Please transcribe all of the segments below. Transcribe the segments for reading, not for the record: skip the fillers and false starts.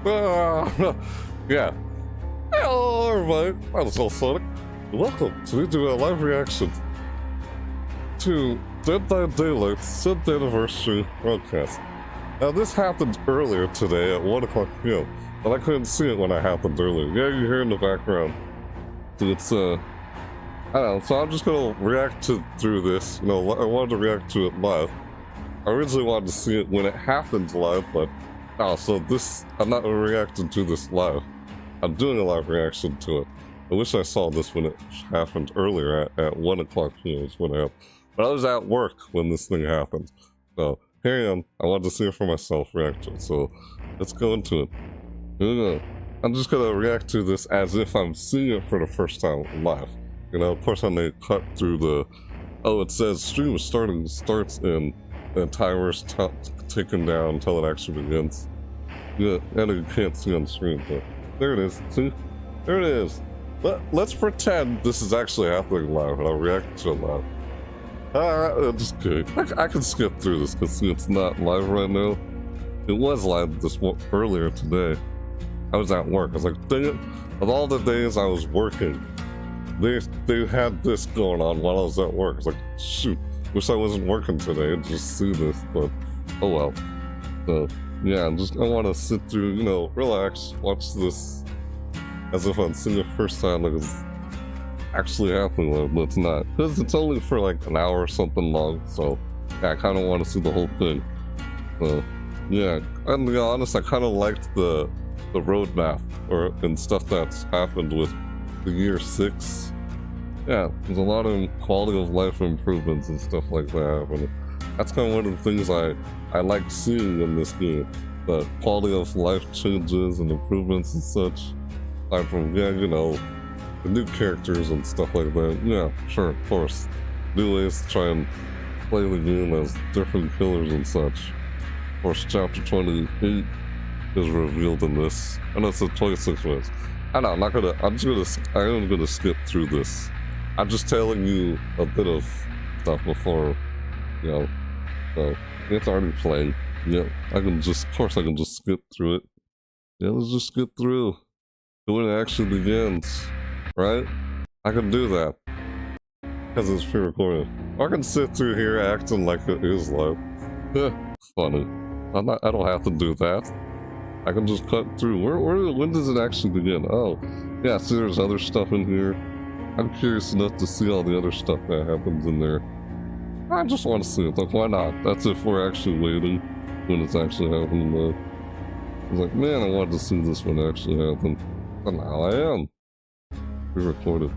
Yeah. Hello, everybody. I'm Alsonic. Welcome to do a live reaction to Dead by Daylight's 7th anniversary broadcast. Now, this happened earlier today at 1 o'clock p.m., but I couldn't see it when it happened earlier. Yeah, you hear in the background. So it's, I don't know, so I'm just gonna react through this. You know, I wanted to react to it live. I originally wanted to see it when it happened live, but so this, I'm not reacting to this live. I'm doing a live reaction to it. I wish I saw this when it happened earlier at 1 o'clock p.m. is when it happened. But I was at work when this thing happened. So here I am. I wanted to see it for myself, reaction. So let's go into it. Here we go. I'm just gonna react to this as if I'm seeing it for the first time live. You know, of course I may cut through the, it says stream starts in the timer's taken down until it actually begins. Yeah, and you can't see on the screen, but there it is. See? There it is. Let's pretend this is actually happening live, and I'll react to it live. I'm just kidding. I can skip through this, because it's not live right now. It was live earlier today. I was at work. I was like, dang it. Of all the days I was working, they had this going on while I was at work. I was like, shoot. Wish I wasn't working today and just see this, but oh well. So yeah, I want to sit through, you know, relax, watch this as if I'm seeing it first time, like it's actually happening, but it's not, because it's only for like an hour or something long. So yeah, I kind of want to see the whole thing. So yeah, and to be honest, I kind of liked the roadmap and stuff that's happened with the year 6. Yeah, there's a lot of quality of life improvements and stuff like that, and that's kind of one of the things I like seeing in this game. The quality of life changes and improvements and such. Aside from, yeah, you know, the new characters and stuff like that. Yeah, sure, of course. New ways to try and play the game as different killers and such. Of course, chapter 28 is revealed in this. I know it's 26 ways. I know, I am gonna skip through this. I'm just telling you a bit of stuff before, you know, so it's already playing. Yeah, of course I can just skip through it. Yeah, let's just skip through when it actually begins, right? I can do that, because it's pre-recorded. I can sit through here acting like it is live. Funny. I don't have to do that. I can just cut through. When does it actually begin? Oh, yeah, see there's other stuff in here. I'm curious enough to see all the other stuff that happens in there. I just want to see it. Like, why not? That's if we're actually waiting when it's actually happening. I was like, man, I wanted to see this when it actually happened. And now I am. Pre-recorded.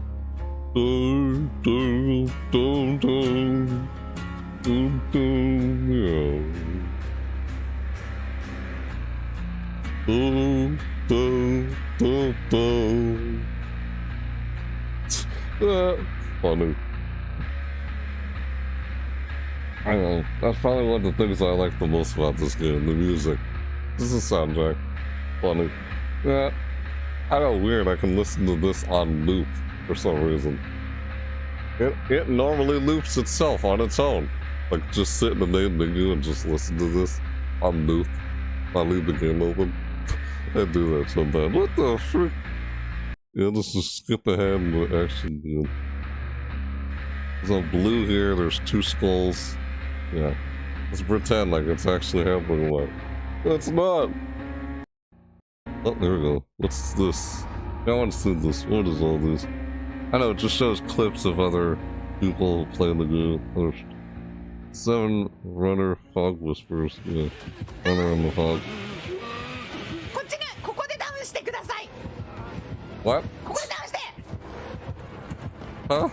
Yeah. Funny. I know, that's probably one of the things I like the most about this game, the music. This is a soundtrack. Funny. Yeah, I know, weird, I can listen to this on loop for some reason. It normally loops itself on its own. Like, just sit in the main menu and just listen to this on loop. I leave the game open. I do that sometimes. What the frick? Yeah, let's just skip ahead and we'll actually do. There's a blue here, there's 2 skulls. Yeah. Let's pretend like it's actually happening. Like, it's not! Oh, there we go. What's this? I want to see this. What is all this? I know, it just shows clips of other people playing the game. There's 7 runner fog whispers. Yeah. Runner in the fog. What? Huh?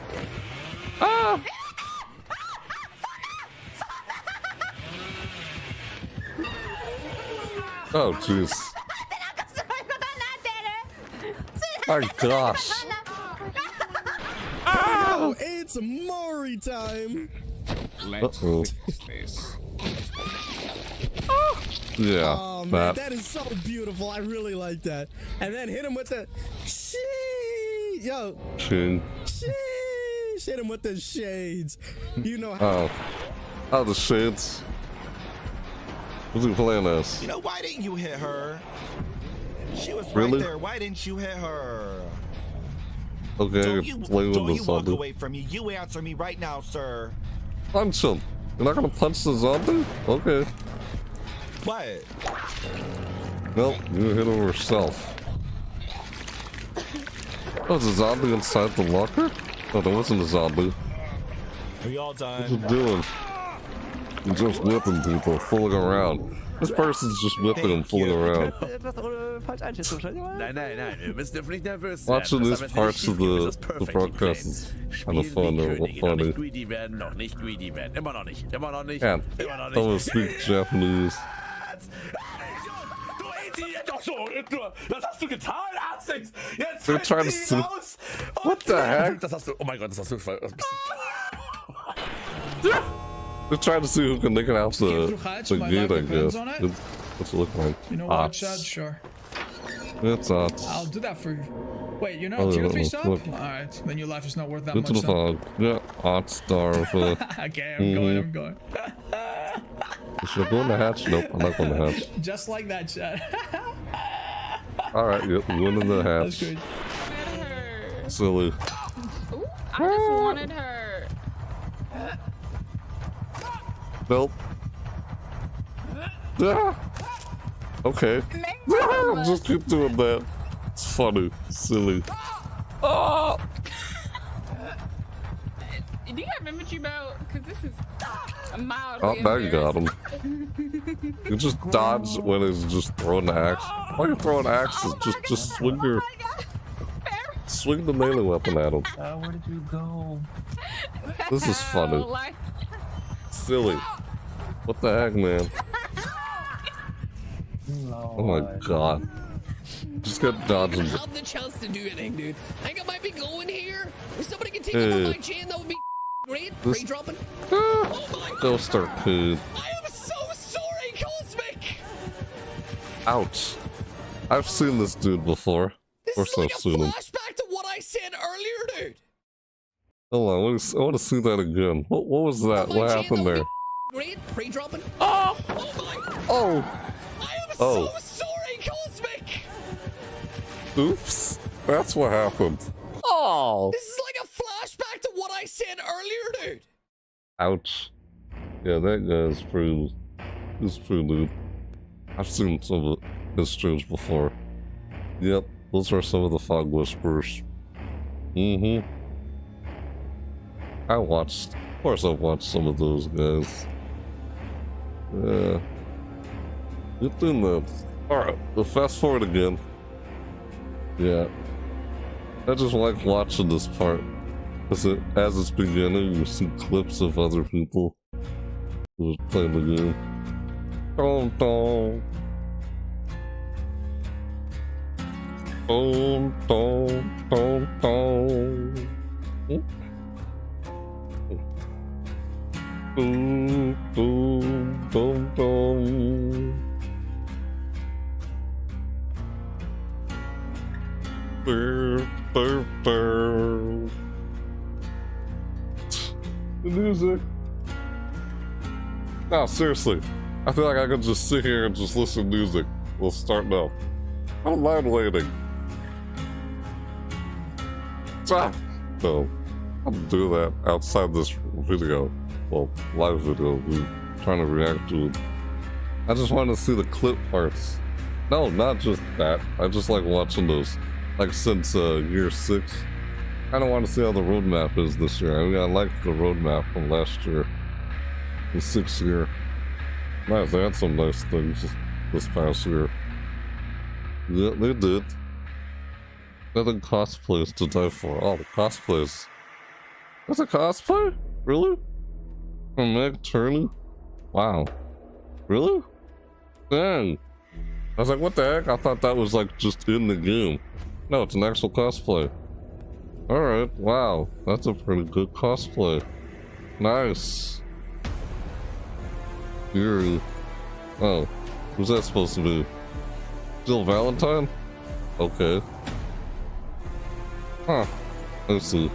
Ah! Oh, jeez. My gosh. Oh, it's Mori time. Uh-oh. Yeah. Oh man, that is so beautiful. I really like that. And then hit him with the yo. Hit him with the shades. You know how. Oh, the shades. What's he playing as? You know, why didn't you hit her? She was Really? right there. Why didn't you hit her? Okay, Don't you play with the walk zombie. away from me. You answer me right now, sir. Punch him. You're not gonna punch the zombie? Okay. What? Nope, you hit him yourself. Oh, there's a zombie inside the locker? Oh, there wasn't a zombie. Are you all done? What you doing? You're just whipping people, fooling around. This person's just whipping them, fooling around. Nein, wir dürfen nicht nervös Watching werden. these parts of the broadcast is kind of fun or funny. Greedy werden, noch nicht greedy werden. Immer noch nicht. Can't almost speak Japanese. Du Idiot! Doch so, das hast du getan, Arzix! Jetzt They're trying to see. What the heck? Das hast du, oh mein Gott, das hast du They're trying to see who can make it out the gate, I guess. What's it look like? You know what, Ots. Chad? Sure. It's Ots. I'll do that for you. Wait, you're not Oh, tier yeah, 3 sub? look. Alright, then your life is not worth that Into much. the Then. fog. Yeah, Ots star of Okay, I'm going. Should I go in the hatch? Nope, I'm not going in the hatch. Just like that, Chad. Alright, yep, we went in the That's hatch. good. Her. Silly. Ooh, I just wanted her. Nope. Ah. Okay. Just keep doing that. It's funny. Silly. Oh! Do you have inventory belt? Because this is a mild. Oh, now you got him. You just dodge when he's just throwing the axe. Why are you throwing axes? Just swing your... Swing the melee weapon at him. Where did you go? This is funny. Silly. What the heck, man? Oh my god. Just get dodging. I have the chance to do anything, dude. I think I might be going here. If somebody can take Hey. over my chain, that would be great. This- Free dropping. Ah, Oh my Ghost Arcade. I am so sorry, Cosmic. Ouch. I've seen this dude before. This Or is so like a soon. flashback to what I said earlier, dude. Hold on, I want to see that again. What was that? My What chain, happened that would there? be great. Free dropping. Oh! Oh my. Oh! I am Oh. so sorry, Cosmic. Oops. That's what happened. Oh! This is like a flashback to what I said earlier, dude. Ouch. Yeah, that guy's pretty... He's pretty nude. I've seen some of his streams before. Yep, those are some of the Fog Whisperers. Mm-hmm. Of course I've watched some of those guys. Yeah. Good thing that... Alright, we'll fast forward again. Yeah. I just like watching this part. As it's beginning, you see clips of other people who are playing the game. Dun, dun. Dun, dun, dun, dun. Dun, dun, dun, dun. Burr, burr, burr. The music. No, seriously. I feel like I could just sit here and just listen to music. We'll start now. I don't mind waiting. Ah! No. I'll do that outside this video. Well, live video. We're trying to react to it. I just want to see the clip parts. No, not just that. I just like watching those. Like since year 6. I don't want to see how the roadmap is this year. I mean, I liked the roadmap from last year. The 6th year. Nice, they had some nice things this past year. Yeah, they did. Nothing cosplays to die for. Oh, the cosplays. That's a cosplay? Really? From Meg Turney? Wow. Really? Dang. I was like, what the heck? I thought that was like just in the game. No, it's an actual cosplay. Alright, wow. That's a pretty good cosplay. Nice. Yuri. Oh, who's that supposed to be? Jill Valentine? Okay. Huh. I see.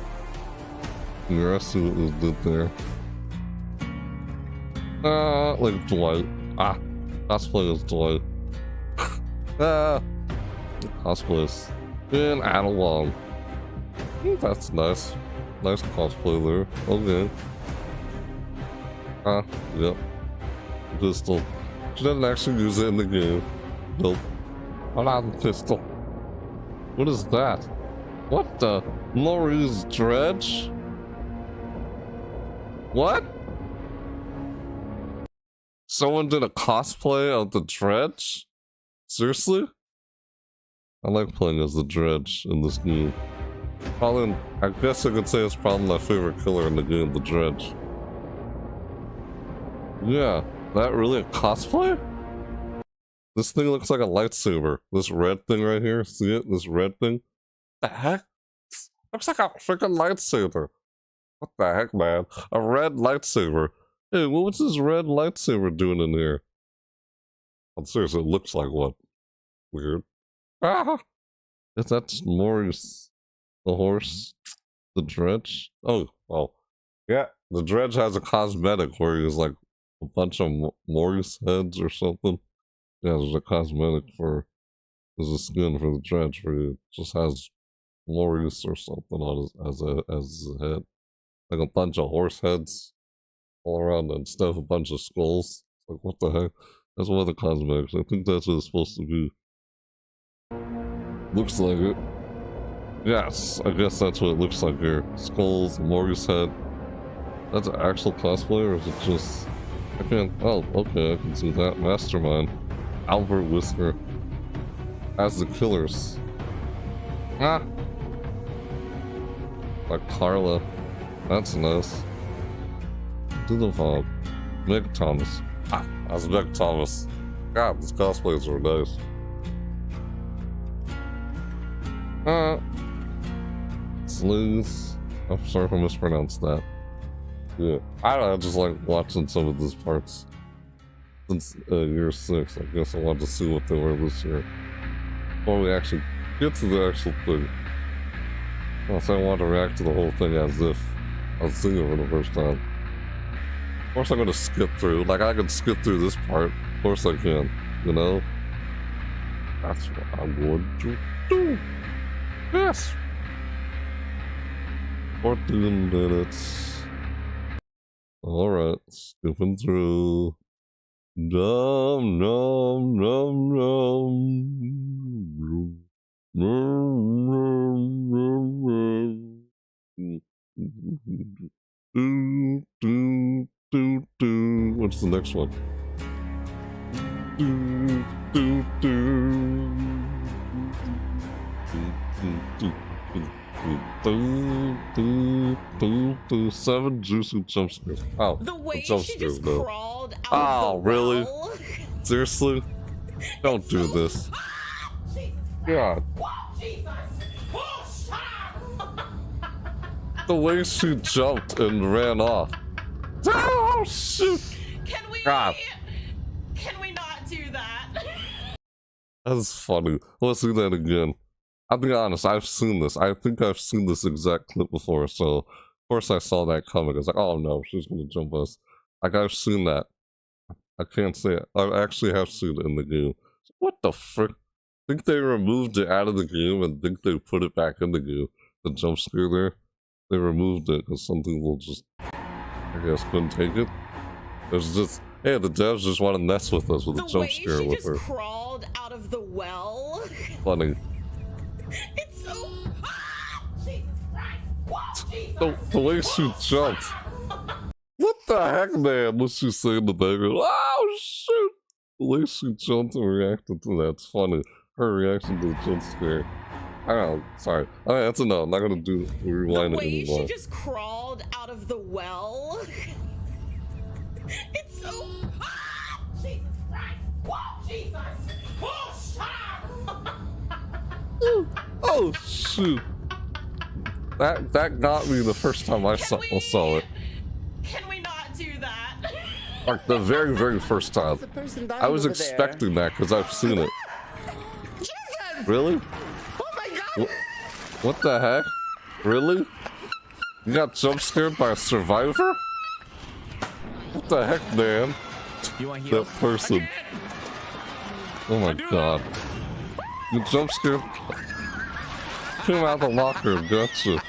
Yeah, I see what was did there. Like Dwight. Ah, cosplay as Dwight. Ah, Cosplays. And add along. That's nice. Nice cosplay there. Okay. Yep. Pistol. She doesn't actually use it in the game. Nope. Hold on, pistol. What is that? What the? Laurie's Dredge? What? Someone did a cosplay of the Dredge? Seriously? I like playing as the Dredge in this game. Probably, I guess I could say it's probably my favorite killer in the game, the Dredge. Yeah, that really a cosplay? This thing looks like a lightsaber. This red thing right here, see it? This red thing? What the heck? Looks like a freaking lightsaber. What the heck, man? A red lightsaber. Hey, what's this red lightsaber doing in here? I'm serious, it looks like one. Weird. Ah! Is that Maurice the horse? The Dredge? Oh, yeah, the Dredge has a cosmetic where he's like a bunch of Maurice heads or something. Yeah, there's a cosmetic for, there's a skin for the Dredge where he just has Maurice or something on his, as his head. Like a bunch of horse heads all around instead of a bunch of skulls. Like, what the heck? That's one of the cosmetics. I think that's what it's supposed to be. Looks like it. Yes, I guess that's what it looks like here. Skulls, Maurice head. That's an actual cosplay, or is it just... I can't... Oh, okay, I can see that. Mastermind. Albert Whisker. As the killers. Ah! Like Carla. That's nice. To the fog. Meg Thomas. Ah, that's Meg Thomas. God, these cosplays are nice. Sleuth. I'm sorry if I mispronounced that. Yeah, I don't know, I just like watching some of these parts since year 6. I guess I wanted to see what they were this year before we actually get to the actual thing. Also, I want to react to the whole thing as if I was seeing it for the first time. Of course, I'm gonna skip through. Like, I can skip through this part. Of course, I can. You know, that's what I'm going to do. Yes. 14 minutes. Alright, skipping through. Dum dum dum dum. What's the next one? Seven juicy jump scares. Oh, the way jump she scares, just though. crawled out Oh, of the really? well. Seriously? Don't do this. God. The way she jumped and ran off. Oh, shoot! Can we? God. Can we not do that? That's funny. Let's do that again. I'll be honest, I've seen this. I think I've seen this exact clip before, so of course I saw that coming. I was like, oh no, she's gonna jump us. Like, I've seen that. I can't say it. I actually have seen it in the game. What the frick? I think they removed it out of the game and think they put it back in the game. The jump scare there. They removed it because some people just, I guess, couldn't take it. There's just, hey, the devs just want to mess with us with a jump scare with her. The way she just crawled out of the well. Funny. It's so... Jesus Christ! The way she jumped. What the heck, man? What's she saying in the background? Oh, shoot! The way she jumped and reacted to that. It's funny. Her reaction to the jump scare. I don't know. Sorry. Alright, that's enough. I'm not gonna do rewind it anymore. The way she just crawled out of the well. It's so... Jesus Christ! Whoa, Jesus! Oh, shut up! Oh, shoot. That got me the first time I saw it. Can we not do that? Like, the very, very first time. I was expecting that because I've seen it. Jesus! Really? Oh my God! What the heck? Really? You got jump scared by a survivor? What the heck, man? You want That person. Oh my God. You jump scared. Came out the locker, gotcha.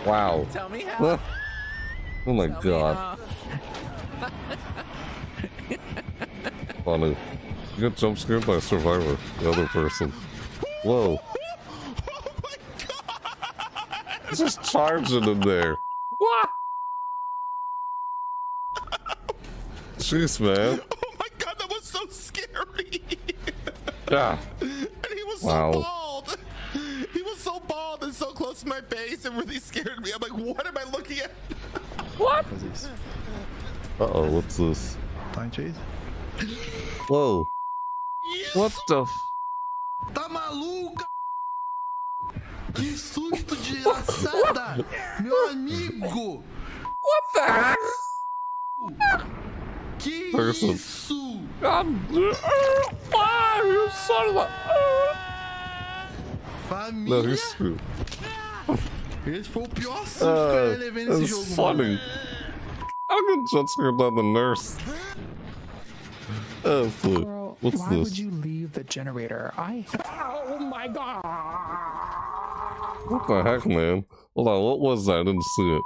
Wow. Tell me how. Oh my god. Funny. You got jump scared by a survivor, the other person. Whoa. Oh my god! He's just charging in there. What? Jeez, man. Oh my god, that was so scary! Yeah. And he was Wow. so bald! He was so bald and so close to my face, it really scared me. I'm like, what am I looking at? What? Uh-oh, what's this? Pine trees? Whoa. What the f... Tá maluca? Que susto de assada! Meu amigo! What the heck? Que Person. isso? God, wow, you son of a... No, Família? he's screwed. Esse foi o pior susto que eu levei nesse That's jogo, funny. mano. I'm gonna jump scared by the nurse. Oh, fool. Girl, What's why this? would you leave the generator? Oh my god! What the heck, man? Hold on, what was that? I didn't see it.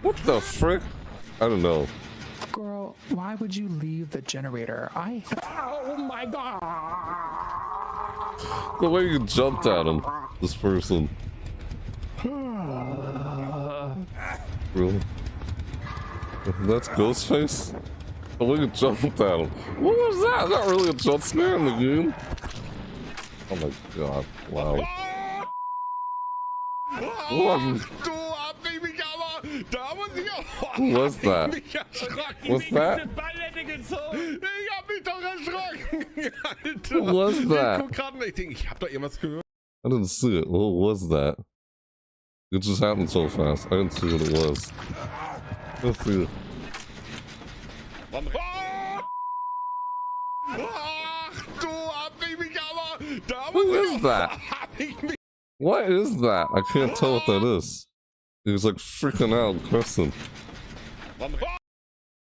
What the frick? I don't know. Girl, why would you leave the generator? Oh my god! The way you jumped at him, this person. Really? That's Ghostface? The way you jumped at him. What was that? Is that really a jump scare in the game? Oh my god, wow. What? Who was that? What's that? Who was that? I didn't see it. What was that? It just happened so fast. I didn't see what it was. Let's see it. Who is that? What is that? I can't tell what that is. He was like freaking out, cursing.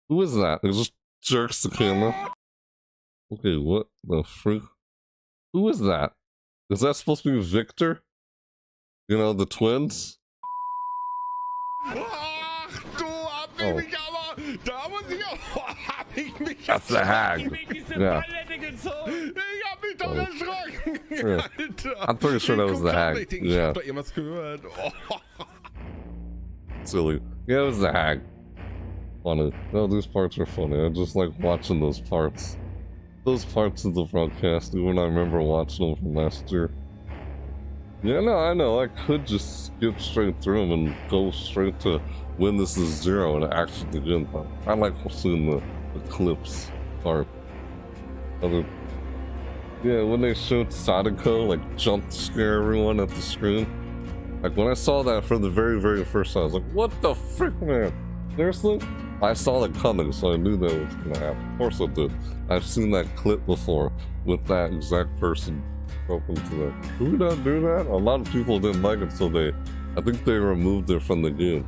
Who is that? He just jerks the camera. Okay, what the freak? Who is that? Is that supposed to be Victor? You know, the twins? Oh. That's the hag. Yeah. Oh. Yeah. I'm pretty sure that was the hag. Yeah. Silly. Yeah, it was the hag. Funny. No, these parts are funny. I just like watching those parts. Those parts of the broadcast, even I remember watching them from last year. Yeah, no, I know. I could just skip straight through them and go straight to when this is 0 and actually begin. But I like seeing the clips part. Yeah, when they showed Sadako, like, jump scare everyone at the screen. Like, when I saw that for the very, very first time, I was like, what the frick, man? Seriously? I saw it coming, so I knew that was gonna happen. Of course I did. I've seen that clip before with that exact person open to that. Who did not do that? A lot of people didn't like it, so I think they removed it from the game.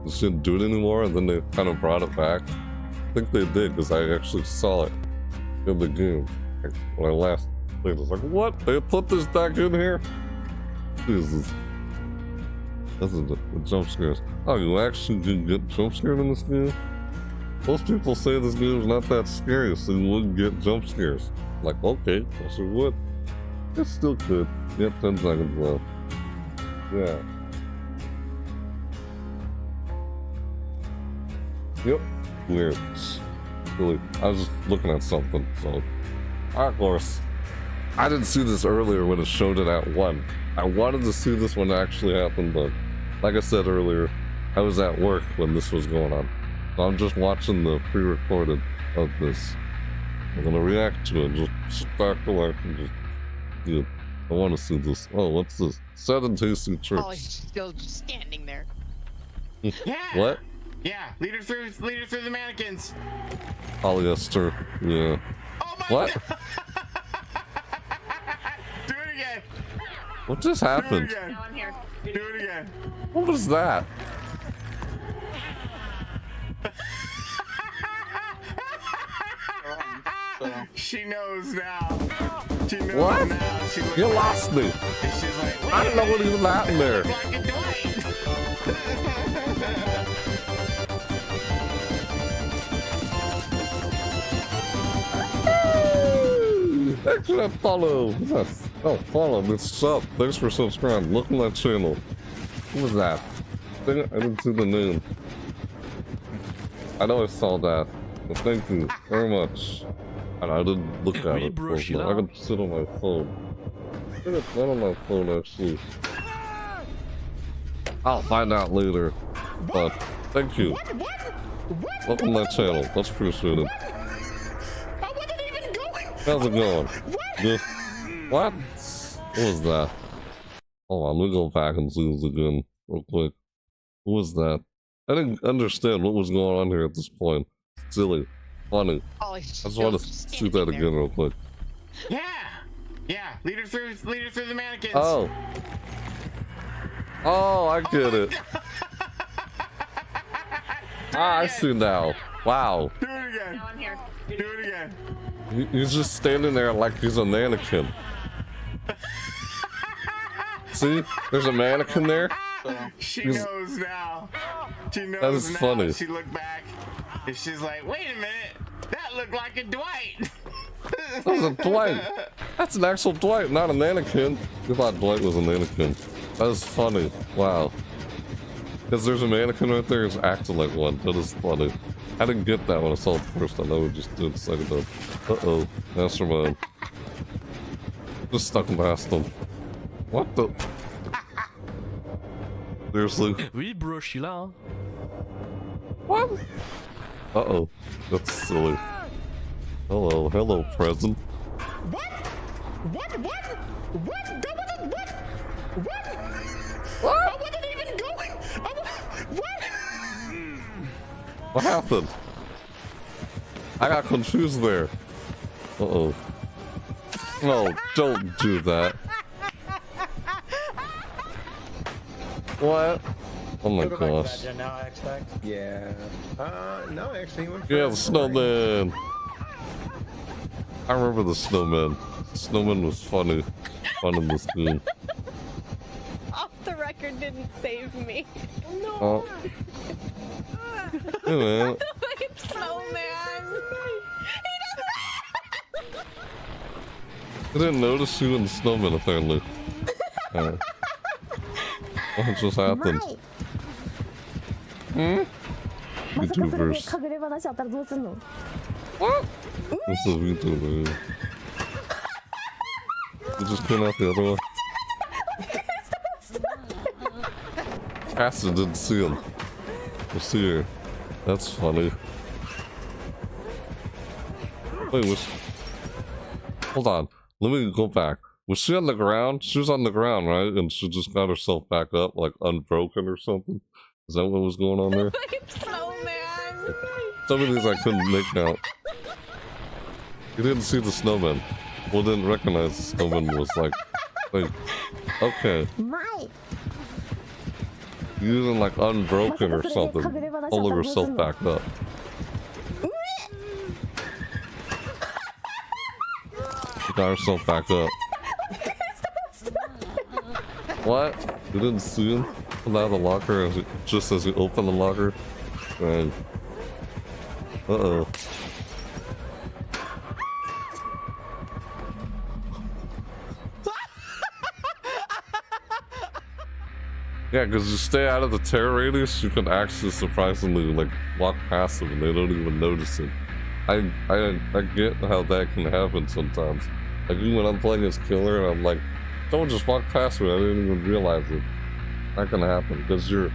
They shouldn't do it anymore, and then they kind of brought it back. I think they did, because I actually saw it in the game. Like, when I last played, I was like, what? They put this back in here? Jesus. This is the jump scares. Oh, you actually can get jump scared in this game? Most people say this game is not that scary, so you wouldn't get jump scares. Like, okay, I sure would. It still could. Yep, 10 seconds left. Yeah. Yep. Weird. Really, I was just looking at something, so. Of course. I didn't see this earlier when it showed it at 1. I wanted to see this when it actually happened, but like I said earlier, I was at work when this was going on. So I'm just watching the pre-recorded of this. I'm gonna react to it, just sit back, relax, and just, yeah, I want to see this. Oh, what's this? 7 tasty tricks. Ollie's still just standing there. Yeah. What? Yeah, lead her through the mannequins. Polyester, yeah. Oh my What? God. Do it again. What just happened? Do it again. No, I'm here. Do it again. What was that? She knows now. She knows What? now. She You lost me. and she's like, I don't know what even happened there. like a Dwight. Thanks for that follow. Yes. Oh, follow. This sub. Thanks for subscribing. Look on that channel. What was that? I didn't see the name. I know I saw that. But thank you very much. And I didn't look at it. I can sit on my phone. I think it's not on my phone actually. I'll find out later. But thank you. Welcome to my channel. That's appreciated. How's it going? Good. What? What was that? Hold on, let me go back and see this again real quick. What was that? I didn't understand what was going on here at this point. Silly. Funny. I just want to shoot that again real quick. Yeah. Yeah. Lead her through the mannequins. Oh. Oh, I get it. Ah, I see now. Wow. Do it again. Now I'm here. Do it again. He's just standing there like he's a mannequin. See? There's a mannequin there. She knows now. She knows That is now. funny. She looked back and she's like, wait a minute. That looked like a Dwight. That was a Dwight. That's an actual Dwight, not a mannequin. I thought Dwight was a mannequin. That is funny. Wow. Because there's a mannequin right there, it's acting like one. That is funny. I didn't get that when I saw it the first time. I would just do it the second time. Uh-oh. Mastermind. Just stuck past them. What the? Seriously? Oui, bro, je suis là. What? Uh-oh. That's silly. Hello. Hello, present. What? What? What? What? What? What? I wasn't even going. What? What happened? I got confused there. Uh-oh. No, don't do that. What? Oh my gosh. Now I expect. Yeah. No, actually, he went Yeah, the first. snowman. I remember the snowman. The snowman was funny. Fun in this game. Off the record didn't save me. Oh. Hey man. Fucking snowman. I didn't notice you in the snowman apparently. What just happened? YouTubers. What? This is YouTuber. You just came out the other one. Cassie didn't see him. I see her. That's funny. Wait, was... Hold on. Let me go back. Was she on the ground? She was on the ground, right? And she just got herself back up, like unbroken or something? Is that what was going on there? Some of these I couldn't make out. You didn't see the snowman. Well, didn't recognize the snowman was like... Wait. Okay. Using like unbroken or something. Pulling herself back up. She got herself back up. What? You didn't see him come out of the locker just as he opened the locker? Right. Uh-oh. Yeah, because you stay out of the terror radius, you can actually surprisingly like walk past them and they don't even notice it. I get how that can happen sometimes. Like even when I'm playing as killer and I'm like, someone just walked past me, I didn't even realize it. That can happen because your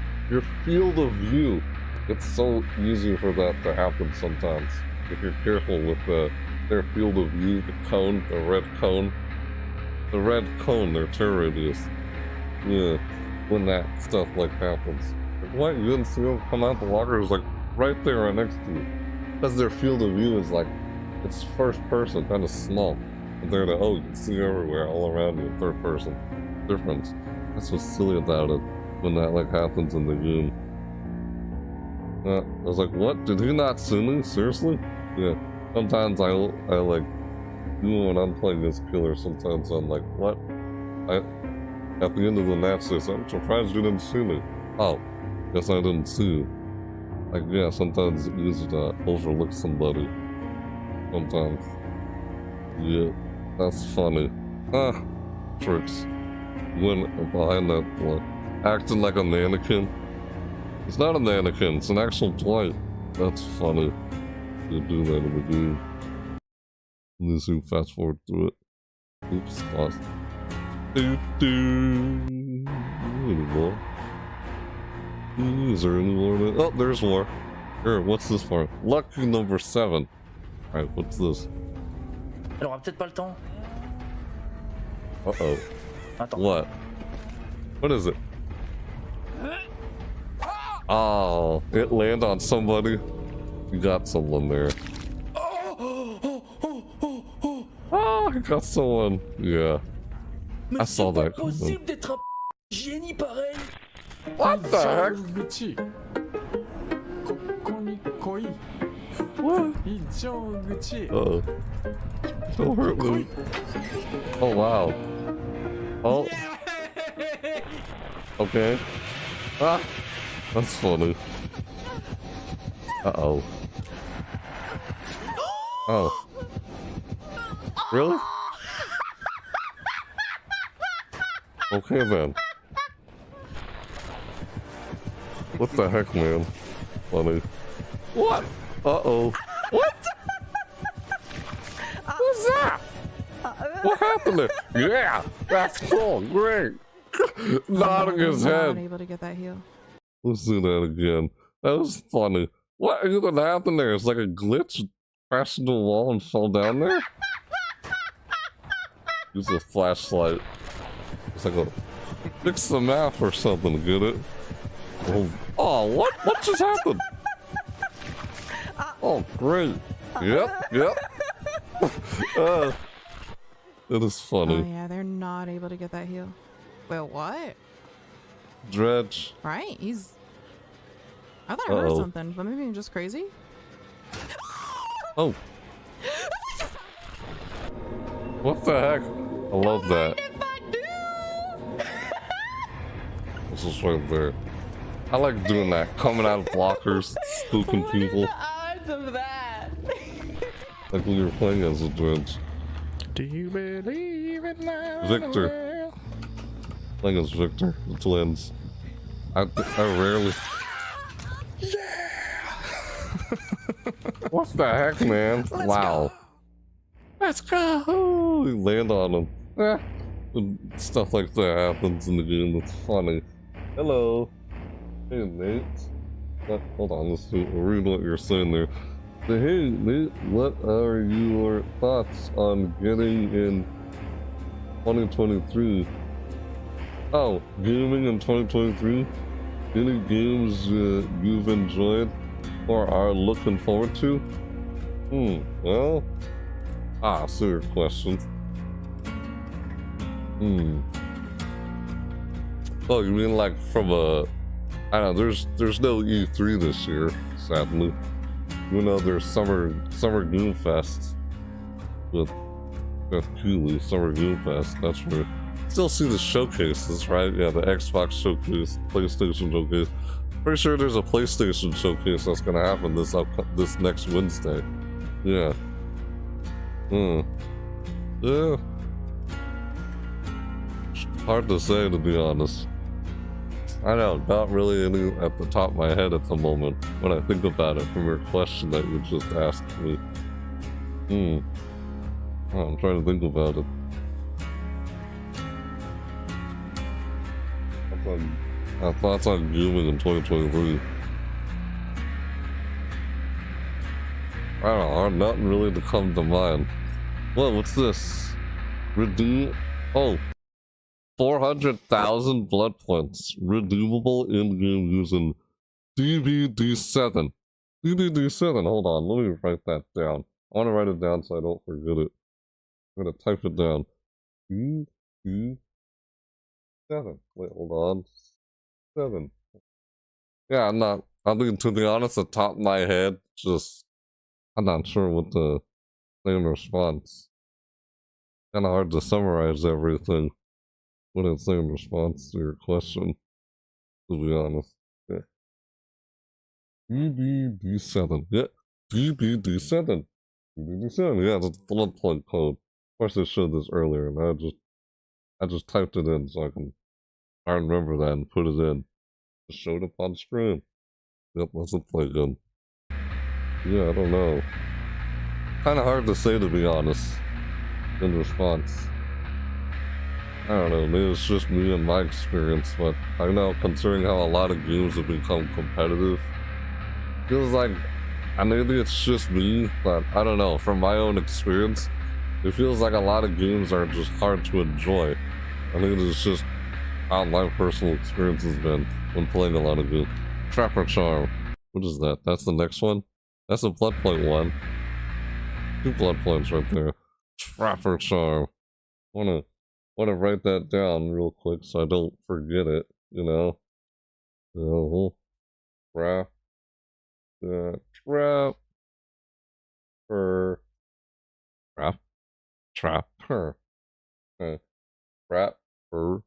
field of view, it's so easy for that to happen sometimes. If you're careful with their field of view, the cone, the red cone, their terror radius. Yeah. When that stuff like happens. Like, what? You didn't see them come out the locker? It was like right there right next to you. Because their field of view is like, it's first person, kind of small. And they're like, oh, you can see everywhere, all around you, third person. Difference. That's what's silly about it, when that like happens in the game. I was like, what? Did he not see me? Seriously? Yeah. Sometimes I like Even when I'm playing this killer, sometimes I'm like, what? At the end of the match, they say, I'm surprised you didn't see me. Oh, guess I didn't see you. Like, yeah, sometimes it's easy to overlook somebody. Sometimes. Yeah, that's funny. Ah, tricks. Went behind that one. Acting like a mannequin. It's not a mannequin, it's an actual plate. That's funny. You do that in the game. Let me see, fast forward through it. Oops, lost. Any more? Is there any more? Oh, there's more. Here, what's this for? Lucky number 7. Alright, what's this? Elle aura peut-être pas le temps. Uh-oh. Attends. What? What is it? Oh, it landed on somebody. You got someone there. Oh, I got someone. Yeah. I saw that. Possible d'être un génie pareil. What the heck? What? Uh-oh. Don't hurt me. Oh, wow. Oh. Okay. Ah. That's funny. Uh-oh. Oh. Really? Okay then. What the heck, man? Funny. What? Uh-oh. What? What's that? What happened there? Yeah, that's cool. Great. Nodding his head. Not able to get that heal. Let's do that again. That was funny. What even happened there? It's like a glitch. Crashed into the wall and fell down there? Use a flashlight. It's like a fix the map or something, get it? Oh, what? What just happened? Oh, great. Yep. It is funny. Oh yeah, they're not able to get that heal. Well, what? Dredge. Right? He's... I thought I heard something, but maybe I'm just crazy. Oh. What the heck? I love that. This is right there. I like doing that. Coming out of blockers, spooking people. What are the odds of that? Like when you're playing as a dredge. Do you believe in love? Victor. Playing as Victor, the twins. I rarely... What the heck, man? Wow. Let's go! We land on him. Stuff like that happens in the game. It's funny. Hello. Hey, Nate. Hold on, let's read what you're saying there. Say, hey, Nate, what are your thoughts on getting in 2023? Oh, gaming in 2023? Any games you've enjoyed or are looking forward to? Well... serious question. Oh, you mean like from a... I don't know, there's no E3 this year, sadly. You know, there's Summer Goon Fest with Cooley, Summer Goon Fest, that's where... Still see the showcases, right? Yeah, the Xbox showcase, PlayStation showcase. Pretty sure there's a PlayStation showcase that's gonna happen this next Wednesday. Yeah. Yeah. Hard to say, to be honest. I know, not really any at the top of my head at the moment when I think about it from your question that you just asked me. Oh, I'm trying to think about it. Thoughts on gaming in 2023. I don't know, nothing really to come to mind. Well, what's this? Redeem... Oh! 400,000 blood points. Redeemable in-game using DBD7. DBD7, hold on, let me write that down. I want to write it down so I don't forget it. I'm gonna type it down. DBD7. Wait, hold on. 7. Yeah, I mean, to be honest, the top of my head, I'm not sure what the same response. Kind of hard to summarize everything when it's in response to your question, to be honest. Yeah. DBD7. Yeah. DBD7. DBD7. Yeah, that's the blood plug code. Of course, I showed this earlier, and I just typed it in so I can remember that and put it in. It showed up on screen. Yep, that's a plug-in. Yeah, I don't know. Kind of hard to say, to be honest, in response. I don't know, maybe it's just me and my experience, but I know, considering how a lot of games have become competitive, feels like, and maybe it's just me, but I don't know, from my own experience, it feels like a lot of games are just hard to enjoy. I think it's just how my personal experience has been when playing a lot of games. Trapper Charm. What is that? That's the next one? That's a blood point one. 2 blood points right there. Trapper Charm. Wanna write that down real quick so I don't forget it, you know? Trap. Trapper. Trapper.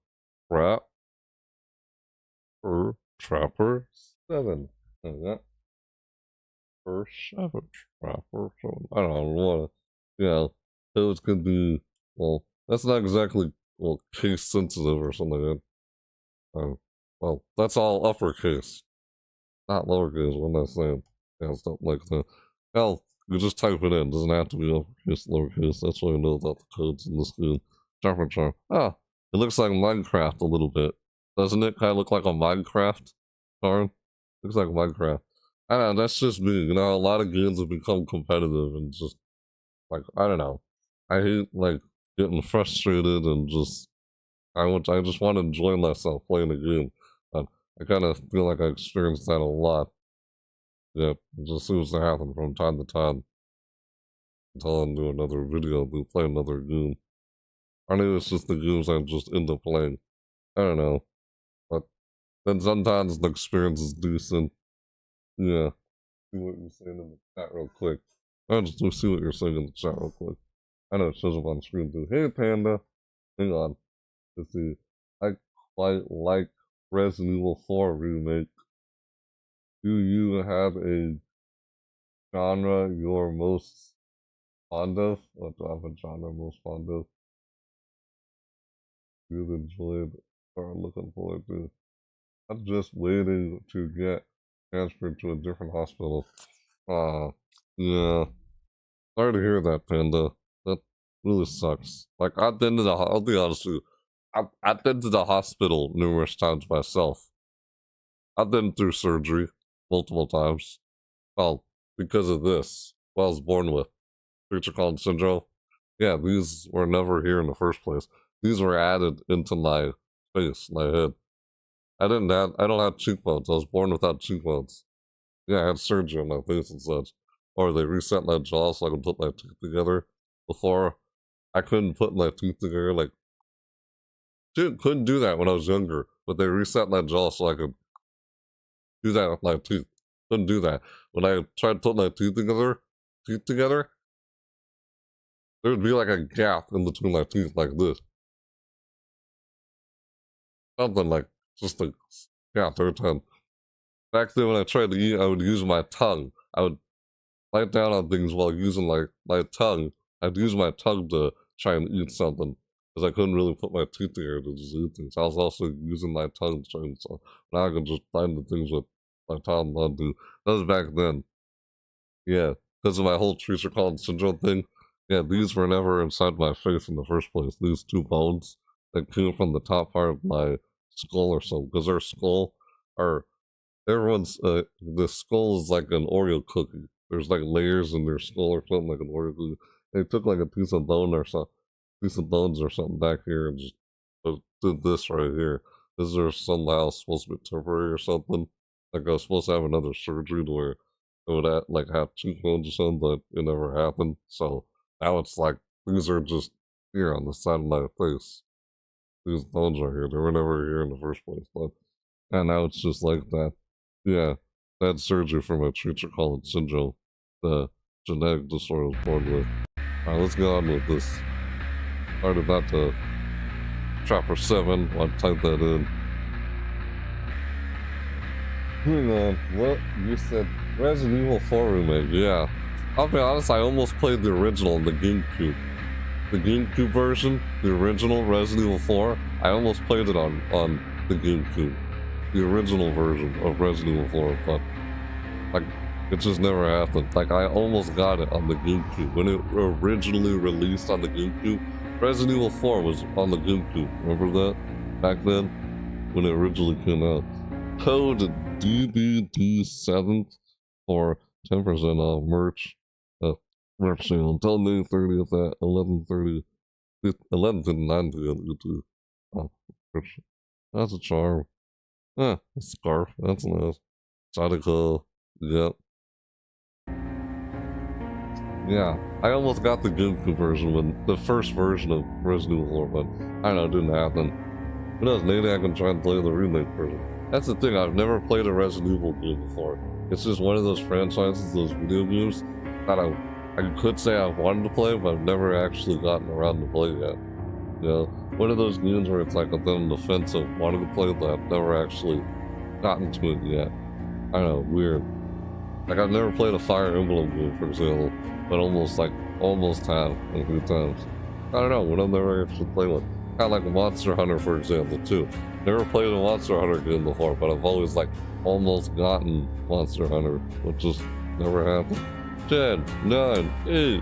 Trapper 7. Yeah. Trapper 7. Trapper 7. I don't know. Yeah. Those could be, well, that's not exactly, well, case sensitive or something like that. Well, that's all uppercase, not lowercase. What am I saying? Yeah, stuff like that. Hell, you just type it in. It doesn't have to be uppercase, lowercase. That's why I know about the codes in this game. Trapper Charm. Ah, it looks like Minecraft a little bit. Doesn't it kind of look like a Minecraft charm? Looks like Minecraft. I don't know, that's just me. You know, a lot of games have become competitive and just, like, I don't know. I hate, like, getting frustrated and just, I just want to enjoy myself playing the game. But I kind of feel like I experienced that a lot. Yeah, it just seems to happen from time to time. Until I do another video, we play another game. I know it's just the games I just end up playing. I don't know. But then sometimes the experience is decent. Yeah. See what you're saying in the chat real quick. I'll just see what you're saying in the chat real quick. I know it shows up on screen too. Hey Panda. Hang on. Let's see. I quite like Resident Evil 4 remake. Do you have a genre you're most fond of? What do I have a genre I'm most fond of? You've enjoyed or are looking forward to? I'm just waiting to get transferred to a different hospital. Yeah. Sorry to hear that, Panda. That really sucks. Like, I'll be honest with you, I've been to the hospital numerous times myself. I've been through surgery multiple times. Well, because of this. What I was born with. Creature Collins syndrome. Yeah, these were never here in the first place. These were added into my face, my head. I don't have cheekbones. I was born without cheekbones. Yeah, I had surgery on my face and such. Or they reset my jaw so I could put my teeth together. Before, I couldn't put my teeth together. Like, dude, couldn't do that when I was younger. But they reset my jaw so I could do that with my teeth. Couldn't do that. When I tried to put my teeth together, there would be like a gap in between my teeth like this. Something like just a gap every time. Back then when I tried to eat, I would use my tongue. I would bite down on things while using like my tongue. I'd use my tongue to try and eat something. Because I couldn't really put my teeth together to just eat things. I was also using my tongue to try and so now I can just find the things with my tongue and do. That was back then. Yeah. Because of my whole Treacher Collins syndrome thing. Yeah, these were never inside my face in the first place. These 2 bones that came from the top part of my skull or something. Because our skull are everyone's the skull is like an Oreo cookie. There's like layers in their skull or something like an Oreo cookie. They took like a piece of bone or something, piece of bones or something back here and just did this right here. This is somehow supposed to be temporary or something. Like I was supposed to have another surgery to where it would like have cheekbones or something, but it never happened. So now it's like these are just here on the side of my face. These bones are here. They were never here in the first place, but and now it's just like that. Yeah, I had surgery for my Treacher Collins syndrome, the genetic disorder I was born with. Alright, let's go on with this. started that to Trapper 7. I'll type that in. Hang on, what? You said Resident Evil 4 remake, yeah. I'll be honest, I almost played the original on the GameCube. The GameCube version, the original Resident Evil 4, I almost played it on the GameCube. The original version of Resident Evil 4, but like, it just never happened. Like, I almost got it on the GameCube. When it originally released on the GameCube, Resident Evil 4 was on the GameCube. Remember that? Back then? When it originally came out. Code DBD7 for 10% off merch. Merch sale until May 30th at 11:30. 11:59 p.m. Oh, that's a charm. A scarf. That's nice. Sadako. Yep. Yeah, I almost got the GameCube version when the first version of Resident Evil 4, but I don't know, it didn't happen. Who knows, maybe I can try and play the remake version. That's the thing, I've never played a Resident Evil game before. It's just one of those franchises, those video games, that I could say I've wanted to play, but I've never actually gotten around to play yet. You know, one of those games where it's like I've been on the fence of wanting to play, but I've never actually gotten to it yet. I don't know, weird. Like, I've never played a Fire Emblem game, for example, but almost have a few times. I don't know, but I've never actually played one. Kind of like Monster Hunter, for example, too. Never played a Monster Hunter game before, but I've always, like, almost gotten Monster Hunter, which just never happened. 10, 9, 8,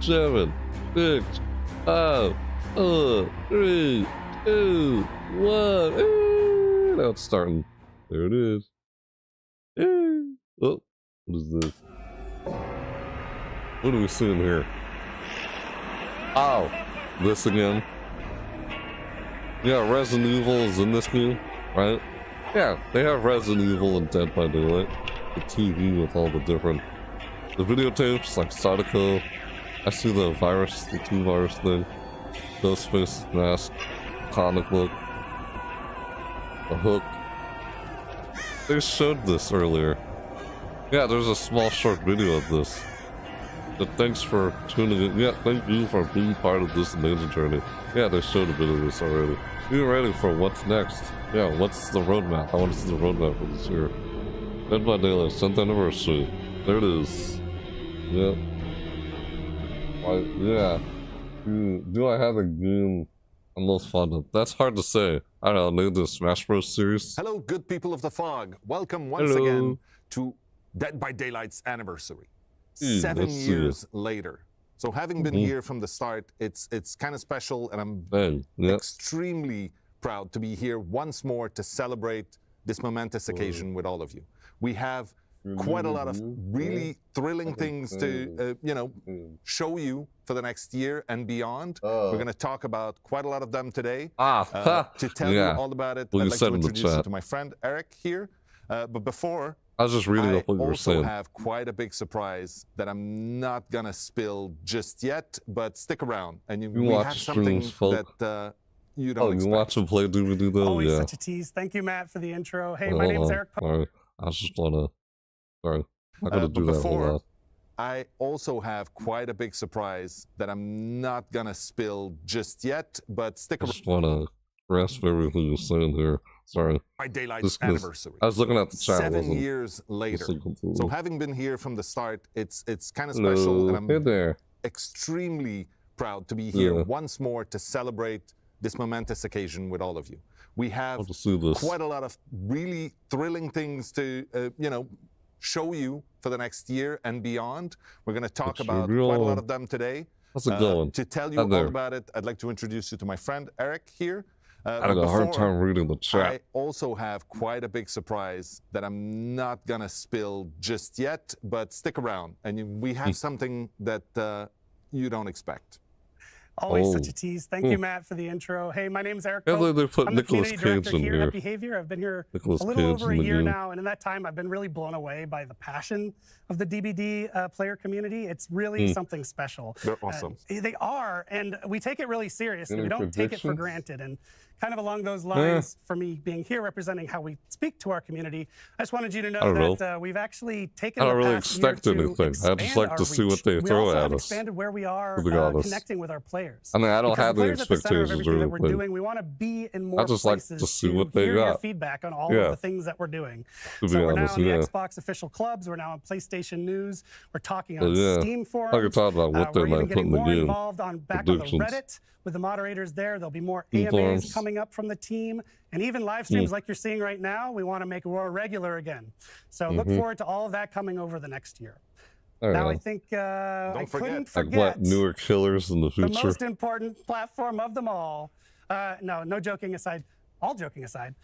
7, 6, 5, 4, 3, 2, 1. Now it's starting. There it is. Oh, what is this? What are we seeing here? Oh, this again. Yeah, Resident Evil is in this game, right? Yeah, they have Resident Evil and Dead by Daylight. The TV with all the videotapes, like Sadako. I see the virus, the T-virus thing. Ghostface mask, comic book, a hook. They showed this earlier. Yeah, there's a small short video of this. But thanks for tuning in. Yeah, thank you for being part of this amazing journey. Yeah, they showed a bit of this already. Be ready for what's next. Yeah, what's the roadmap? I want to see the roadmap for this year. Dead by Daylight, 10th anniversary. There it is. Yep. Yeah. Do I have a game I'm most fond of? That's hard to say. I don't know, maybe the Smash Bros. Series? Hello, good people of the fog. Welcome once again to Dead by Daylight's anniversary. 7 years later. So having been here from the start, it's kind of special, and I'm extremely proud to be here once more to celebrate this momentous occasion with all of you. We have quite a lot of really thrilling things to, show you for the next year and beyond. We're going to talk about quite a lot of them today. To tell you all about it, I'd like to introduce you to my friend Eric here. But before, I was just reading up what you were saying. I also have quite a big surprise that I'm not going to spill just yet, but stick around. And we have something that you don't expect. You watch him play DVD though? Always such a tease. Thank you, Matt, for the intro. Hey, my name's Eric. Sorry, I just want to... Sorry, I'm going to do that a whole lot. I also have quite a big surprise that I'm not going to spill just yet, but stick around. I just want to grasp everything you're saying here. Sorry. By Daylight's anniversary. I was looking at the chat. 7 years later. So having been here from the start, it's kind of special, and I'm extremely proud to be here once more to celebrate this momentous occasion with all of you. We have quite a lot of really thrilling things to, show you for the next year and beyond. We're going to talk about quite a lot of them today. How's it going? To tell you all about it, I'd like to introduce you to my friend Eric here. I had a hard time reading the chat. I also have quite a big surprise that I'm not going to spill just yet, but stick around. And we have something that you don't expect. Always such a tease. Thank you, Matt, for the intro. Hey, my name's Eric. They put I'm the Nicolas community Cage director in here here. at Behavior. I've been here a little over a year now, and in that time, I've been really blown away by the passion of the DBD player community. It's really something special. They're awesome. They are, and we take it really seriously. We don't take it for granted. And kind of along those lines, for me being here representing how we speak to our community, I just wanted you to I know don't that we've actually taken I don't the really past year expect to anything. I just expand like our to see what reach. they We throw also at have us. expanded where we are To be honest. connecting with our players. I mean, I don't Because have the the players at the center of expectations everything or that we're anything. doing, we want to be in I more just like places to see what they hear your got. feedback on all Yeah. of the things that we're doing. To be So we're now honest, on the yeah. Xbox official clubs. We're now on PlayStation News. We're talking on Yeah. Steam I forums. can talk about what they We're even might put getting in the more game. involved back on the Predictions. Reddit with the moderators there. There'll be more Steam AMAs forums. coming up from the team, and even live streams like you're seeing right now. We want to make more regular again. So look forward to all of that coming over the next year. Now I think I couldn't Like forget what, newer killers in the the future? most important platform of them all. No joking aside. All joking aside.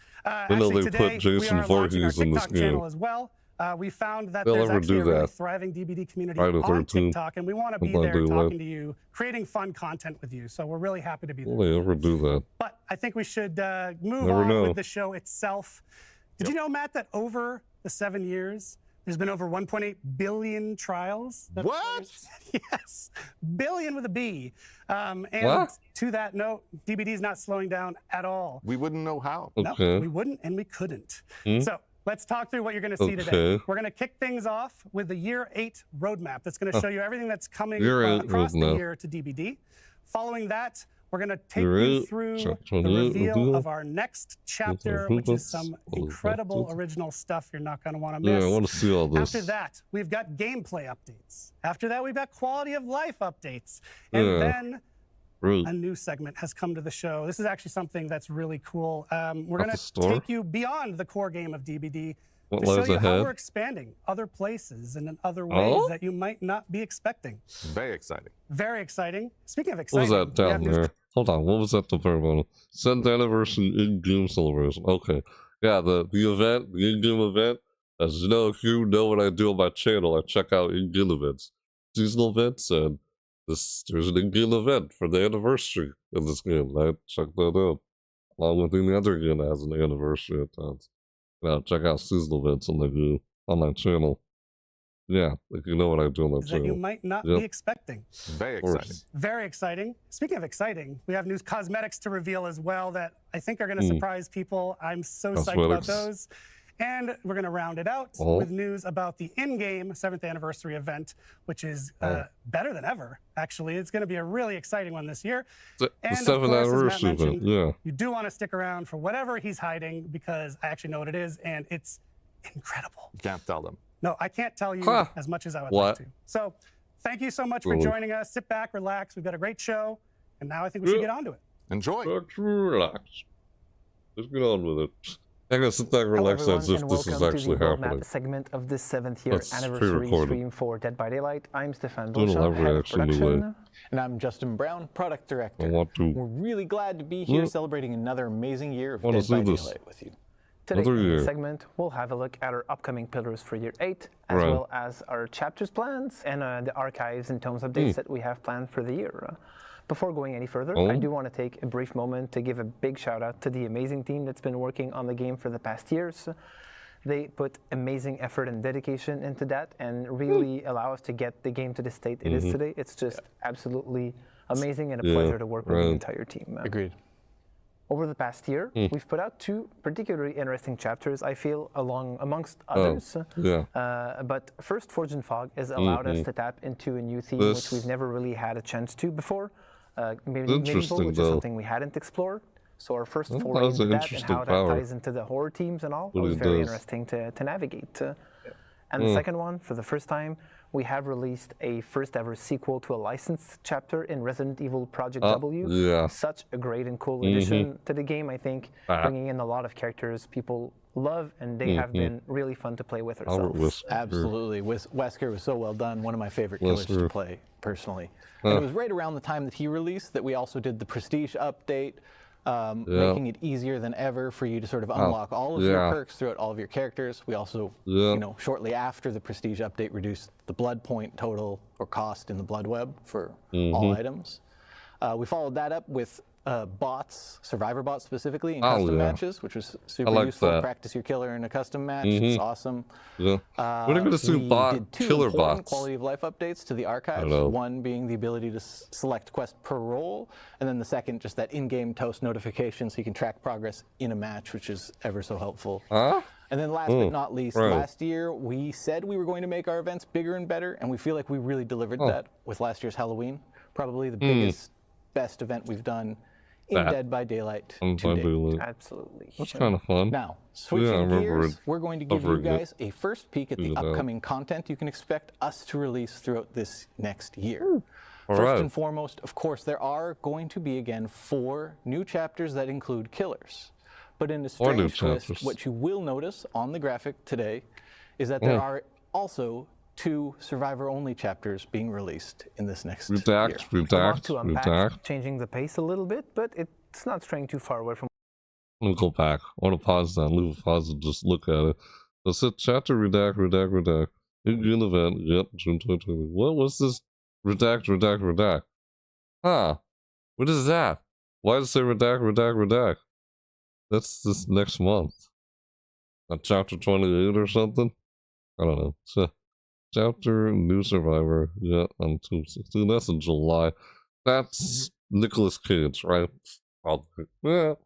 When will Actually, they today put Jason we are launching our Voorhees in this TikTok channel game? as well. We found that They'll there's ever actually do a really that. thriving DBD community Friday the on 13th. TikTok, and we want to be Sometime there they will. talking to you, creating fun content with you. So we're really happy to be there. Will they ever do that? But I think we should move Never on know. with the show itself. Did you know, Matt, that over the 7 years, there's been over 1.8 billion trials? What? Yes, billion with a B. And What? to that note, DBD is not slowing down at all. We wouldn't know how. No, Okay. we wouldn't and we couldn't. Hmm? So let's talk through what you're going to see today. Okay. We're going to kick things off with the Year 8 roadmap that's going to show you everything that's coming Year 8 across the roadmap. year to DBD. Following that, we're going to take Year you 8, through chapter the 8 reveal reveal. of our next chapter, which is some incredible original stuff you're not going to want to Yeah, miss. I want to see all this. After that, we've got gameplay updates. After that, we've got quality of life updates. And Yeah. then Right. a new segment has come to the show. This is actually something that's really cool. We're At going the to store? take you beyond the core game of DBD What to show lies you how ahead? we're expanding other places and in other ways Oh? that you might not be expecting. Very exciting. Very exciting. Speaking of What exciting, was that we have down news there? Hold on, what was that the very bottom? 7th anniversary in-game celebration. Okay. Yeah, the event, the in-game event. As you know, if you know what I do on my channel, I check out in-game events. Seasonal events, and there's an in-game event for the anniversary of this game. I checked that out. Along with any other game that has an anniversary at times. Now check out seasonal events on my channel. Yeah, if you know what I do on my that channel. you might not Yep. be expecting. Very Of course. exciting. Very exciting. Speaking of exciting, we have new cosmetics to reveal as well that I think are going to surprise people. I'm so psyched about Cosmetics. those. And we're going to round it out Oh. with news about the in-game 7th anniversary event, which is better than ever, actually. It's going to be a really exciting one this year. The And of 7th course, as Matt anniversary event, mentioned, yeah. you do want to stick around for whatever he's hiding because I actually know what it is, and it's incredible. You can't tell them. No, I can't tell you Huh. as much as I would What? like to. So thank you so much for Really? joining us. Sit back, relax. We've got a great show. And now I think we should Yeah. get on to it. Enjoy. Let's relax. Let's get on with it. I'm gonna sit back and Hello relax everyone, as if and this is welcome actually to the happening. roadmap segment of this 7th year That's anniversary pre-recorded. stream for Dead by Daylight. I'm Stefan Doing a Bolsha, live head of reaction production. anyway. And I'm Justin Brown, product director. I want to. We're really glad to be here Yeah. celebrating another amazing year of Wanna Dead by see this. Daylight with you. Today Another in year. this segment, we'll have a look at our upcoming pillars for year 8, as Right. well as our chapters plans and the archives and tomes updates that we have planned for the year. Before going any further, Oh. I do want to take a brief moment to give a big shout out to the amazing team that's been working on the game for the past years. They put amazing effort and dedication into that and really allow us to get the game to the state it is today. It's just absolutely amazing and a Yeah, pleasure to work with the right. entire team. Agreed. Over the past year, we've put out 2 particularly interesting chapters, I feel, amongst others. Yeah. But first, Forge and Fog has allowed us to tap into a new theme This- which we've never really had a chance to before. Interesting, Medieval, which is though. something we hadn't explored. So our first Oh, foray that's into an that and interesting how power. that ties into the horror themes and all What was it very does. interesting to navigate. And the second one, for the first time, we have released a first ever sequel to a licensed chapter in Resident Evil Project W. yeah. Such a great and cool addition to the game, I think, Ah. bringing in a lot of characters people love and they have been really fun to play with Albert ourselves. Wesker. Absolutely. Wesker was so well done. One of my favorite killers to Wesker. play, personally. And it was right around the time that he released that we also did the Prestige update, making it easier than ever for you to sort of unlock all of your perks throughout all of your characters. We also, you know, shortly after the Prestige update, reduced the blood point total or cost in the blood web for all items. We followed that up with bots, survivor bots specifically, in custom matches, which was super useful. That. Practice your killer in a custom match. It's awesome. Yeah. We're going to see did two killer important bots. quality of life updates to the archives. One being the ability to select quest per role, and then the second, just that in-game toast notification so you can track progress in a match, which is ever so helpful. And then last but not least, last year we said we were going to make our events bigger and better, and we feel like we really delivered that with last year's Halloween. Probably the biggest, best event we've done in Dead by Daylight to date. Absolutely. That's kind of fun. Now, switching gears, we're going to give you guys a first peek at the upcoming content you can expect us to release throughout this next year. First and foremost, of course, there are going to be, again, 4 new chapters that include killers. But in a strange twist, what you will notice on the graphic today is that there are also 2 survivor-only chapters being released in this next year. A lot to unpack, changing the pace a little bit, but it's not straying too far away from. Let me go back. I want to pause that. Leave a pause and just look at it. Let's hit chapter redact. In event. Yep, June 2020. What was this? Redact. Huh. What is that? Why does it say redact? That's this next month. Chapter 28 or something? I don't know. So, chapter New Survivor. Yeah, on 216. That's in July. That's Nicolas Cage, right? Yeah.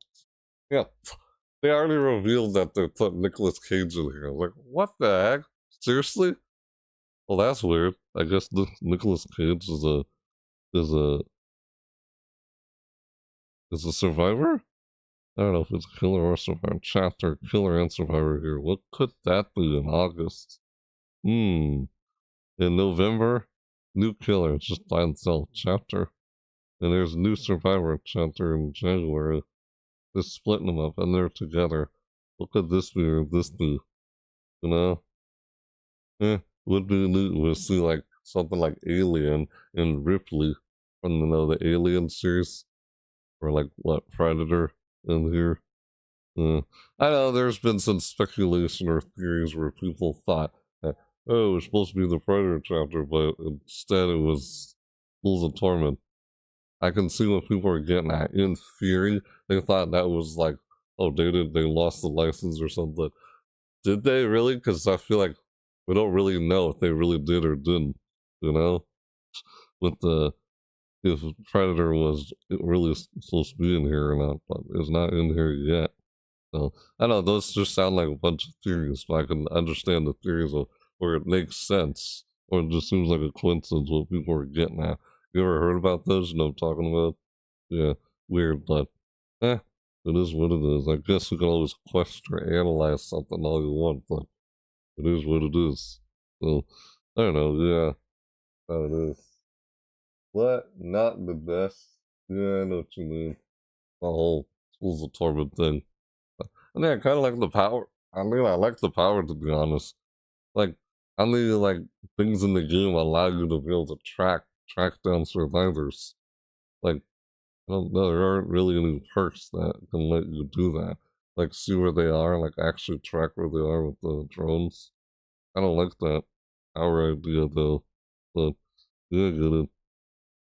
They already revealed that they put Nicolas Cage in here. I was like, what the heck? Seriously? Well, that's weird. I guess Nicolas Cage is a survivor? I don't know if it's killer or survivor. Chapter, killer and survivor here. What could that be in August? In November, new killer, just by itself, chapter. And there's new survivor chapter in January. They're splitting them up and they're together. What could this be or this be? You know? Would be new. We'll see like something like Alien and Ripley from the Alien series. Or like what, Predator in here. I know there's been some speculation or theories where people thought that, oh, it was supposed to be the Predator chapter, but instead it was Schools of Torment. I can see what people are getting at. In theory, they thought that was like, oh, they lost the license or something. Did they really? Because I feel like we don't really know if they really did or didn't, you know? If Predator was really supposed to be in here or not, but it's not in here yet. So, I don't know, those just sound like a bunch of theories, but I can understand the theories of where it makes sense, or it just seems like a coincidence what people are getting at. You ever heard about those? You know what I'm talking about? Yeah, weird, but it is what it is. I guess you can always question or analyze something all you want, but it is what it is. So, I don't know, yeah, how it is. What? Not the best? Yeah, I know what you mean. The whole Schools of Torment thing. And yeah, I kind of like the power. I mean, I like the power, to be honest. Like, how many, like, things in the game allow you to be able to track down survivors? Like, I don't know, there aren't really any perks that can let you do that. Like, see where they are, like, actually track where they are with the drones. I don't like that. Our idea, though. But, yeah, I get it.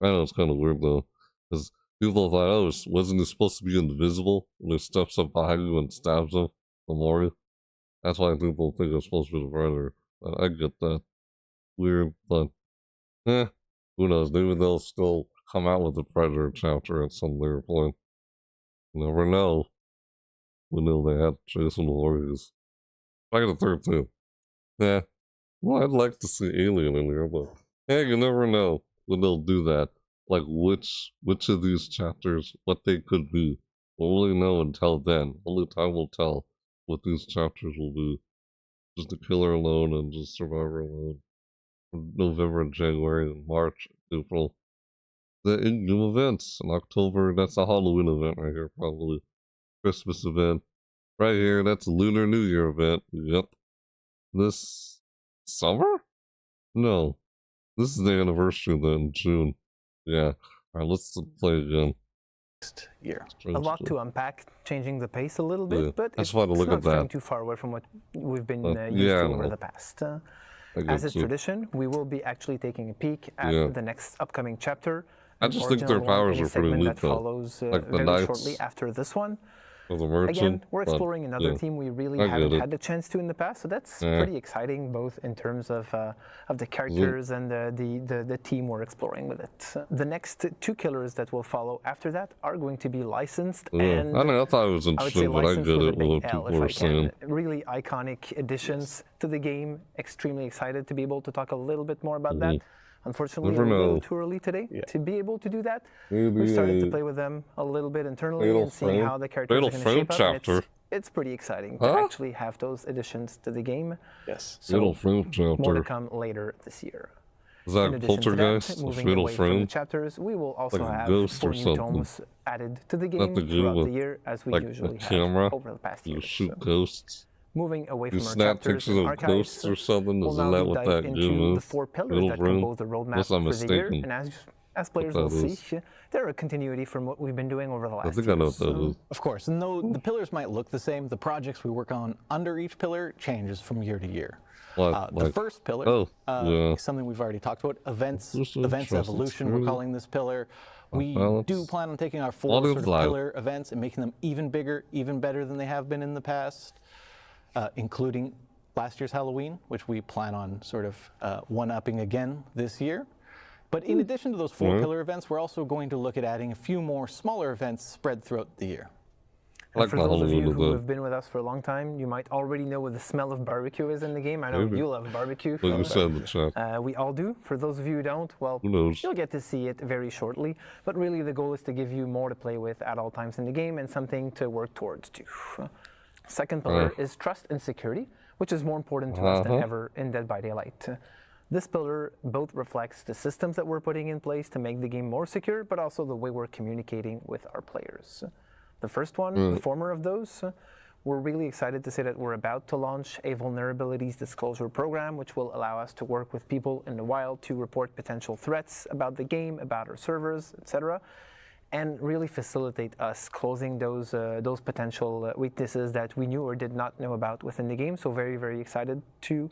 I know it's kind of weird, though. Because people thought, oh, wasn't he supposed to be invisible when he steps up behind you and stabs him? Memorial. That's why people think it's supposed to be the Predator. I get that. Weird, but who knows? Maybe they'll still come out with the Predator chapter at some later point. You never know. We know they had Jason Voorhees. Friday the 13th. Yeah. Well, I'd like to see Alien in here, but hey, you never know when they'll do that. Like which of these chapters, what they could be. We'll really know until then. Only time will tell what these chapters will be. Just the killer alone and just survivor alone. November and January and March, April. The in-game events in October, that's a Halloween event right here, probably. Christmas event. Right here, that's a Lunar New Year event. Yep. This summer? No. This is the anniversary then, in June. Yeah. Alright, let's play again. Year. A lot to unpack, changing the pace a little bit, but it's not straying too far away from what we've been used to over the past. As is tradition, we will be actually taking a peek at the next upcoming chapter, I just think their powers are pretty neat though. Follows, like the very knights. shortly after this one. Or the merchant. Again, we're exploring another yeah. theme we really I haven't get it. had the chance to in the past, so that's Yeah. pretty exciting, both in terms of the characters and the team we're exploring with it. The next two killers that will follow after that are going to be licensed, Yeah. and I know, I thought it was I would say interesting, but I licensed get with a it what big L, people if I were can. saying. Really iconic additions to the game. Extremely excited to be able to talk a little bit more about that. Unfortunately, Never a little know. too early today to be able to do that. Maybe We started to a play with them a little bit internally Fatal and seeing Frame- how the characters are Fatal going to Frame shape up. chapter. And it's pretty exciting to Huh? actually have those additions to the game. Yes. So Fatal Frame more to chapter. come later this year. Is that In addition to Poltergeist? that, The moving Fatal away from Frame? the chapters, we will also Like a have ghost 4 or new something. tomes added to the Not game the game throughout with, the year, as we like usually a have camera. over the past You year. shoot ghosts. Moving away You from our snap chapters pictures and of archives, ghosts or something? we'll Isn't now that deep what dive that into game the is? 4 pillars Fatal that Frame? compose the roadmap Unless I'm for the year, mistaken. and as players What will that see, they're a continuity from what we've been doing over the last I think I know what years. that is. Of course, and though the pillars might look the same, the projects we work on under each pillar changes from year to year. The Like- first pillar yeah. is something we've already talked about, events trust evolution, we're security. calling this pillar. We balance. do plan on taking our 4 Quality sort of of life. pillar events and making them even bigger, even better than they have been in the past, including last year's Halloween, which we plan on sort of one-upping again this year. But in addition to those 4 pillar events, we're also going to look at adding a few more smaller events spread throughout the year. And Like for the those of Halloween you who event. have been with us for a long time, you might already know what the smell of barbecue is in the game. I know Maybe. you love barbecue. Like you Phil, said in the chat. but, we all do. For those of you who don't, well, Who knows? you'll get to see it very shortly. But really, the goal is to give you more to play with at all times in the game and something to work towards too. Second pillar is trust and security, which is more important to us than ever in Dead by Daylight. This pillar both reflects the systems that we're putting in place to make the game more secure, but also the way we're communicating with our players. The first one, the former of those, we're really excited to say that we're about to launch a vulnerabilities disclosure program, which will allow us to work with people in the wild to report potential threats about the game, about our servers, etc., and really facilitate us closing those potential weaknesses that we knew or did not know about within the game. So very, very excited to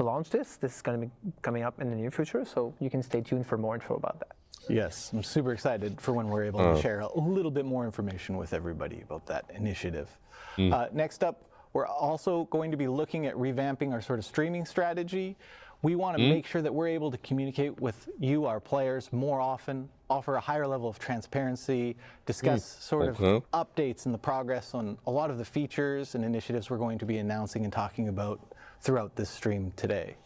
launch this. This is going to be coming up in the near future, so you can stay tuned for more info about that. Yes, I'm super excited for when we're able to share a little bit more information with everybody about that initiative. Next up, we're also going to be looking at revamping our sort of streaming strategy. We want to make sure that we're able to communicate with you, our players, more often, offer a higher level of transparency, discuss sort of updates and the progress on a lot of the features and initiatives we're going to be announcing and talking about throughout this stream today.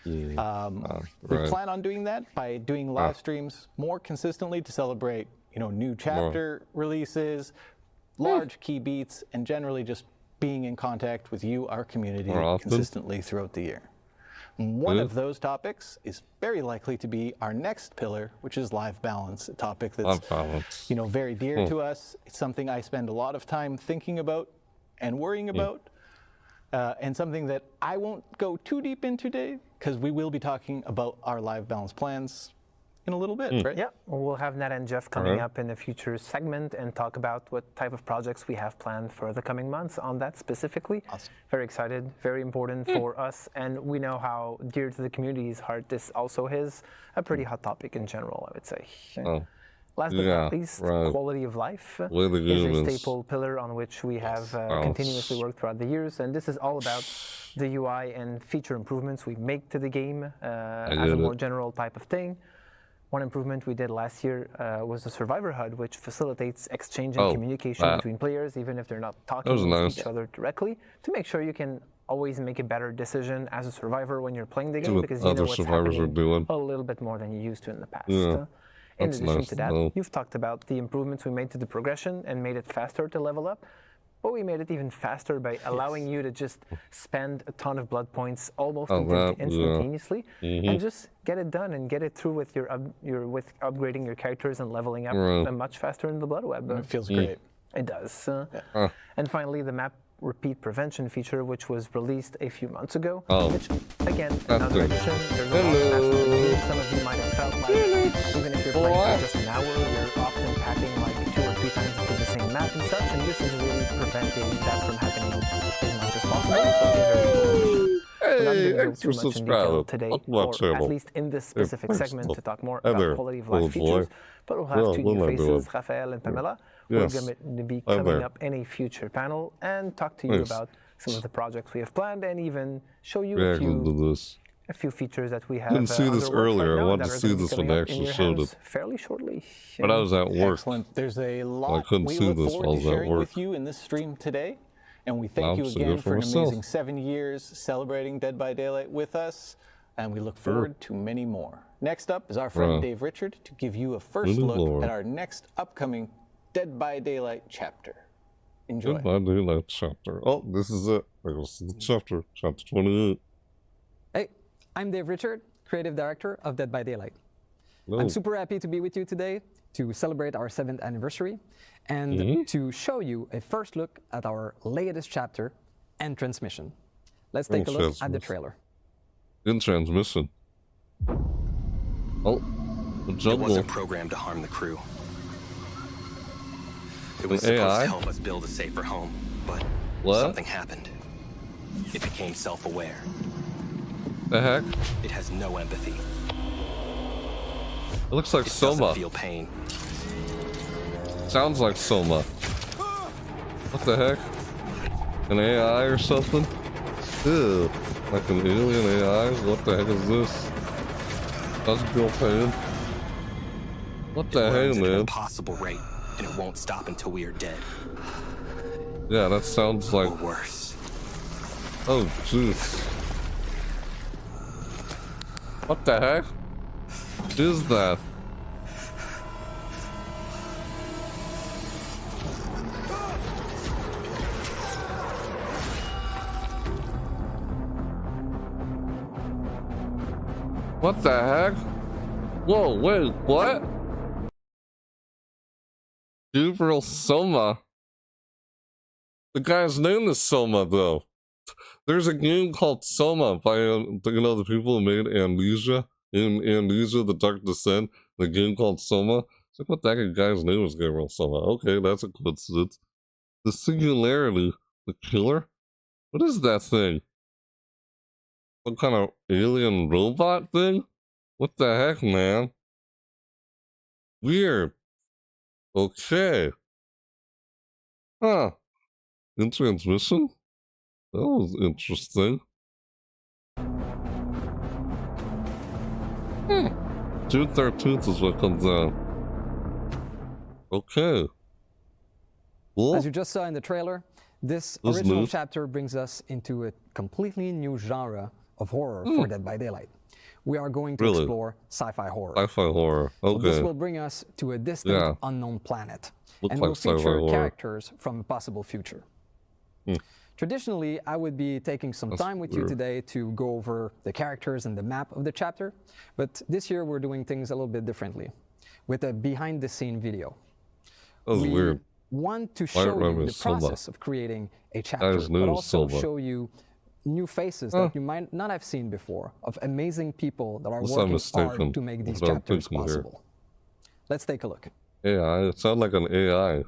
We plan on doing that by doing live streams more consistently to celebrate, new chapter releases, large key beats, and generally just being in contact with you, our community, consistently throughout the year. One of those topics is very likely to be our next pillar, which is live balance, a topic that's very dear to us. It's something I spend a lot of time thinking about and worrying about. And something that I won't go too deep into today, because we will be talking about our live balance plans in a little bit, right? Yeah, we'll have Nat and Jeff coming up in a future segment and talk about what type of projects we have planned for the coming months on that specifically. Awesome. Very excited, very important for us, and we know how dear to the community's heart this also is. A pretty hot topic in general, I would say. Last but not least, quality of life is a staple pillar on which we have continuously worked throughout the years, and this is all about the UI and feature improvements we make to the game as a more general type of thing. One improvement we did last year was the Survivor HUD, which facilitates exchange and communication between players, even if they're not talking to each other directly, to make sure you can always make a better decision as a survivor when you're playing the game, because you know what's happening a little bit more than you used to in the past. In addition to that, you've talked about the improvements we made to the progression and made it faster to level up. But we made it even faster by allowing you to just spend a ton of blood points almost instantaneously and just get it done and get it through with with upgrading your characters and leveling up much faster in the Blood Web. It feels great. It does. And finally, the map repeat prevention feature, which was released a few months ago, which, again, another addition. There's a lot of maps in the game. Some of you might have felt like, even if you're playing for just an hour, you're often tapping like 2 or 3 times into the same map and such, and this is really preventing that from happening as much as possible. So a very cool addition. We're not Hey, going to go thanks too for much in detail subscribing. today, Welcome to my or channel. at least in this specific Hey, segment, personal. to talk more Hi about there, quality of little life features. boy. But we'll have Yeah, two what new am I doing? faces, Rafael and Pamela, who Yes. are going to be Hi coming there. up in a future panel and talk to you Nice. about some of the projects we have planned and even show you Reaction to this. a few features that we have Didn't see this under works earlier. right I now wanted that to are see going to be this when coming they up in actually your showed hands it. fairly shortly. But I was at work. Excellent. There's a I lot couldn't we see look this forward while I to was at sharing work. with you in this stream today. And we thank I'll you see again it for for an myself. amazing 7 years celebrating Dead by Daylight with us. And we look forward to many more. Next up is our friend Dave Richard to give you a first Really, look Lord. at our next upcoming Dead by Daylight chapter. Enjoy. Dead by Daylight chapter. Oh, this is it. There goes the chapter. Chapter 28. Hey, I'm Dave Richard, Creative Director of Dead by Daylight. No. I'm super happy to be with you today to celebrate our 7th anniversary and to show you a first look at our latest chapter and transmission. Let's take a look at the trailer. In transmission. Oh, the It jungle. wasn't programmed to harm the crew. It was An supposed AI? to help us build a safer home, but What? something happened. It became self-aware. The heck? It has no empathy. It looks like It Soma. doesn't feel pain. Sounds like Soma. What the heck? An AI or something? Ew. Like an alien AI? What the heck is this? Doesn't feel pain. What the heck, Runs at an man? impossible rate, and it won't stop until we are dead. Yeah, that sounds like... Or worse. Oh, jeez. What the heck? Is that? What the heck? Whoa, wait, what? Gabriel Soma. The guy's name is Soma, though. There's a game called Soma by, the people who made Amnesia. In Amnesia, The Dark Descent, the game called Soma. It's like, what the heck, guy's name is Gabriel Soma. Okay, that's a coincidence. The Singularity, the killer? What is that thing? Some kind of alien robot thing? What the heck, man? Weird. Okay. Huh. In transmission? That was interesting. June 13th is what comes out. Okay. Cool. As you just saw in the trailer, this original chapter brings us into a completely new genre of horror for Dead by Daylight. We are going to explore sci-fi horror. Sci-fi horror. So Okay. this will bring us to a distant, unknown planet, Looks and like will sci-fi feature horror. characters from a possible future. Traditionally, I would be taking some time with you today to go over the characters and the map of the chapter, but this year we're doing things a little bit differently, with a behind-the-scene video. That was weird. Want to I show remember you the Soma. process of creating a chapter, Guy's but name is also Soma. show you new faces that you might not have seen before, of amazing people that are Unless I'm working mistaken, hard to make these what I'm chapters thinking here. possible. Let's take a look. AI. It sounds like an AI.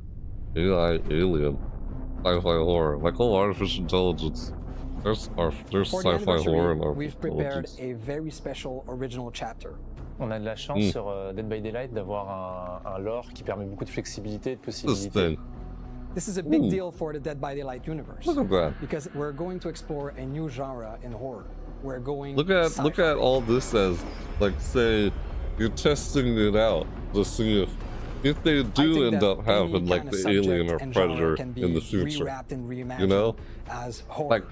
AI alien. Sci-fi horror. Like whole artificial intelligence. There's For the sci-fi anniversary, horror and artificial we've prepared intelligence. a very special original chapter. On a de la chance sur Dead by Daylight d'avoir un lore qui permet beaucoup de flexibilité et de This possibilités. thing. This is a big deal for the Dead by Daylight universe. Look at that. Because we're going to explore a new genre in horror. We're going Look at all this as, like, say, you're testing it out to see if they do end up having like the alien or predator in the future. You know, as horror. like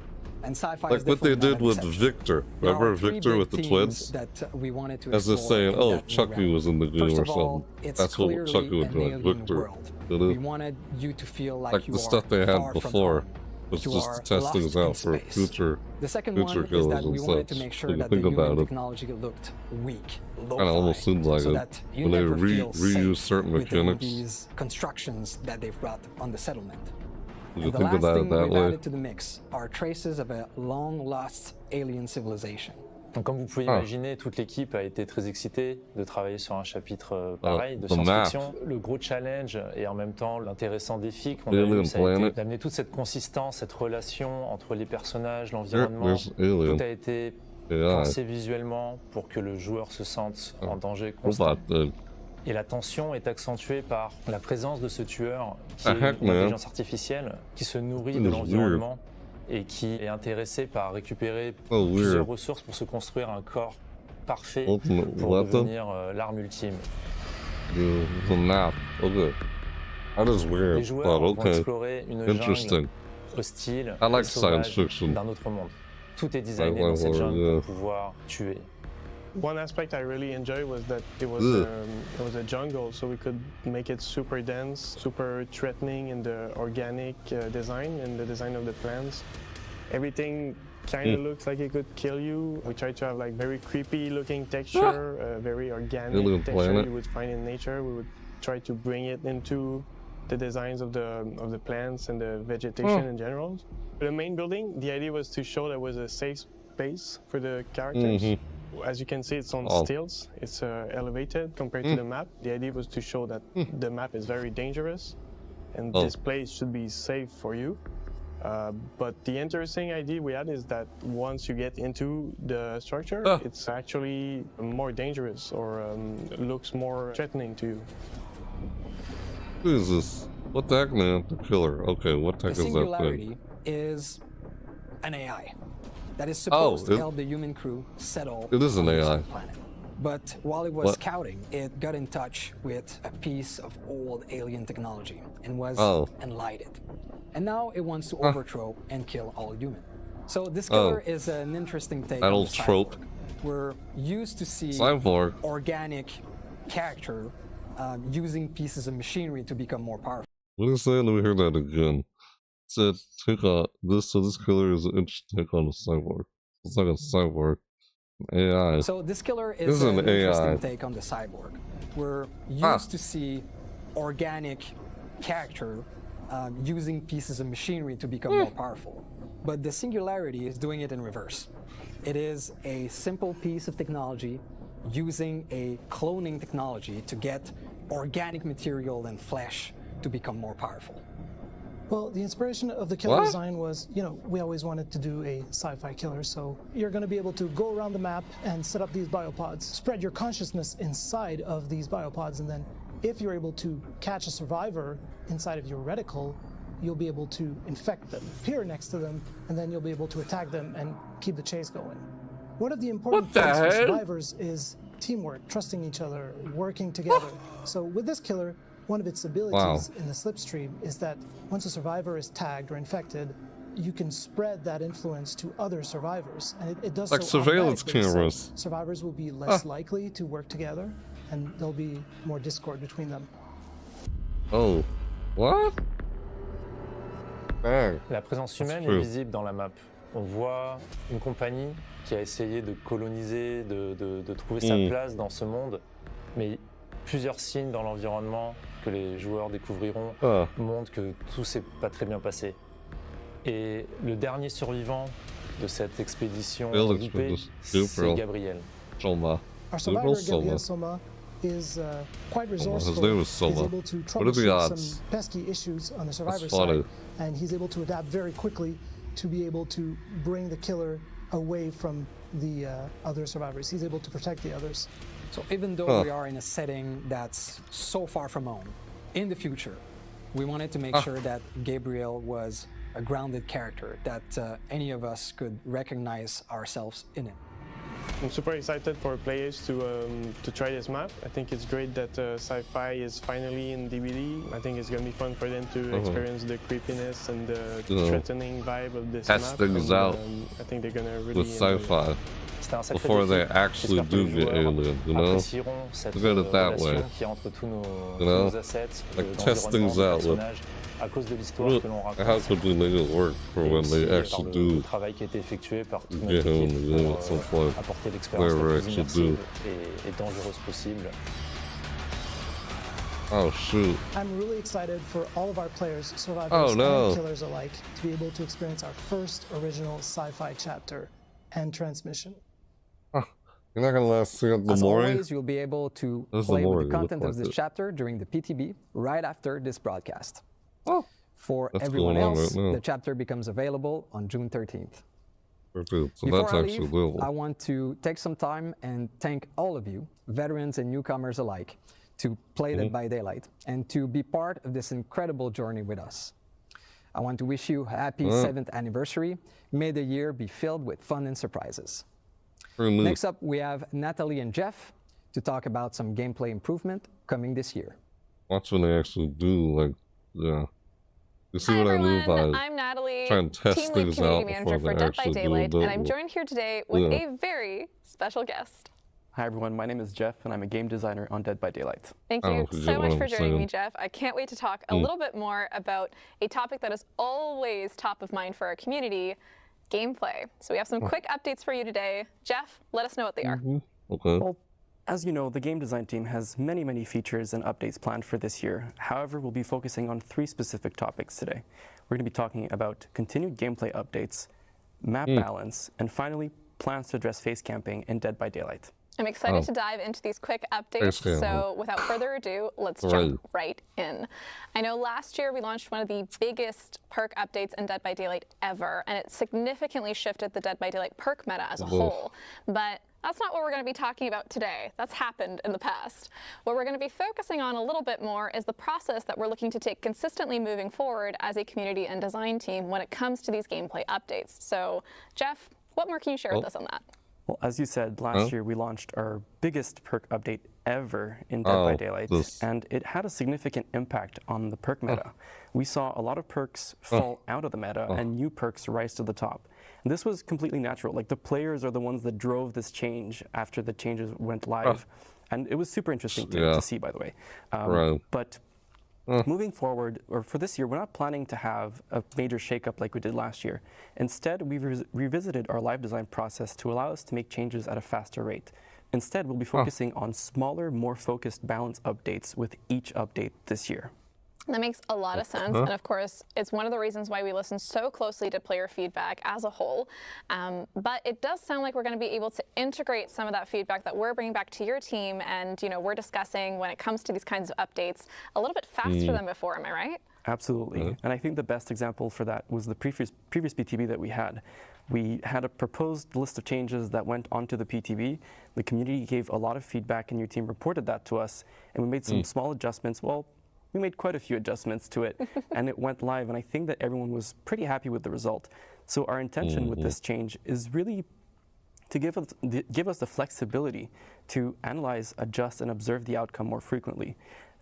and sci-fi like what they did with Victor. Remember Victor with the twins? That we wanted to as they're saying, oh, Chucky was in the game First or of all, something. it's That's what clearly Chucky would an do. alien Victor. world. You know? We wanted you to feel like you the are stuff they had far from before home. was You just are testing lost out in for space. future The second future one is killers that we and wanted such. to make sure When you that the think human about it. technology looked weak, Kind of almost seemed like so it that you when they never feel reuse safe certain within mechanics. these constructions that they've brought on the settlement. You And the think last about thing it that we've way. added to the mix are traces of a long-lost alien civilization. Donc comme vous pouvez imaginer, toute l'équipe a été très excitée de travailler sur un chapitre pareil, de science-fiction. Le gros challenge et en même temps l'intéressant défi qu'on a eu, ça a été d'amener toute cette consistance, cette relation entre les personnages, l'environnement. Tout a été pensé visuellement pour que le joueur se sente en danger constant. Et la tension est accentuée par la présence de ce tueur qui est une intelligence artificielle qui se nourrit de l'environnement et qui est intéressé par récupérer plusieurs ressources pour se construire un corps parfait pour devenir l'arme ultime. Les joueurs vont explorer une jungle hostile et sauvage d'un autre monde. Tout est designé dans cette jungle pour pouvoir tuer. One aspect I really enjoyed was that it was a jungle, so we could make it super dense, super threatening in the organic design and the design of the plants. Everything kind of looks like it could kill you. We tried to have like very creepy looking texture, very organic texture you would find in nature. We would try to bring it into the designs of the plants and the vegetation in general. The main building, the idea was to show there was a safe space for the characters. As you can see, it's on stilts. It's elevated compared to the map. The idea was to show that the map is very dangerous and this place should be safe for you. But the interesting idea we had is that once you get into the structure, it's actually more dangerous or looks more threatening to you. Who is this? What the heck, man? The killer. Okay, what the heck is that thing? The Singularity is an AI that is supposed to help the human crew settle it is an on AI. the planet. But while it was scouting, it got in touch with a piece of old alien technology and was enlightened. And now it wants to overthrow and kill all humans. So this killer is an interesting take on the cyborg. We're used to see organic character using pieces of machinery to become more powerful. What is that? Let me hear that again. Said take on this, so this killer is an interesting take on a cyborg. It's like a cyborg. AI. So this killer is an interesting take on the cyborg. We're used to see organic character using pieces of machinery to become more powerful. But the Singularity is doing it in reverse. It is a simple piece of technology using a cloning technology to get organic material and flesh to become more powerful. Well, the inspiration of the killer design was, you know, we always wanted to do a sci-fi killer, so you're going to be able to go around the map and set up these biopods, spread your consciousness inside of these biopods, and then if you're able to catch a survivor inside of your reticle, you'll be able to infect them, appear next to them, and then you'll be able to attack them and keep the chase going. One of the important things for survivors is teamwork, trusting each other, working together. So with this killer, one of its abilities in the slipstream is that once a survivor is tagged or infected, you can spread that influence to other survivors, and it does like so surveillance automatically. cameras. So survivors will be less likely to work together, and there'll be more discord between them. Oh, what? La présence humaine est visible dans la map. On voit une compagnie qui a essayé de coloniser, de trouver sa place dans ce monde, mais plusieurs signes dans l'environnement que les joueurs découvriront montrent que tout s'est pas très bien passé. Et le dernier survivant de cette expédition groupée, c'est Gabriel. Our survivor, Gabriel Soma, is quite resourceful. He's able to troubleshoot some pesky issues on the survivor side, and he's able to adapt very quickly to be able to bring the killer away from the other survivors. He's able to protect the others. So even though we are in a setting that's so far from home, in the future, we wanted to make sure that Gabriel was a grounded character, that any of us could recognize ourselves in it. I'm super excited for players to try this map. I think it's great that sci-fi is finally in DVD. I think it's going to be fun for them to experience the creepiness and the threatening vibe of this map. Things out I think they're going to really with sci-fi before they actually do get alien, you know? Look at it that way. You know? Like test things out with how could we make it work for when they actually do get home and live at some point where they actually do. Oh shoot. I'm really excited for all of our players, survivors and killers alike, to be able to experience our first original sci-fi chapter and transmission. You're not gonna let us see up the As Mori? always, you'll be able to There's the play with Mori, the it content looks of this like it. chapter during the PTB right after this broadcast. Oh, For that's everyone going on else, right now. the chapter becomes available on June 13th. Okay, so Before that's I actually leave, available. I want to take some time and thank all of you, veterans and newcomers alike, to play Dead by Daylight and to be part of this incredible journey with us. I want to wish you a happy 7th anniversary. May the year be filled with fun and surprises. Next up, we have Natalie and Jeff to talk about some gameplay improvement coming this year. Watch when they actually do, like, yeah. You see Hi what everyone, I mean by I'm Natalie, trying to test Team Lead things Community out Manager before for they Dead by actually do Daylight, it. and I'm joined here today with a very special guest. Hi everyone, my name is Jeff and I'm a game designer on Dead by Daylight. Thank you so much for joining me, Jeff. I can't wait to talk a little bit more about a topic that is always top of mind for our community, gameplay. So we have some quick updates for you today. Jeff, let us know what they are. Okay. Well, as you know, the game design team has many features and updates planned for this year. However, we'll be focusing on 3 specific topics today. We're going to be talking about continued gameplay updates, map balance, and finally, plans to address face camping in Dead by Daylight. I'm excited to dive into these quick updates, so without further ado, let's jump right in. I know last year we launched one of the biggest perk updates in Dead by Daylight ever, and it significantly shifted the Dead by Daylight perk meta as a whole. But that's not what we're going to be talking about today. That's happened in the past. What we're going to be focusing on a little bit more is the process that we're looking to take consistently moving forward as a community and design team when it comes to these gameplay updates. So, Jeff, what more can you share with us on that? Well, as you said, last year we launched our biggest perk update ever in Dead by Daylight, and it had a significant impact on the perk meta. We saw a lot of perks fall out of the meta and new perks rise to the top. And this was completely natural. Like, the players are the ones that drove this change after the changes went live. And it was super interesting to see, by the way. But moving forward, or for this year, we're not planning to have a major shakeup like we did last year. Instead, we've revisited our live design process to allow us to make changes at a faster rate. Instead, we'll be focusing on smaller, more focused balance updates with each update this year. That makes a lot of sense, and of course, it's one of the reasons why we listen so closely to player feedback as a whole. But it does sound like we're going to be able to integrate some of that feedback that we're bringing back to your team, and we're discussing when it comes to these kinds of updates a little bit faster than before. Am I right? Absolutely, and I think the best example for that was the previous PTB that we had. We had a proposed list of changes that went onto the PTB. The community gave a lot of feedback, and your team reported that to us, and we made some small adjustments. Well, we made quite a few adjustments to it, and it went live, and I think that everyone was pretty happy with the result. So our intention with this change is really to give us the flexibility to analyze, adjust, and observe the outcome more frequently.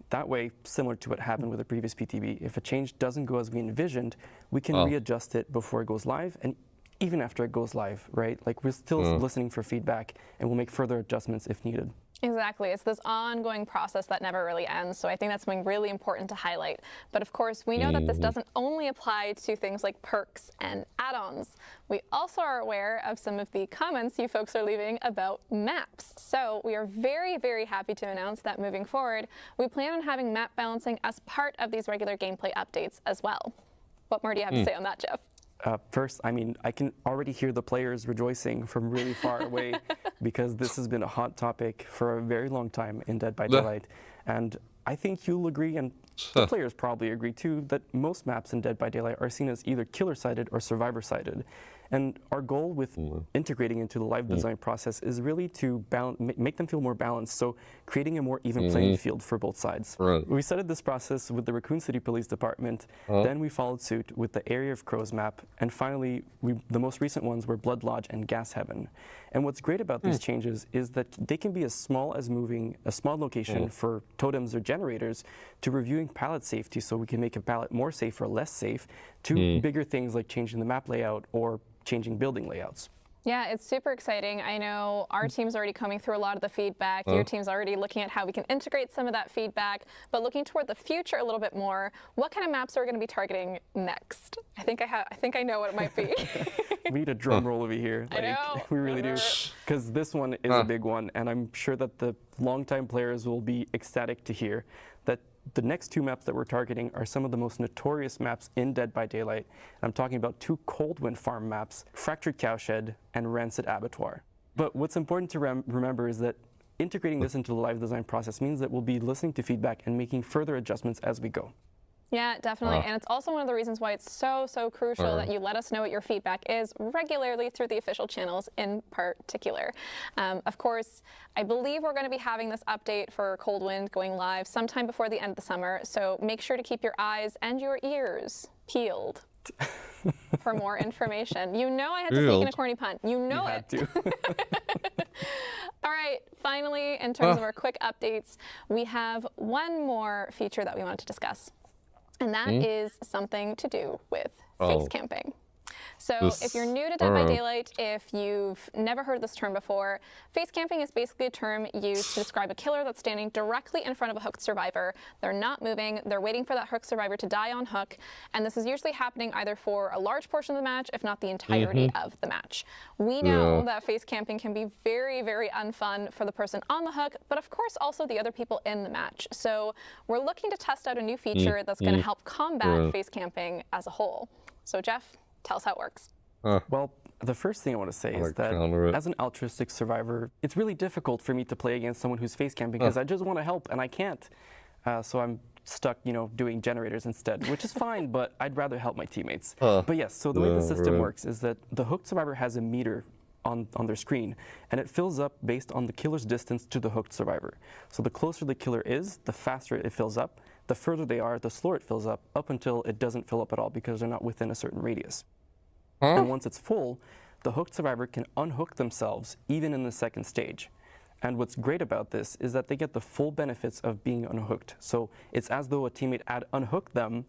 That way, similar to what happened with the previous PTB, if a change doesn't go as we envisioned, we can readjust it before it goes live, and even after it goes live, right? Like, we're still listening for feedback, and we'll make further adjustments if needed. Exactly. It's this ongoing process that never really ends. So I think that's something really important to highlight. But of course, we know that this doesn't only apply to things like perks and add-ons. We also are aware of some of the comments you folks are leaving about maps. So we are very happy to announce that moving forward, we plan on having map balancing as part of these regular gameplay updates as well. What more do you have to say on that, Jeff? First, I mean, I can already hear the players rejoicing from really far away because this has been a hot topic for a very long time in Dead by Daylight. And I think you'll agree, and the players probably agree too, that most maps in Dead by Daylight are seen as either killer-sided or survivor-sided. And our goal with integrating into the live design process is really to make them feel more balanced, so creating a more even playing field for both sides. We started this process with the Raccoon City Police Department, then we followed suit with the Area of Crows map, and finally, the most recent ones were Blood Lodge and Gas Heaven. And what's great about these changes is that they can be as small as moving a small location for totems or generators, to reviewing pallet safety so we can make a pallet more safe or less safe, to bigger things like changing the map layout or changing building layouts. Yeah, it's super exciting. I know our team's already combing through a lot of the feedback. Your team's already looking at how we can integrate some of that feedback. But looking toward the future a little bit more, what kind of maps are we going to be targeting next? I think I know what it might be. We need a drum roll over here. I know. We really do. Because this one is a big one, and I'm sure that the longtime players will be ecstatic to hear that the next 2 maps that we're targeting are some of the most notorious maps in Dead by Daylight. I'm talking about 2 Cold Wind Farm maps, Fractured Cowshed and Rancid Abattoir. But what's important to remember is that integrating this into the live design process means that we'll be listening to feedback and making further adjustments as we go. Yeah, definitely. And it's also one of the reasons why it's so crucial that you let us know what your feedback is regularly through the official channels in particular. Of course, I believe we're going to be having this update for Cold Wind going live sometime before the end of the summer, so make sure to keep your eyes and your ears peeled for more information. You know I had to sneak in a corny pun. You know it. You had to. All right, finally, in terms of our quick updates, we have one more feature that we wanted to discuss. And that is something to do with face camping. So if you're new to Dead by Daylight, if you've never heard this term before, face camping is basically a term used to describe a killer that's standing directly in front of a hooked survivor. They're not moving, they're waiting for that hooked survivor to die on hook, and this is usually happening either for a large portion of the match, if not the entirety of the match. We know that face camping can be very unfun for the person on the hook, but of course also the other people in the match. So we're looking to test out a new feature that's going to help combat face camping as a whole. So Jeff, tell us how it works. Well, the first thing I want to say is that as an altruistic survivor, it's really difficult for me to play against someone who's face camping because I just want to help and I can't. So I'm stuck, doing generators instead, which is fine, but I'd rather help my teammates. But yes, so the way the system works is that the hooked survivor has a meter on their screen, and it fills up based on the killer's distance to the hooked survivor. So the closer the killer is, the faster it fills up. The further they are, the slower it fills up until it doesn't fill up at all because they're not within a certain radius. And once it's full, the hooked survivor can unhook themselves even in the second stage. And what's great about this is that they get the full benefits of being unhooked. So it's as though a teammate had unhooked them,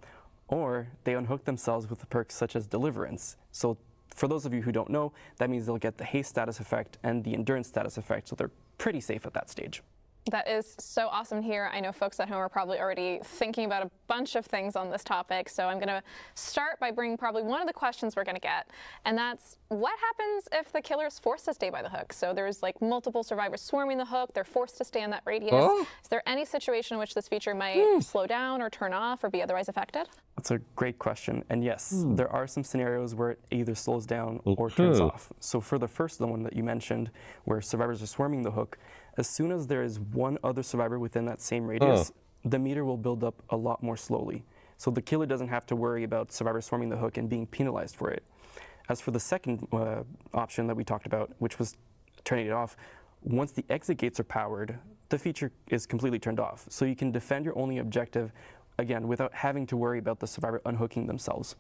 or they unhook themselves with the perks such as Deliverance. So for those of you who don't know, that means they'll get the haste status effect and the endurance status effect, so they're pretty safe at that stage. That is so awesome to hear. I know folks at home are probably already thinking about a bunch of things on this topic, so I'm going to start by bringing probably one of the questions we're going to get, and that's what happens if the killer is forced to stay by the hook? So there's like multiple survivors swarming the hook, they're forced to stay in that radius. Is there any situation in which this feature might slow down or turn off or be otherwise affected? That's a great question, and yes, there are some scenarios where it either slows down or turns off. So for the first one that you mentioned, where survivors are swarming the hook, as soon as there is one other survivor within that same radius, the meter will build up a lot more slowly. So the killer doesn't have to worry about survivors swarming the hook and being penalized for it. As for the second option that we talked about, which was turning it off, once the exit gates are powered, the feature is completely turned off. So you can defend your only objective, again, without having to worry about the survivor unhooking themselves.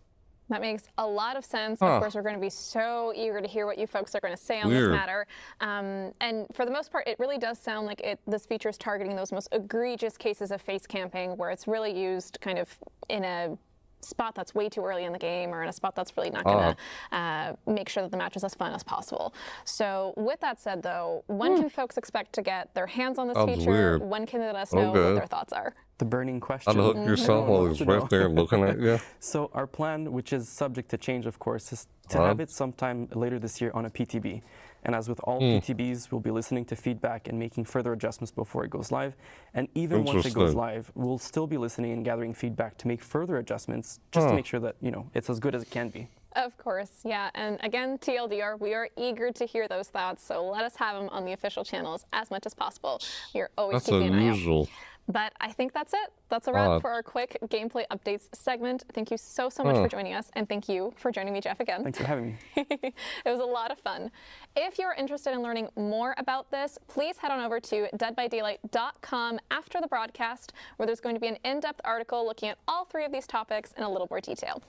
That makes a lot of sense. Of course, we're going to be so eager to hear what you folks are going to say on this matter. And for the most part, it really does sound like this feature is targeting those most egregious cases of face camping, where it's really used kind of in a spot that's way too early in the game or in a spot that's really not going to make sure that the match is as fun as possible. So with that said, though, when can folks expect to get their hands on this feature? When can they let us know what their thoughts are? The burning question. Unhook yourself while he's right there looking at you. So our plan, which is subject to change, of course, is to have it sometime later this year on a PTB. And as with all PTBs, we'll be listening to feedback and making further adjustments before it goes live. And even once it goes live, we'll still be listening and gathering feedback to make further adjustments, just to make sure that, it's as good as it can be. Of course, yeah. And again, TLDR, we are eager to hear those thoughts, so let us have them on the official channels as much as possible. We are always keeping an eye out. But I think that's it. That's a wrap for our quick gameplay updates segment. Thank you so much for joining us, and thank you for joining me, Jeff, again. Thanks for having me. It was a lot of fun. If you're interested in learning more about this, please head on over to deadbydaylight.com after the broadcast, where there's going to be an in-depth article looking at all three of these topics in a little more detail.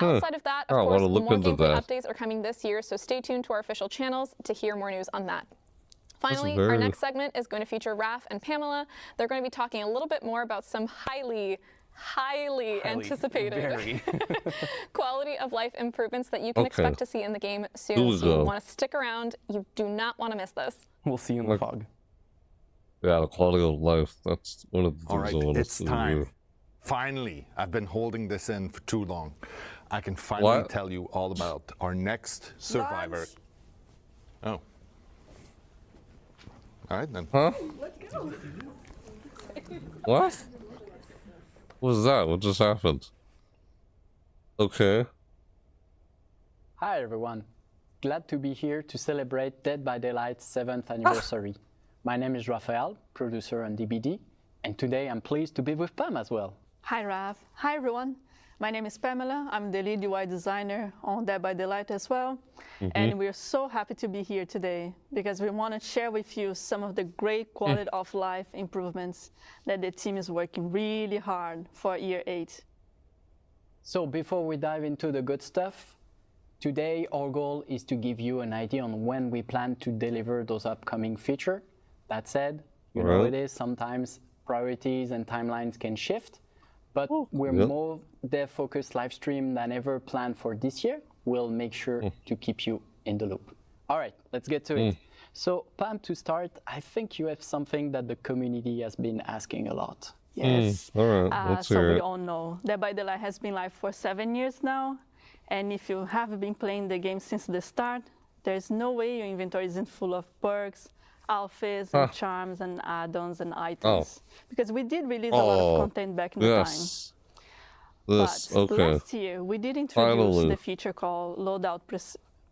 Outside of that, of course, more gameplay updates are coming this year, so stay tuned to our official channels to hear more news on that. Finally, our next segment is going to feature Raph and Pamela. They're going to be talking a little bit more about some highly anticipated quality of life improvements that you can expect to see in the game soon. So you want to stick around. You do not want to miss this. We'll see you in the fog. Yeah, the quality of life. That's one of the things I want to see. It's time. Finally, I've been holding this in for too long. I can finally tell you all about our next survivor. Oh. All right, then. Huh? Let's go. What? What was that? What just happened? Okay. Hi, everyone. glad to be here to celebrate Dead by Daylight's 7th anniversary. My name is Raphael, producer on DBD, and today I'm pleased to be with Pam as well. Hi, Raph. Hi, everyone. My name is Pamela. I'm the lead UI designer on Dead by Daylight as well. And we're so happy to be here today because we want to share with you some of the great quality of life improvements that the team is working really hard for year 8. So before we dive into the good stuff, today our goal is to give you an idea on when we plan to deliver those upcoming features. That said, you know it is, sometimes priorities and timelines can shift. But we're more dev-focused live stream than ever planned for this year. We'll make sure to keep you in the loop. All right, let's get to it. So, Pam, to start, I think you have something that the community has been asking a lot. Yes. All right, let's so hear we it. all know Dead by Daylight has been live for 7 years now. And if you have been playing the game since the start, there's no way your inventory isn't full of perks, outfits, and charms, and add-ons, and items. Because we did release a lot of content back in the time. But last year, we did introduce the feature called Loadout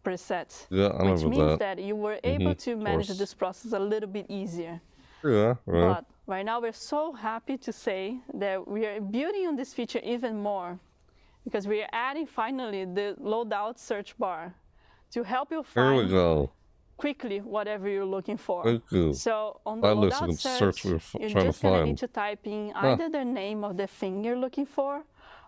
Preset, which means that you were able to manage this process a little bit easier. But right now, we're so happy to say that we are building on this feature even more because we are adding finally the loadout search bar to help you find quickly whatever you're looking for. So on the loadout search, you're just going to need to type in either the name of the thing you're looking for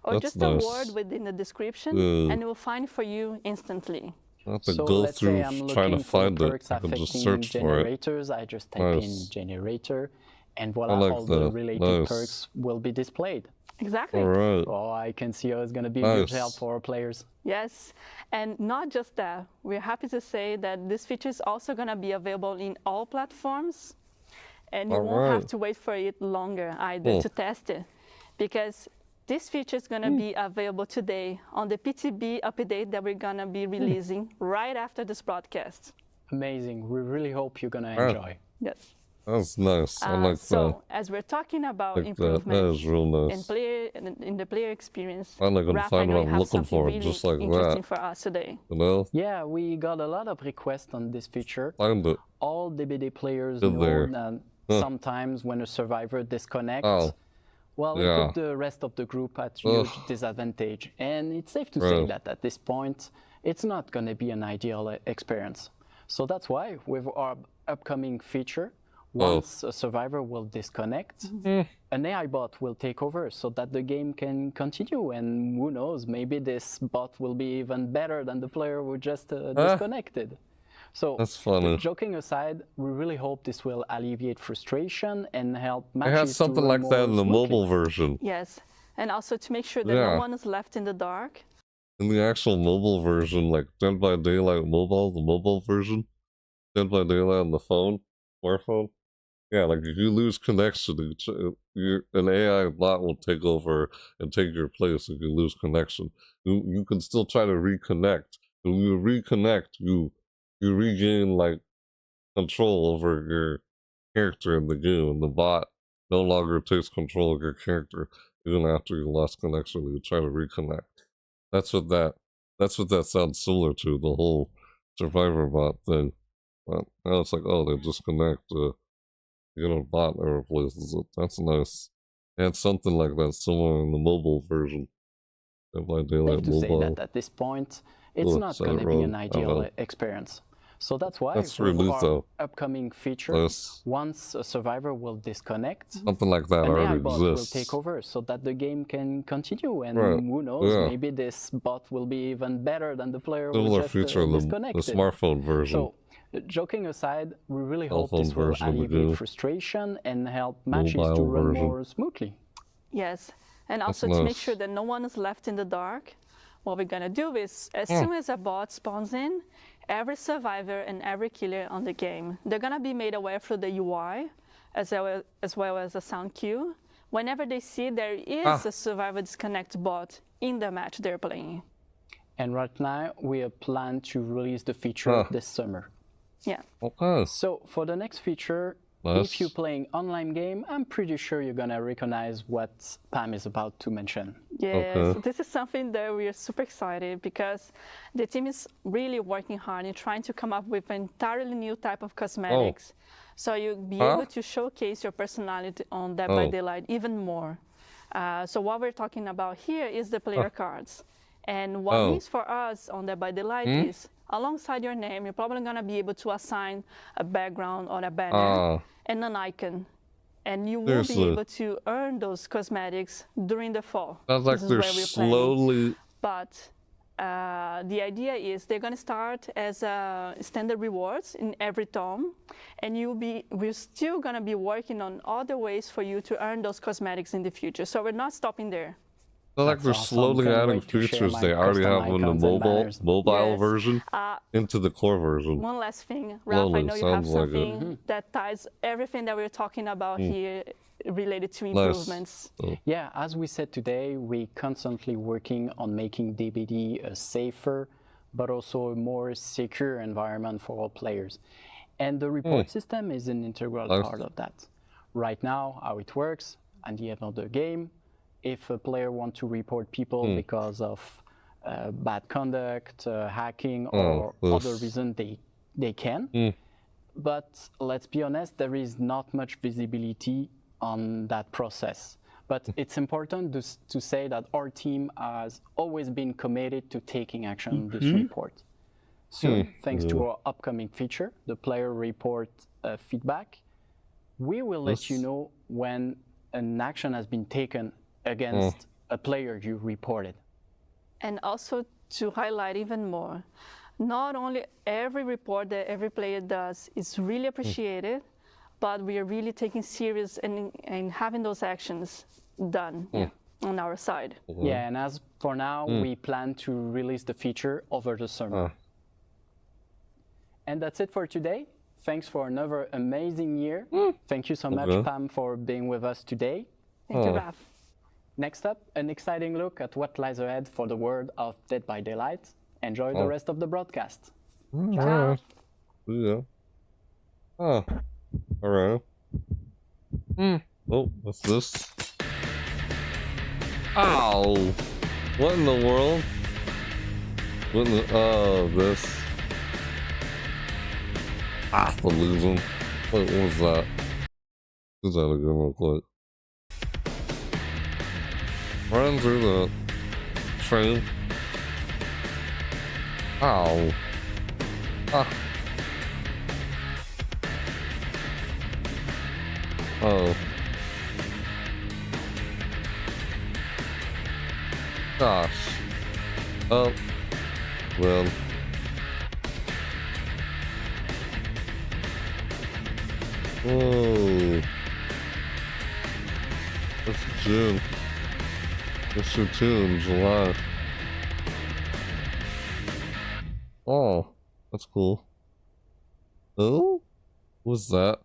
or just a word within the description, and it will find for you instantly. I have to go through trying to find it. I can just search for it. Generators, I just type in generator, and voila, all the related perks will be displayed. Exactly. All right. Oh, I can see how it's going to be a huge help for our players. Yes, and not just that. We're happy to say that this feature is also going to be available in all platforms, and you won't have to wait for it longer either to test it, because this feature is going to be available today on the PTB update that we're going to be releasing right after this broadcast. Amazing. We really hope you're going to enjoy. Yes. That's nice. I like that. So, as we're talking about improvements in the player experience, finally gonna find what I'm looking for, really just like interesting that. for us today. You know? Yeah, we got a lot of requests on this feature. Find it. All DBD players know that sometimes when a survivor disconnects, well, it put the rest of the group at huge disadvantage. And it's safe to say that at this point, it's not going to be an ideal experience. So that's why with our upcoming feature, once a survivor will disconnect, an AI bot will take over so that the game can continue. And who knows, maybe this bot will be even better than the player who just disconnected. So, that's funny. Joking aside, we really hope this will alleviate frustration and help matches. I had something like that in the mobile version. Yes, and also to make sure that no one is left in the dark. In the actual mobile version, like Dead by Daylight mobile, the mobile version, Dead by Daylight on the phone, smartphone. Yeah, like if you lose connection, an AI bot will take over and take your place if you lose connection. You can still try to reconnect. When you reconnect, you regain like control over your character in the game, and the bot no longer takes control of your character even after you lost connection. You try to reconnect. That's what that sounds similar to, the whole survivor bot thing. But now it's like, oh, they disconnect. You get a bot that replaces it. That's nice. They had something like that somewhere in the mobile version. Dead by Daylight mobile. Safe to say that at this point, it's not going to be an ideal experience. So that's why our upcoming feature, once a survivor will disconnect, something like that already exists. Will take over so that the game can continue. And who knows, maybe this bot will be even better than the player who just disconnected. The smartphone version. So, joking aside, we really hope this will alleviate frustration and help matches to run more smoothly. Yes, and also to make sure that no one is left in the dark, what we're going to do is, as soon as a bot spawns in, every survivor and every killer on the game, they're going to be made aware through the UI, as well as a sound cue, whenever they see there is a survivor disconnect bot in the match they're playing. And right now, we plan to release the feature this summer. Yeah. Okay. So for the next feature, If you're playing online game, I'm pretty sure you're gonna recognize what Pam is about to mention. Yes, okay. This is something that we are super excited because the team is really working hard in trying to come up with an entirely new type of cosmetics. So you'll be able to showcase your personality on Dead by Daylight even more. So what we're talking about here is the player cards. And what it means for us on Dead by Daylight is, alongside your name, you're probably going to be able to assign a background or a banner and an icon. And you will be able to earn those cosmetics during the fall. Sounds like they're slowly... But the idea is they're going to start as standard rewards in every tome. And we're still going to be working on other ways for you to earn those cosmetics in the future. So we're not stopping there. Sounds like they're slowly adding features they already have in the mobile version into the core version. One last thing, Ralph, I know you have something that ties everything that we're talking about here related to improvements. Yeah, as we said today, we're constantly working on making DBD a safer, but also a more secure environment for all players. And the report system is an integral part of that. Right now, how it works, at the end of the game, if a player wants to report people because of bad conduct, hacking, or other reason, they can. But let's be honest, there is not much visibility on that process. But it's important to say that our team has always been committed to taking action on this report. Soon, thanks to our upcoming feature, the player report feedback, we will let you know when an action has been taken against a player you reported. And also to highlight even more, not only every report that every player does is really appreciated, but we are really taking serious and having those actions done on our side. Yeah, and as for now, we plan to release the feature over the summer. And that's it for today. Thanks for another amazing year. Thank you so much, Pam, for being with us today. Thank you, Raf. Next up, an exciting look at what lies ahead for the world of Dead by Daylight. Enjoy the rest of the broadcast. Ciao. Yeah. All right. Oh, what's this? Ow! What in the world? What in the... Oh, this... the losing. Wait, what was that? Is that a good one? Quick. Run through the train. Ow. Oh. Gosh. Oh. Well. Whoa. That's June. It's your tune, July. Oh, that's cool. Oh? What's that?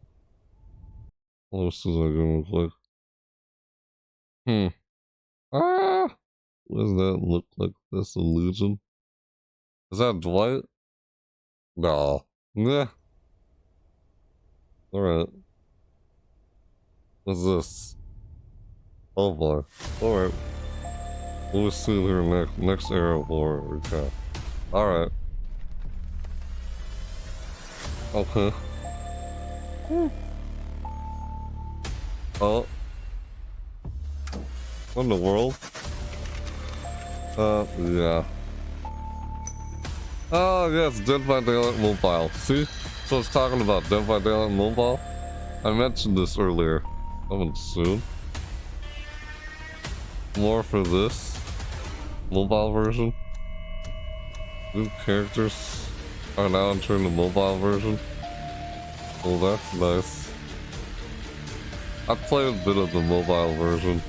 Oh, this is like real quick. What does that look like? This illusion? Is that Dwight? No. Nah. Alright. What's this? Oh boy. Alright. We'll see you here next era war recap. Alright. Okay. Oh. What in the world? Yeah. Oh, yes, Dead by Daylight Mobile. See? So it's talking about Dead by Daylight Mobile. I mentioned this earlier. Coming soon. More for this mobile version. New characters are now entering the mobile version. Well, that's nice. I played a bit of the mobile version.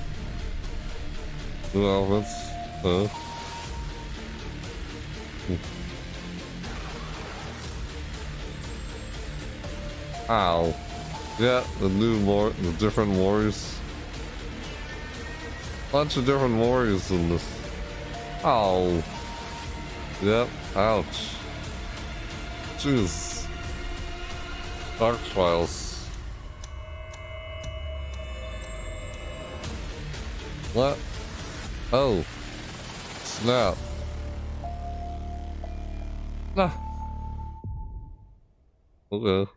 New outfits, huh? Ow. Yeah, the different warriors. Bunch of different warriors in this. Ow. Yep, ouch. Jeez. Dark Trials. What? Oh. Snap. Nah. Okay.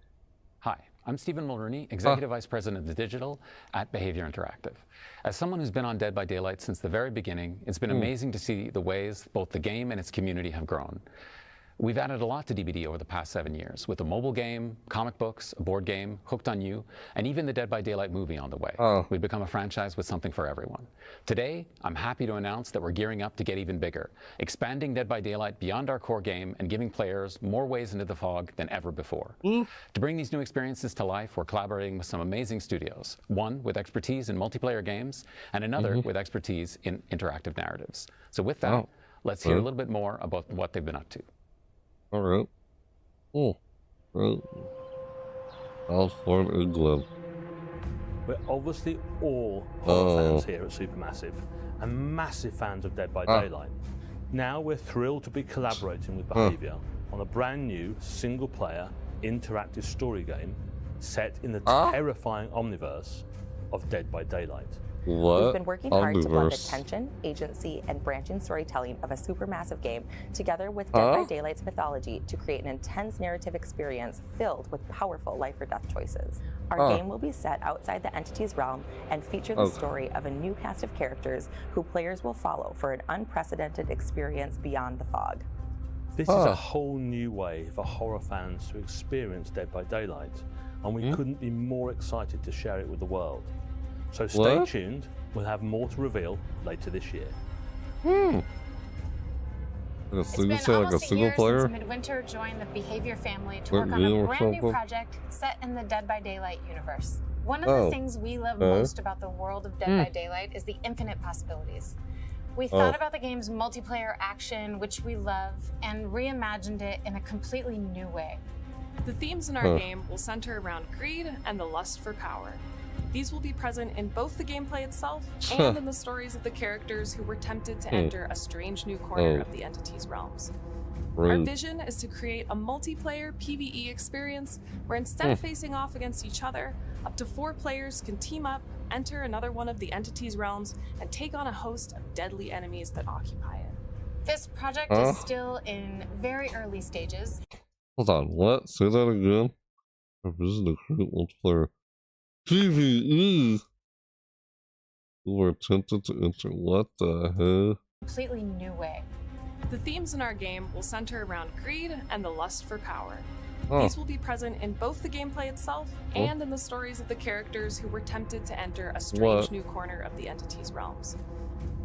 Hi, I'm Stephen Mulrooney, Executive Vice President of Digital at Behavior Interactive. As someone who's been on Dead by Daylight since the very beginning, it's been amazing to see the ways both the game and its community have grown. We've added a lot to DBD over the past 7 years, with a mobile game, comic books, a board game, Hooked on You, and even the Dead by Daylight movie on the way. We've become a franchise with something for everyone. Today, I'm happy to announce that we're gearing up to get even bigger, expanding Dead by Daylight beyond our core game and giving players more ways into the fog than ever before. To bring these new experiences to life, we're collaborating with some amazing studios, one with expertise in multiplayer games, and another with expertise in interactive narratives. So with that, let's hear a little bit more about what they've been up to. All right. Right. Alsonic England. We're obviously all horror fans here at Supermassive and massive fans of Dead by Daylight. Now we're thrilled to be collaborating with Behavior on a brand new single-player interactive story game set in the terrifying omniverse of Dead by Daylight. We've been working hard to blend the tension, agency, and branching storytelling of a supermassive game together with Dead by Daylight's mythology to create an intense narrative experience filled with powerful life or death choices. Our game will be set outside the entity's realm and feature the story of a new cast of characters who players will follow for an unprecedented experience beyond the fog. This is a whole new way for horror fans to experience Dead by Daylight, and we couldn't be more excited to share it with the world. So stay tuned, we'll have more to reveal later this year. It's been almost a year since Midwinter joined the Behavior family to work on a brand new project set in the Dead by Daylight universe. One of the things we love most about the world of Dead by Daylight is the infinite possibilities. We thought about the game's multiplayer action, which we love, and reimagined it in a completely new way. The themes in our game will center around greed and the lust for power. These will be present in both the gameplay itself and in the stories of the characters who were tempted to enter a strange new corner of the entity's realms. Our vision is to create a multiplayer PvE experience where instead of facing off against each other, up to 4 players can team up, enter another one of the entity's realms, and take on a host of deadly enemies that occupy it. This project is still in very early stages. Hold on, what? Say that again? Our vision to create multiplayer PvE. We were tempted to enter. What the hell? Completely new way. The themes in our game will center around greed and the lust for power. These will be present in both the gameplay itself and in the stories of the characters who were tempted to enter a strange new corner of the entity's realms.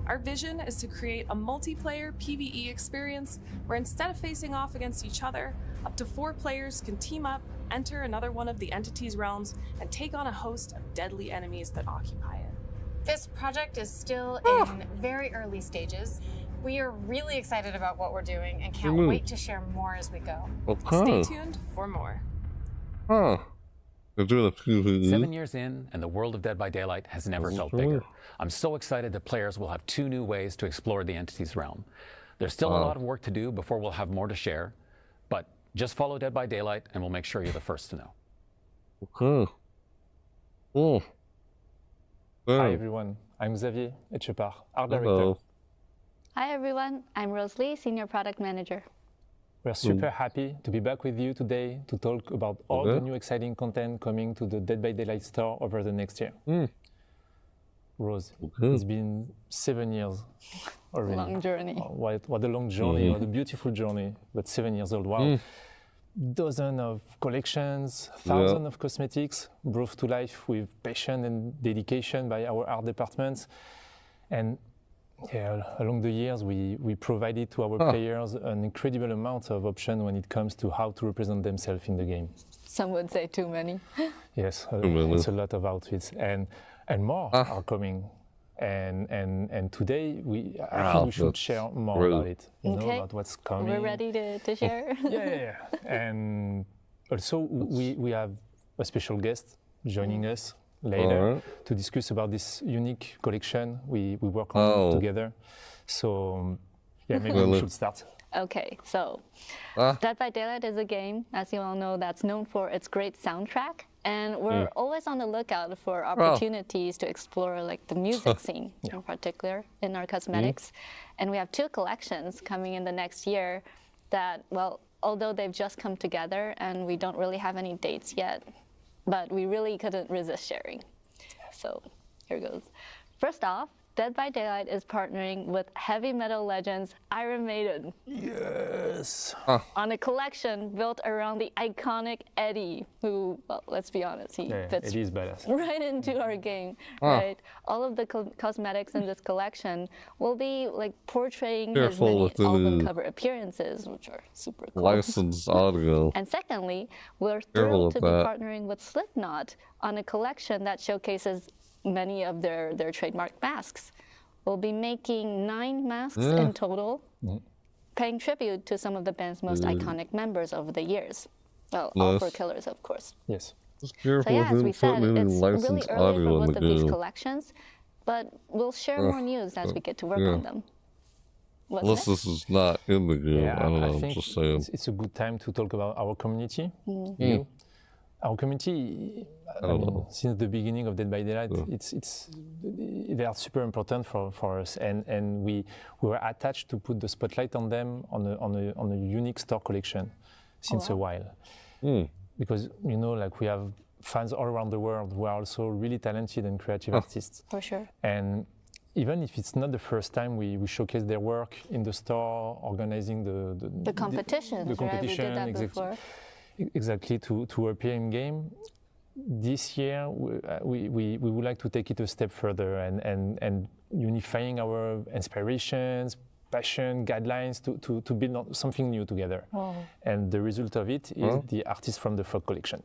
Our vision is to create a multiplayer PvE experience where instead of facing off against each other, up to 4 players can team up, enter another one of the entity's realms, and take on a host of deadly enemies that occupy it. This project is still in very early stages. We are really excited about what we're doing and can't wait to share more as we go. Stay tuned for more. They're doing a PvE. 7 years in, and the world of Dead by Daylight has never felt bigger. I'm so excited that players will have 2 new ways to explore the entity's realm. There's still a lot of work to do before we'll have more to share, but just follow Dead by Daylight and we'll make sure you're the first to know. Hi everyone, I'm Xavier Etchepart, Art Director. Hi everyone, I'm Rosalie, Senior Product Manager. We're super happy to be back with you today to talk about all the new exciting content coming to the Dead by Daylight store over the next year. Rose, it's been 7 years already. Long journey. What a long journey, what a beautiful journey, but 7 years old, wow. Dozens of collections, thousands of cosmetics brought to life with passion and dedication by our art departments. And along the years, we provided to our players an incredible amount of options when it comes to how to represent themselves in the game. Some would say too many. Yes, it's a lot of outfits, and more are coming. And today, I think we should share more about it, about what's coming. We're ready to share. Yeah. And also, we have a special guest joining us later to discuss about this unique collection we work on together. So, maybe we should start. Okay, so Dead by Daylight is a game, as you all know, that's known for its great soundtrack And we're always on the lookout for opportunities to explore like the music scene in particular in our cosmetics. And we have 2 collections coming in the next year that, well, although they've just come together and we don't really have any dates yet, but we really couldn't resist sharing. So here goes. First off, Dead by Daylight is partnering with heavy metal legends Iron Maiden. Yes. On a collection built around the iconic Eddie, who, well, let's be honest, he fits Eddie's badass. right into our game, right? All of the cosmetics in this collection will be like portraying his many album cover appearances, which are super cool. Licensed audio. And secondly, we're thrilled to be partnering with Slipknot on a collection that showcases many of their trademark masks. We'll be making 9 masks in total, paying tribute to some of the band's most iconic members over the years. Well, all 4 killers, of course. Yes. Just careful so yeah, as we said, it's really early audio for both of these game. collections, but we'll share more news as we get to work on them. Unless this is not in the game, I don't know, I'm just saying. It's a good time to talk about our community. Our community, I mean, since the beginning of Dead by Daylight, they are super important for us, and we were attached to put the spotlight on them on a unique store collection since a while, because like we have fans all around the world who are also really talented and creative artists. For sure. And even if it's not the first time we showcase their work in the store, organizing the competitions, right? We did that before. Exactly, to appear in game. This year, we would like to take it a step further and unifying our inspirations, passion, guidelines to build something new together. And the result of it is the artists from the Fog collection.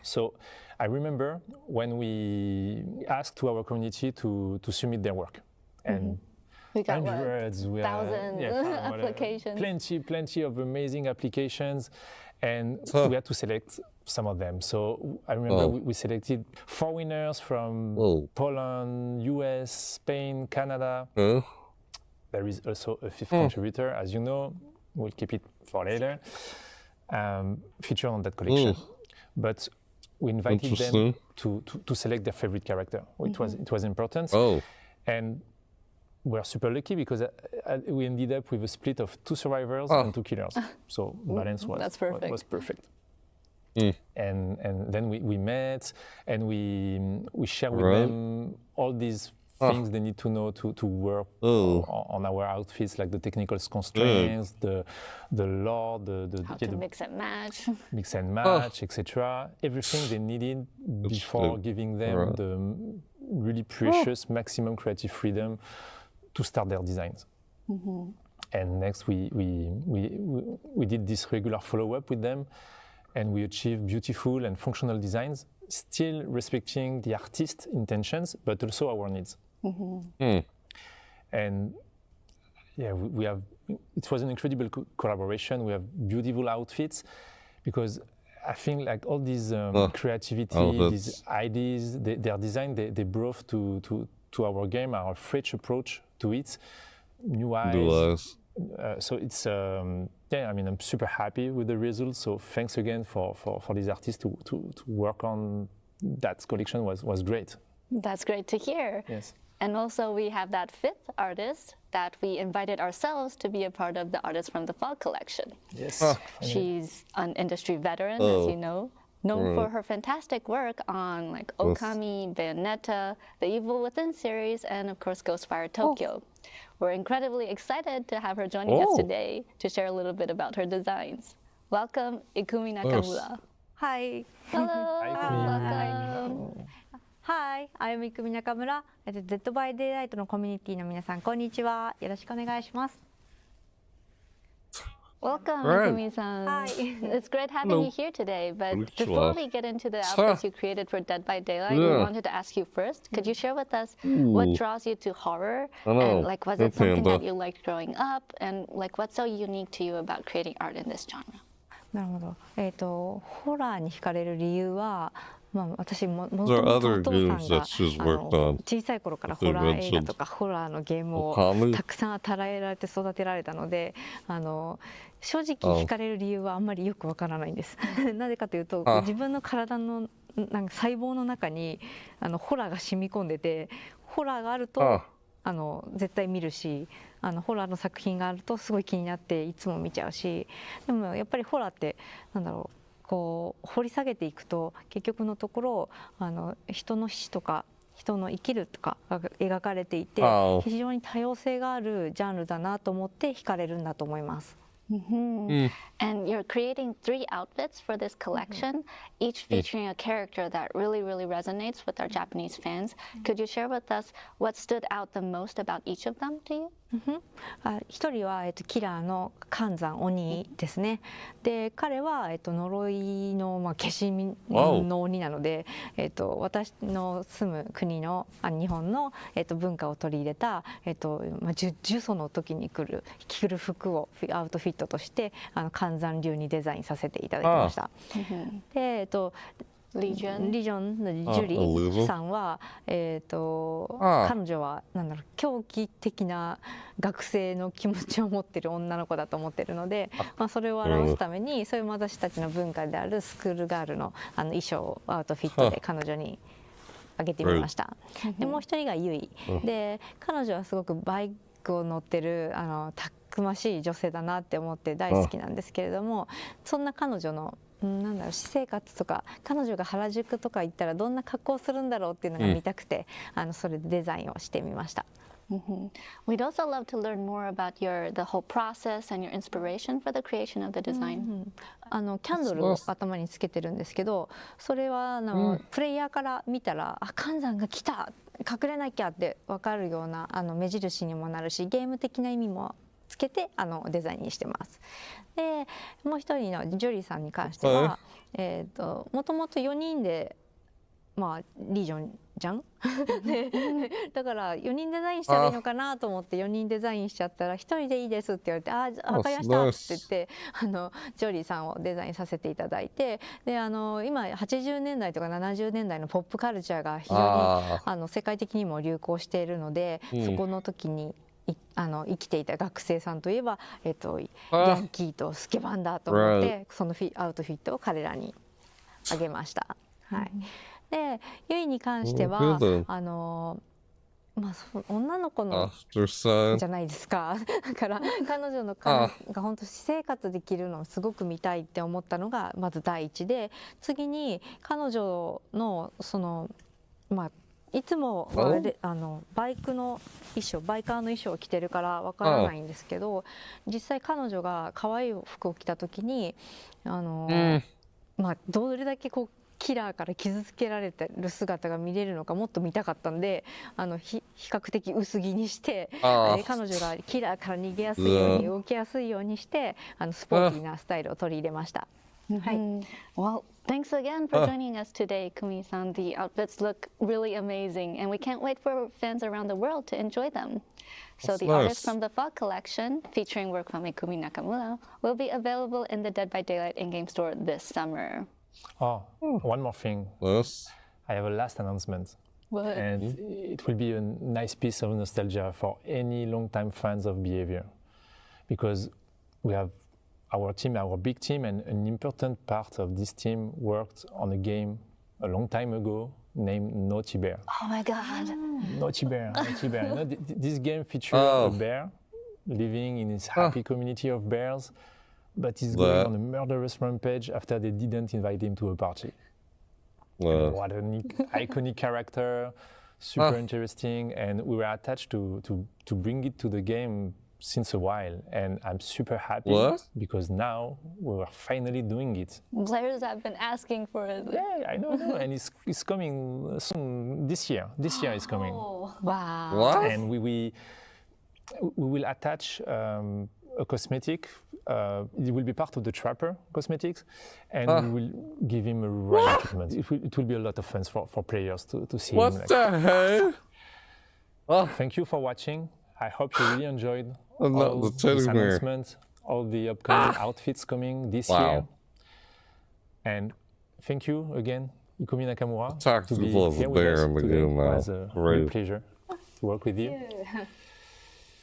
So I remember when we asked to our community to submit their work. And we got hundreds, thousands applications. Plenty of amazing applications. And we had to select some of them. So I remember we selected 4 winners from Poland, US, Spain, Canada. There is also a 5th contributor, as you know. We'll keep it for later. Featured on that collection. But we invited them to select their favorite character. It was important. And we're super lucky because we ended up with a split of 2 survivors and 2 killers. So balance was perfect. And then we met and we shared with them all these things they need to know to work on our outfits, like the technical constraints, the lore, how to mix and match, etc. Everything they needed before giving them the really precious maximum creative freedom to start their designs. And next we did this regular follow-up with them, and we achieved beautiful and functional designs, still respecting the artist's intentions, but also our needs. And yeah, we have, it was an incredible collaboration. We have beautiful outfits, because I think like all these creativity, these ideas, their design, they brought to our game, our fresh approach to it, new eyes. So it's, I mean, I'm super happy with the results. So thanks again for these artists to work on that collection was great. That's great to hear. Yes. And also we have that 5th artist that we invited ourselves to be a part of the Artists from the Fog collection. Yes. She's an industry veteran, as you know, known for her fantastic work on like Okami, Bayonetta, the Evil Within series, and of course Ghostfire Tokyo. We're incredibly excited to have her joining us today to share a little bit about her designs. Welcome, Ikumi Nakamura. Hi. Hello. Welcome. Hi, I'm Ikumi Nakamura. Dead by Daylight のコミュニティの皆さん、こんにちは。よろしくお願いします。Welcome, Ikumi-san. Hi. It's great having you here today. But before we get into the outfits you created for Dead by Daylight, we wanted to ask you first. Could you share with us what draws you to horror? And like, was it something that you liked growing up? And like, what's so unique to you about creating art in this genre? なるほど。ホラーに惹かれる理由は、私もとも There と are お other 父さん games が that she's worked on. 小さい頃から that ホ they ラー映画 mentioned. とかホラーのゲームを Okami? たくさん与えられて育てられたので正直惹かれる理由はあんまりよくわからないんです。なぜかというと自分の体のなんか細胞の中にホラーが染み込んでてホラーがあると絶対見るしホラーの作品があるとすごい気になっていつも見ちゃうしでもやっぱりホラーってなんだろうこう掘り下げていくと結局のところ人の死とか人の生きるとかが描かれていて非常に多様性があるジャンルだなと思って惹かれるんだと思います。And you're creating 3 outfits for this collection, each featuring a character that really, really resonates with our Japanese fans. Could you share with us what stood out the most about each of them to you? 一人はキラーの寒山鬼ですね。で彼は呪いの消しの鬼なので、私の住む国の日本の文化を取り入れた呪詛の時に着る服をアウトフィットとして寒山流にデザインさせていただきました。でリジョンのジュリーさんは、彼女は狂気的な学生の気持ちを持っている女の子だと思っているので、それを表すためにそういう私たちの文化であるスクールガールの衣装をアウトフィットで彼女にあげてみました。でもう一人がユイで彼女はすごくバイクを乗ってるたくましい女性だなって思って大好きなんですけれども、そんな彼女の私生活とか彼女が原宿とか行ったらどんな格好をするんだろうっていうのが見たくて、それでデザインをしてみました。We'd also love to learn more about the whole process and your inspiration for the creation of the design. キャンドルを頭につけてるんですけど、それはプレイヤーから見たら寒山が来た隠れなきゃって分かるような目印にもなるしゲーム的な意味もつけてデザインにしてます。でもう一人のジョリーさんに関してはもともと4人でリージョンじゃんだから4人デザインしたらいいのかなと思って4人デザインしちゃったら1人でいいですって言われて分かりましたって言ってジョリーさんをデザインさせていただいてで今80年代とか70年代のポップカルチャーが非常に世界的にも流行しているのでそこの時に生きていた学生さんといえば、ヤンキーとスケバンだと思ってそのアウトフィットを彼らにあげました。はい、でユイに関しては女の子のじゃないですかだから彼女のが本当私生活できるのをすごく見たいって思ったのがまず第一で次に彼女のいつもバイクの衣装バイカーの衣装を着てるからわからないんですけど実際彼女が可愛い服を着た時にどれだけキラーから傷つけられてる姿が見れるのかもっと見たかったんで比較的薄着にして彼女がキラーから逃げやすいように動きやすいようにしてスポーティーなスタイルを取り入れました。Well, thanks again for joining us today, Kumi-san. The outfits look really amazing, and we can't wait for fans around the world to enjoy them. So the artists from the Fog Collection, featuring work from Ikumi Nakamura, will be available in the Dead by Daylight in-game store this summer. One more thing. Yes. I have a last announcement. What? And it will be a nice piece of nostalgia for any long-time fans of Behavior. Because we have our team, our big team, and an important part of this team worked on a game a long time ago named Naughty Bear. Oh my God. Naughty Bear, Naughty Bear. You know, this game features a bear living in his happy community of bears, but he's going on a murderous rampage after they didn't invite him to a party. What an iconic character, super interesting, and we were attached to bring it to the game since a while, and I'm super happy because now we're finally doing it. Players have been asking for it. Yeah, I know, and it's coming soon. This year is coming. Wow! What? And we will attach a cosmetic. It will be part of the Trapper cosmetics, and we will give him a right treatment. It will be a lot of fun for players to see him. What the hell? Thank you for watching. I hope you really enjoyed all these announcements, all the upcoming outfits coming this year. And thank you again, Ikumi Nakamura, Attack to be people as a here with bear us in the today. game now. It was a Great. real pleasure to work with you.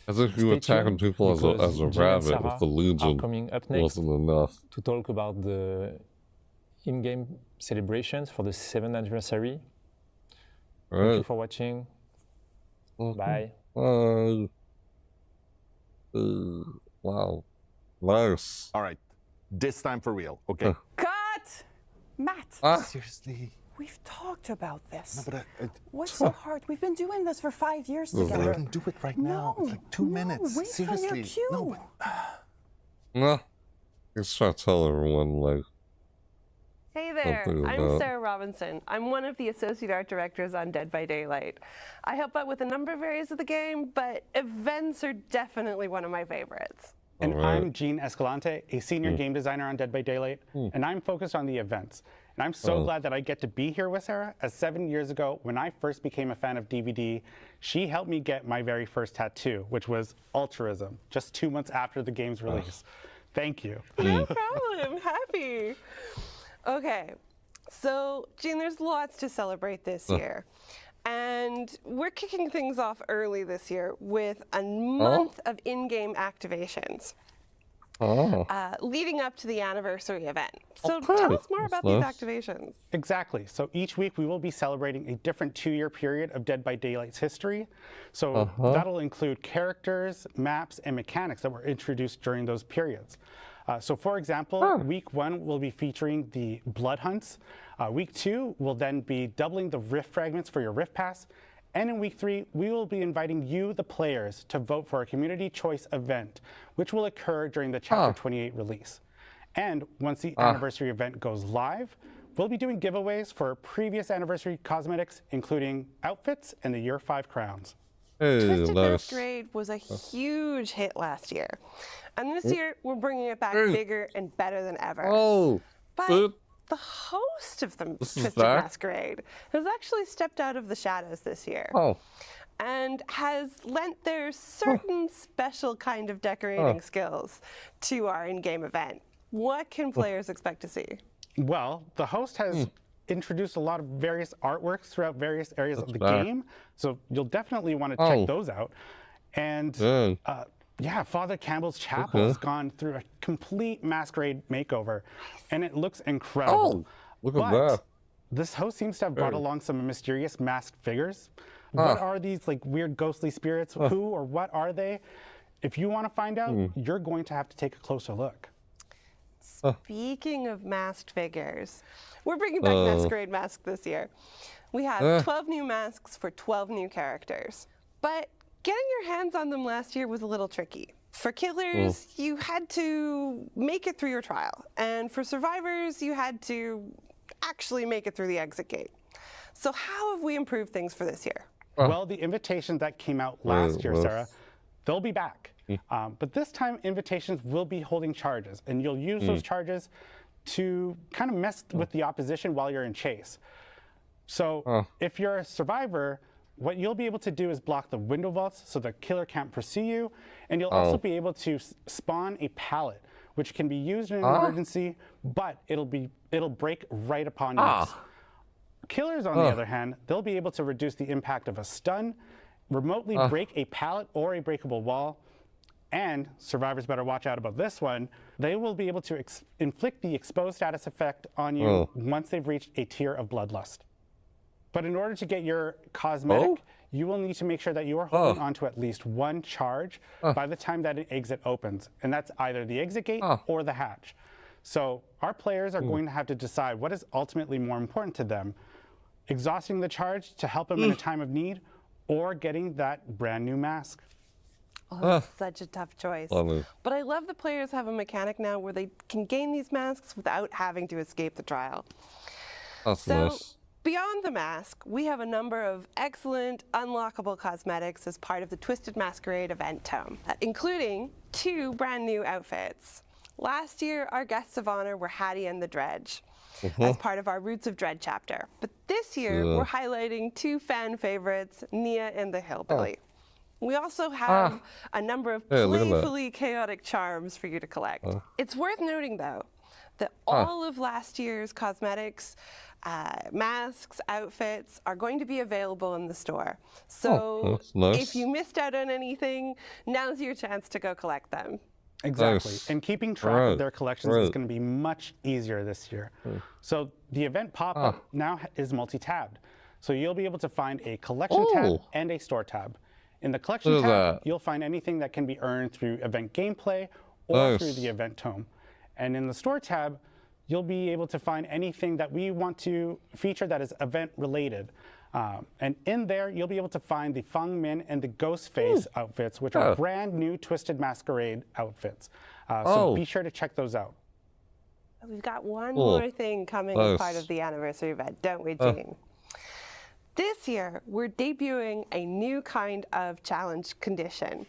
As if you were Stay attacking tuned, people as a because Jill and rabbit Sarah with the are Legion coming up next wasn't enough. to talk about the in-game celebrations for the 7th anniversary. All Thank you right. for watching. Okay. Bye. Wow. Nice. All right. This time for real, okay? Cut! Matt, Seriously. we've talked about this. No, but What's so hard? We've been doing this for 5 years together. I can do it right now. It's like 2 minutes. Wait Seriously. for your cue. No, No. Just try to tell everyone, like, Hey there, something I'm about- Sarah Robinson. I'm one of the associate art directors on Dead by Daylight. I help out with a number of areas of the game, but events are definitely one of my favorites. And All right. I'm Gene Escalante, a senior game designer on Dead by Daylight, and I'm focused on the events. And I'm so glad that I get to be here with Sarah, as 7 years ago, when I first became a fan of DVD, she helped me get my very first tattoo, which was altruism, just 2 months after the game's release. Thank you. No problem, happy. Okay, so Gene, there's lots to celebrate this year. And we're kicking things off early this year with a month of in-game activations. Leading up to the anniversary event. So tell us more about these activations. Exactly. So each week we will be celebrating a different 2-year period of Dead by Daylight's history. So that'll include characters, maps, and mechanics that were introduced during those periods. So for example, week 1 will be featuring the Blood Hunts. Week 2 will then be doubling the Rift fragments for your Rift Pass. And in week 3, we will be inviting you, the players, to vote for a community choice event, which will occur during the Chapter 28 release. And once the anniversary event goes live, we'll be doing giveaways for previous anniversary cosmetics, including outfits and the Year 5 crowns. Twisted Masquerade was a huge hit last year. And this year, we're bringing it back bigger and better than ever. But the host of the Twisted Masquerade has actually stepped out of the shadows this year. And has lent their certain special kind of decorating skills to our in-game event. What can players expect to see? Well, the host has introduced a lot of various artworks throughout various areas of the game, so you'll definitely want to check those out. And yeah, Father Campbell's Chapel has gone through a complete masquerade makeover, and it looks incredible. Look at that. This host seems to have brought along some mysterious masked figures. What are these like weird ghostly spirits? Who or what are they? If you want to find out, you're going to have to take a closer look. Speaking of masked figures, we're bringing back Masquerade Mask this year. We have 12 new masks for 12 new characters. But getting your hands on them last year was a little tricky. For killers, you had to make it through your trial. And for survivors, you had to actually make it through the exit gate. So how have we improved things for this year? Well, the invitations that came out last year, Sarah, they'll be back. But this time, invitations will be holding charges, and you'll use those charges to kind of mess with the opposition while you're in chase. So if you're a survivor, what you'll be able to do is block the window vaults so the killer can't pursue you, and you'll also be able to spawn a pallet, which can be used in an emergency, but it'll break right upon use. Killers, on the other hand, they'll be able to reduce the impact of a stun, remotely break a pallet or a breakable wall, and survivors better watch out about this one, they will be able to inflict the exposed status effect on you once they've reached a tier of bloodlust. But in order to get your cosmetic, you will need to make sure that you are holding onto at least one charge by the time that an exit opens. And that's either the exit gate or the hatch. So our players are going to have to decide what is ultimately more important to them, exhausting the charge to help them in a time of need, or getting that brand new mask. Oh, that's such a tough choice. But I love the players have a mechanic now where they can gain these masks without having to escape the trial. So beyond the mask, we have a number of excellent unlockable cosmetics as part of the Twisted Masquerade event tome, including 2 brand new outfits. Last year, our guests of honor were Hattie and the Dredge as part of our Roots of Dread chapter. But this year, we're highlighting 2 fan favorites, Nia and the Hillbilly. We also have a number of playfully chaotic charms for you to collect. It's worth noting, though, that all of last year's cosmetics, masks, outfits are going to be available in the store. So nice. if you missed out on anything, now's your chance to go collect them. Exactly. Nice. And keeping track of their collections is going to be much easier this year. So the event pop-up now is multi-tabbed. So you'll be able to find a collection tab and a store tab. In the collection tab, you'll find anything that can be earned through event gameplay or through the event tome. And in the store tab, you'll be able to find anything that we want to feature that is event related. And in there, you'll be able to find the Feng Min and the Ghostface outfits, which are brand new Twisted Masquerade outfits. So be sure to check those out. We've got one more thing coming as part of the anniversary event, don't we, Gene? This year, we're debuting a new kind of challenge condition,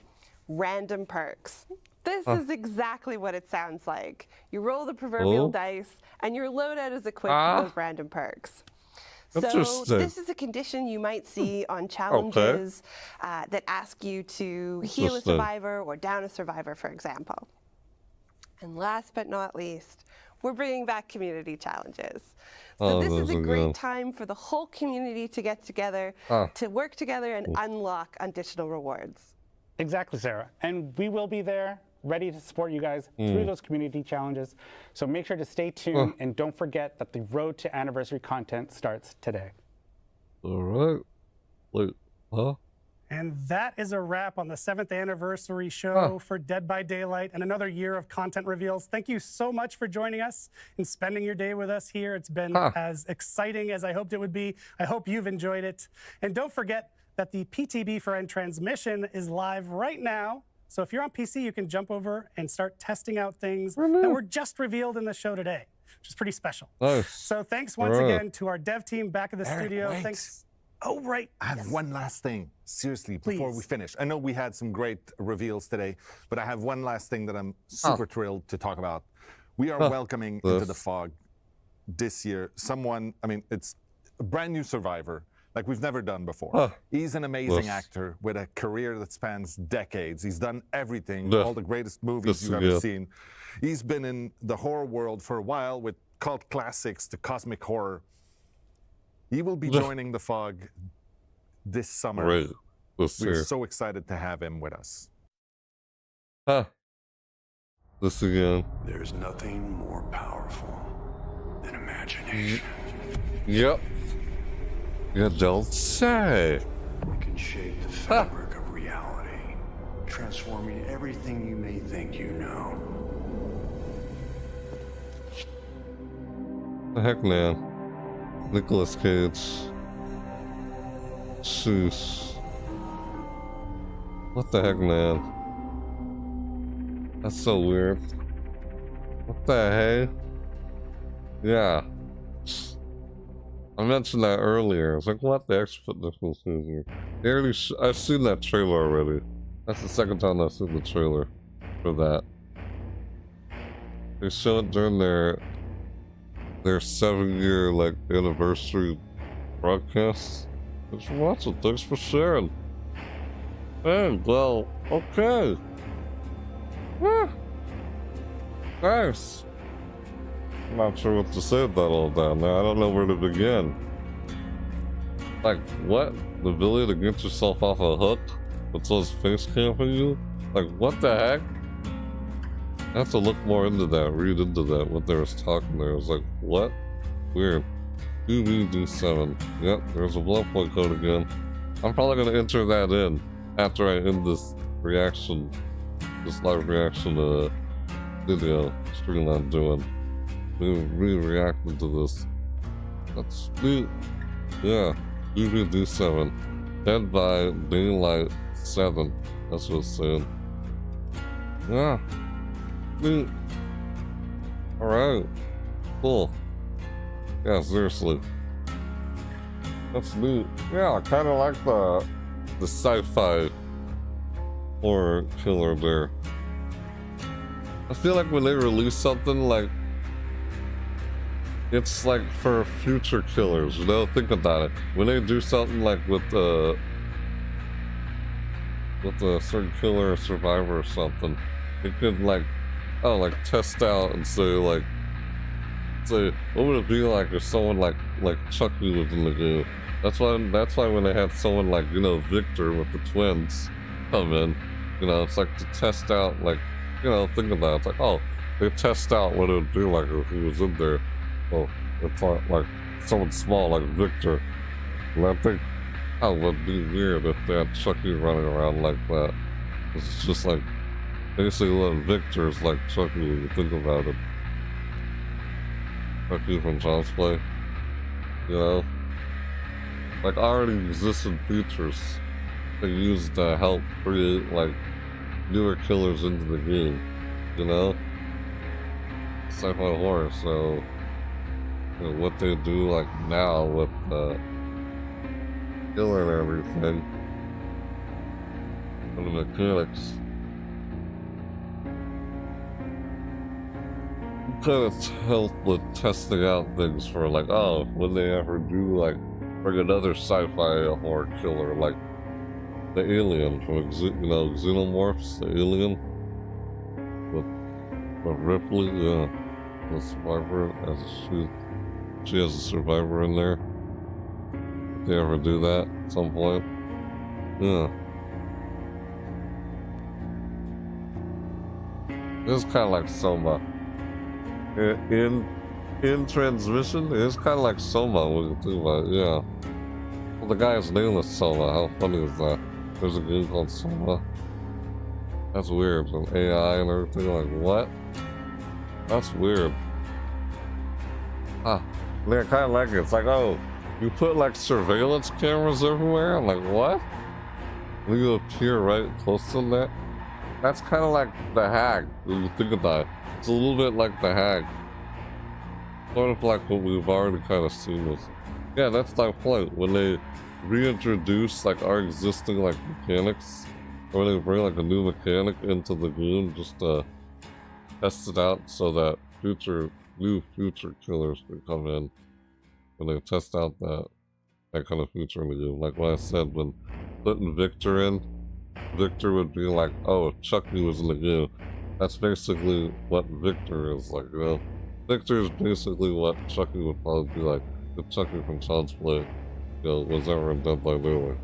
random perks. This is exactly what it sounds like. You roll the proverbial dice, and your loadout is equipped with those random perks. So this is a condition you might see on challenges that ask you to heal a survivor or down a survivor, for example. And last but not least, we're bringing back community challenges. So this is a great time for the whole community to get together, to work together and unlock additional rewards. Exactly, Sarah. And we will be there, ready to support you guys through those community challenges. So make sure to stay tuned and don't forget that the road to anniversary content starts today. All right. Wait, And that is a wrap on the 7th anniversary show for Dead by Daylight and another year of content reveals. Thank you so much for joining us and spending your day with us here. It's been as exciting as I hoped it would be. I hope you've enjoyed it. And don't forget that the PTB for End transmission is live right now. So if you're on PC, you can jump over and start testing out things that were just revealed in the show today, which is pretty special. So thanks once again to our dev team back at the studio. Wait. Thanks. Oh, right. I have one last thing, seriously, before we finish. I know we had some great reveals today, but I have one last thing that I'm super thrilled to talk about. We are welcoming into the fog this year someone, I mean, it's a brand new survivor, like we've never done before. He's an amazing actor with a career that spans decades. He's done everything, all the greatest movies you've ever seen. He's been in the horror world for a while with cult classics to cosmic horror. He will be joining the fog this summer. We're so excited to have him with us. This again. There's nothing more powerful than imagination. Yep. You don't say. It can shape the fabric of reality, transforming everything you may think you know. The heck, man. Nicolas Cage. Sheesh. What the heck, man? That's so weird. What the heck? Yeah. I mentioned that earlier. I was like, what the heck's put Nicolas Cage here? They already I've seen that trailer already. That's the second time I've seen the trailer for that. They showed it during their 7-year like anniversary broadcast. Thanks for watching. Thanks for sharing. Hey, well, okay. Nice. I'm not sure what to say about all that now. I don't know where to begin. Like, what? The ability to get yourself off a hook with those face camping you? Like, what the heck? I have to look more into that, read into that, what they was talking there. I was like, what? Weird. Do7. Yep, there's a blood point code again. I'm probably going to enter that in after I end this reaction, this live reaction video stream I'm doing. We reacting to this. That's neat. Yeah, Do7. Dead by Daylight 7. That's what it's saying. Yeah. Neat. Alright. Cool. Yeah, seriously. That's neat. Yeah, I kinda like the sci-fi horror killer there. I feel like when they release something like it's like for future killers, you know? Think about it. When they do something like with a certain killer or survivor or something, it could like, oh, like test out and say like, say, what would it be like if someone like Chucky was in the game? That's why when they had someone like, you know, Victor with the twins come in, you know, it's like to test out, like, you know, think about it. It's like, oh, they test out what it would be like if he was in there. Well, it's like someone small like Victor. And I think, oh, it would be weird if they had Chucky running around like that. It's just like, basically what Victor is like Chucky when you think about it. Chucky from Child's Play. You know? Like already existing features they use to help create like newer killers into the game, you know? Sci-fi horror, so you know, what they do like now with killer and everything and the mechanics kind of help with testing out things for like, oh, when they ever do like bring another sci-fi horror killer like the alien from you know, Xenomorphs, the alien with Ripley, yeah, the survivor, as she has a survivor in there. If they ever do that at some point, yeah. It's kind of like Soma. In transmission, it's kind of like Soma when you think about it, yeah. Well, the guy's name is Soma. How funny is that? There's a game called Soma. That's weird. And AI and everything, like, what? That's weird. Ah, I kind of like it. It's like, oh, you put like surveillance cameras everywhere? I'm like, what? And you appear right close to that? That's kind of like The Hag, when you think about it. It's a little bit like The Hag. Sort of like what we've already kind of seen with. Yeah, that's my point. When they reintroduce like our existing like mechanics, or they bring like a new mechanic into the game just to test it out so that new future killers can come in when they test out that kind of feature in the game. Like what I said, when putting Victor in, Victor would be like, oh, if Chucky was in the game. That's basically what Victor is like, you know? Victor is basically what Chucky would probably be like if Chucky from Child's Play, you know, was ever in Dead by Daylight.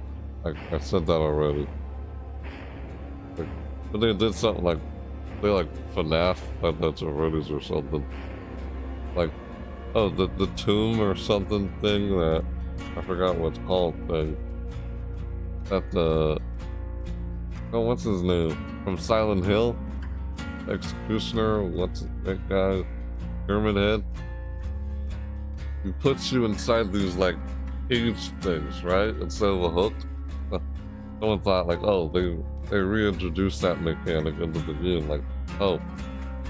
I said that already. Like, but they did something like, they like FNAF, that's already or something. Like, oh, the tomb or something thing that, I forgot what it's called thing. That oh, what's his name? From Silent Hill? Executioner, what's that guy? Pyramid Head? He puts you inside these like cage things, right? Instead of a hook. Someone thought like, oh, they reintroduced that mechanic into the game. Like, oh,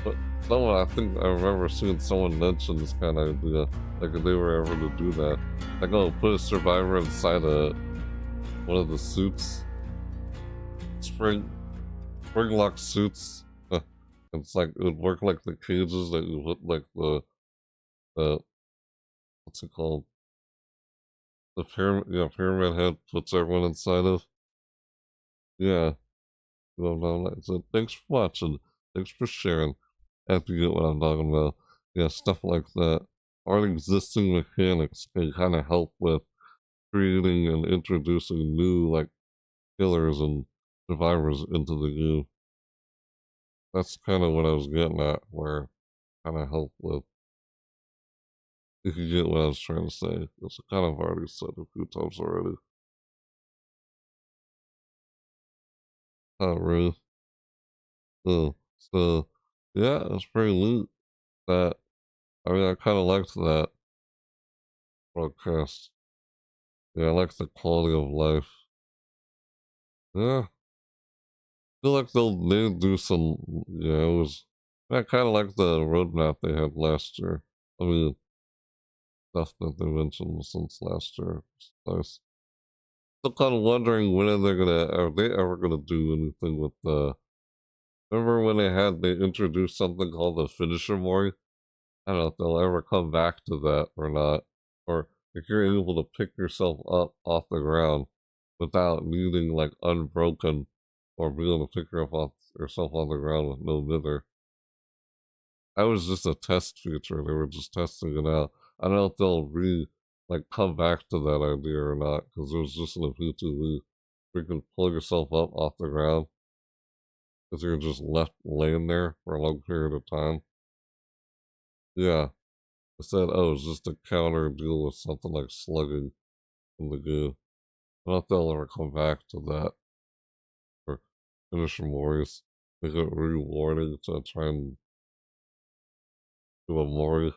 but someone, I think I remember seeing someone mention this kind of idea. Like if they were ever to do that. Like, oh, put a survivor inside one of the suits. Spring lock suits. It's like, it would work like the cages that you put like the what's it called? The Pyramid Head puts everyone inside of. Yeah. So thanks for watching. Thanks for sharing. If you get what I'm talking about. Yeah, stuff like that. Our existing mechanics can kind of help with creating and introducing new like killers and survivors into the game. That's kind of what I was getting at, where kind of help with. If you get what I was trying to say, it's kind of already said a few times already. Not really. So yeah, it's pretty neat. That I mean, I kind of liked that broadcast. Yeah, I like the quality of life. Yeah, I feel like they'll do some. Yeah, it was. I kind of like the roadmap they had last year. I mean, stuff that they mentioned since last year. It's nice. Still kind of wondering when are they ever gonna do anything with the. Remember when they introduced something called the finisher mori? I don't know if they'll ever come back to that or not. Or if you're able to pick yourself up off the ground without needing like unbroken or being able to pick yourself off the ground with no mither. was just a test feature. They were just testing it out. I don't know if they'll come back to that idea or not, because it was just in a V2V. You can pull yourself up off the ground because you're just left laying there for a long period of time. Yeah. I said, oh, it's just a counter deal with something like slugging in the goo. I don't know if they'll ever come back to that. Or finish Mori's. Make it rewarding to try and do a Mori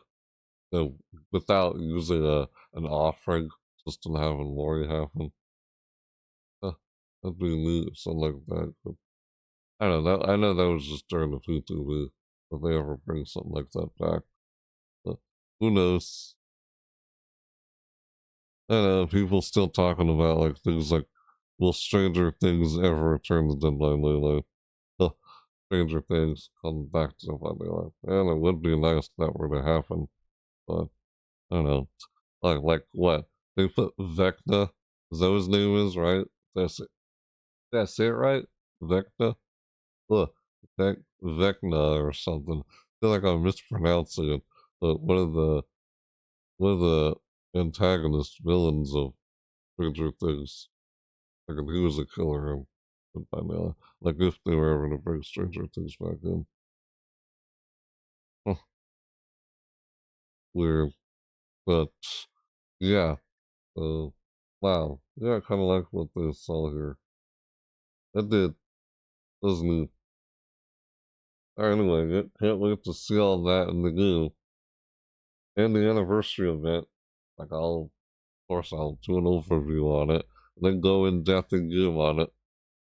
without using an offering, just to have a Mori happen. That'd be neat, something like that. But I don't know. I know that was just during the P2V, if they ever bring something like that back. But who knows? I know people still talking about like things like, will Stranger Things ever return to Dead by Daylight? Stranger Things come back to Dead by Daylight. And it would be nice if that were to happen, but I don't know. Like what? They put Vecna. Is that what his name is, right? That's it. That's it, right? Vecna? Look, Vecna or something. I feel like I'm mispronouncing it, but one of the antagonist villains of Stranger Things. Like if he was a killer by now. Like if they were ever to bring Stranger Things back in. Huh. Weird. But yeah. Wow. Yeah, I kinda like what they saw here. I did. Was neat. Anyway, can't wait to see all that in the game. And the anniversary event. Like of course I'll do an overview on it. And then go in depth in game on it.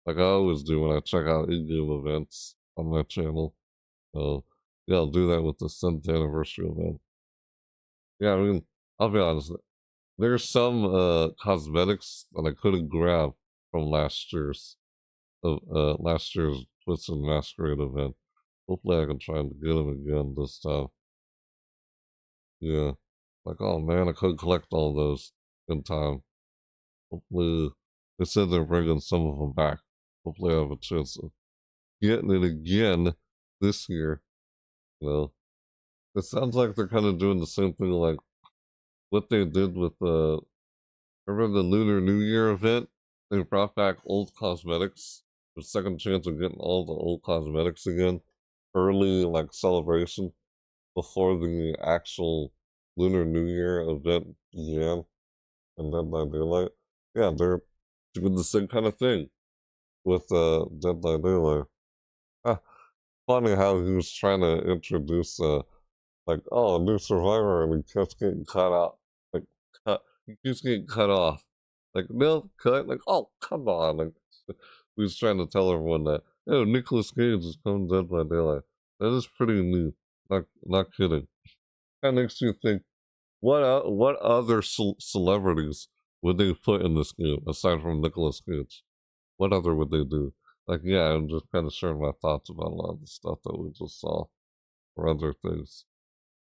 Like I always do when I check out in-game events on my channel. So yeah, I'll do that with the 7th anniversary event. Yeah, I mean, I'll be honest. There's some cosmetics that I couldn't grab from last year's Twisted Masquerade event. Hopefully I can try and get them again this time. Yeah. Like, oh man, I couldn't collect all those in time. Hopefully, they said they're bringing some of them back. Hopefully I have a chance of getting it again this year. You know, it sounds like they're kind of doing the same thing like what they did with remember the Lunar New Year event? They brought back old cosmetics. The second chance of getting all the old cosmetics again. Early like celebration before the actual Lunar New Year event began. And Dead by Daylight. Yeah, they're doing the same kind of thing with Dead by Daylight. Funny how he was trying to introduce like, oh, a new survivor, and he keeps getting cut out. Like, he keeps getting cut off. Like, no, cut. Like, oh, come on. Like, he was trying to tell everyone that, oh, Nicolas Cage is coming Dead by Daylight. That is pretty neat. Not kidding. That makes you think, what other celebrities would they put in this game aside from Nicolas Cage? What other would they do? Like, yeah, I'm just kind of sharing my thoughts about a lot of the stuff that we just saw, or other things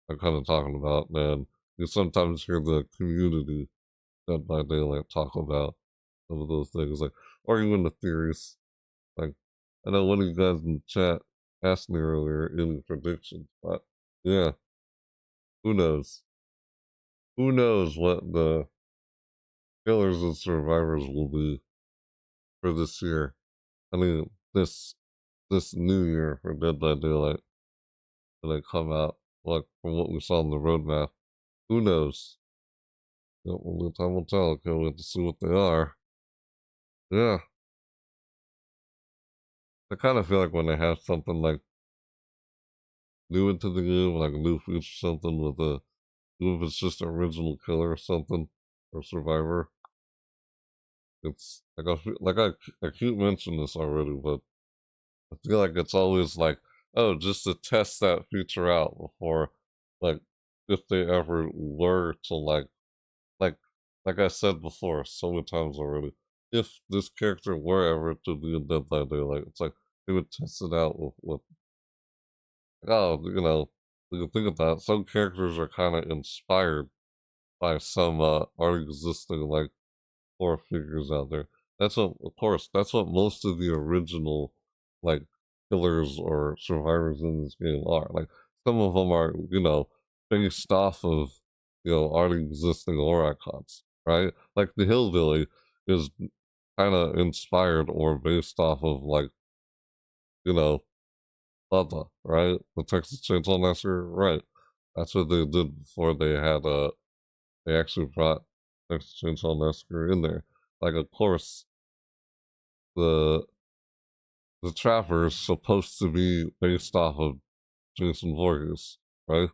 I'm kind of talking about, man. You sometimes hear the community Dead by Daylight talk about some of those things, like, or even the theories. Like, I know one of you guys in the chat asked me earlier any predictions, but yeah, who knows? Who knows what the killers and survivors will be for this year? I mean, this new year for Dead by Daylight when they come out. Like from what we saw on the roadmap, who knows? Yeah, only time will tell. Can't wait to see what they are. Yeah, I kind of feel like when they have something like new into the game, like a new feature, something with even if it's just an original killer or something, or survivor. It's like I keep mentioning this already, but I feel like it's always like, oh, just to test that feature out before, like, if they ever were to like I said before so many times already, if this character were ever to be in Dead by Daylight, it's like they would test it out with oh, you know, you can think about it. Some characters are kind of inspired by some already existing like horror figures out there. That's what, of course, that's what most of the original like killers or survivors in this game are. Like some of them are, you know, based off of, you know, already existing lore icons, right? Like the Hillbilly is kind of inspired or based off of, like, you know, Bubba, right? The Texas Chainsaw Massacre, right? That's what they did before they had, they actually brought Texas Chainsaw Massacre in there. Like, of course, the Trapper is supposed to be based off of Jason Voorhees, right?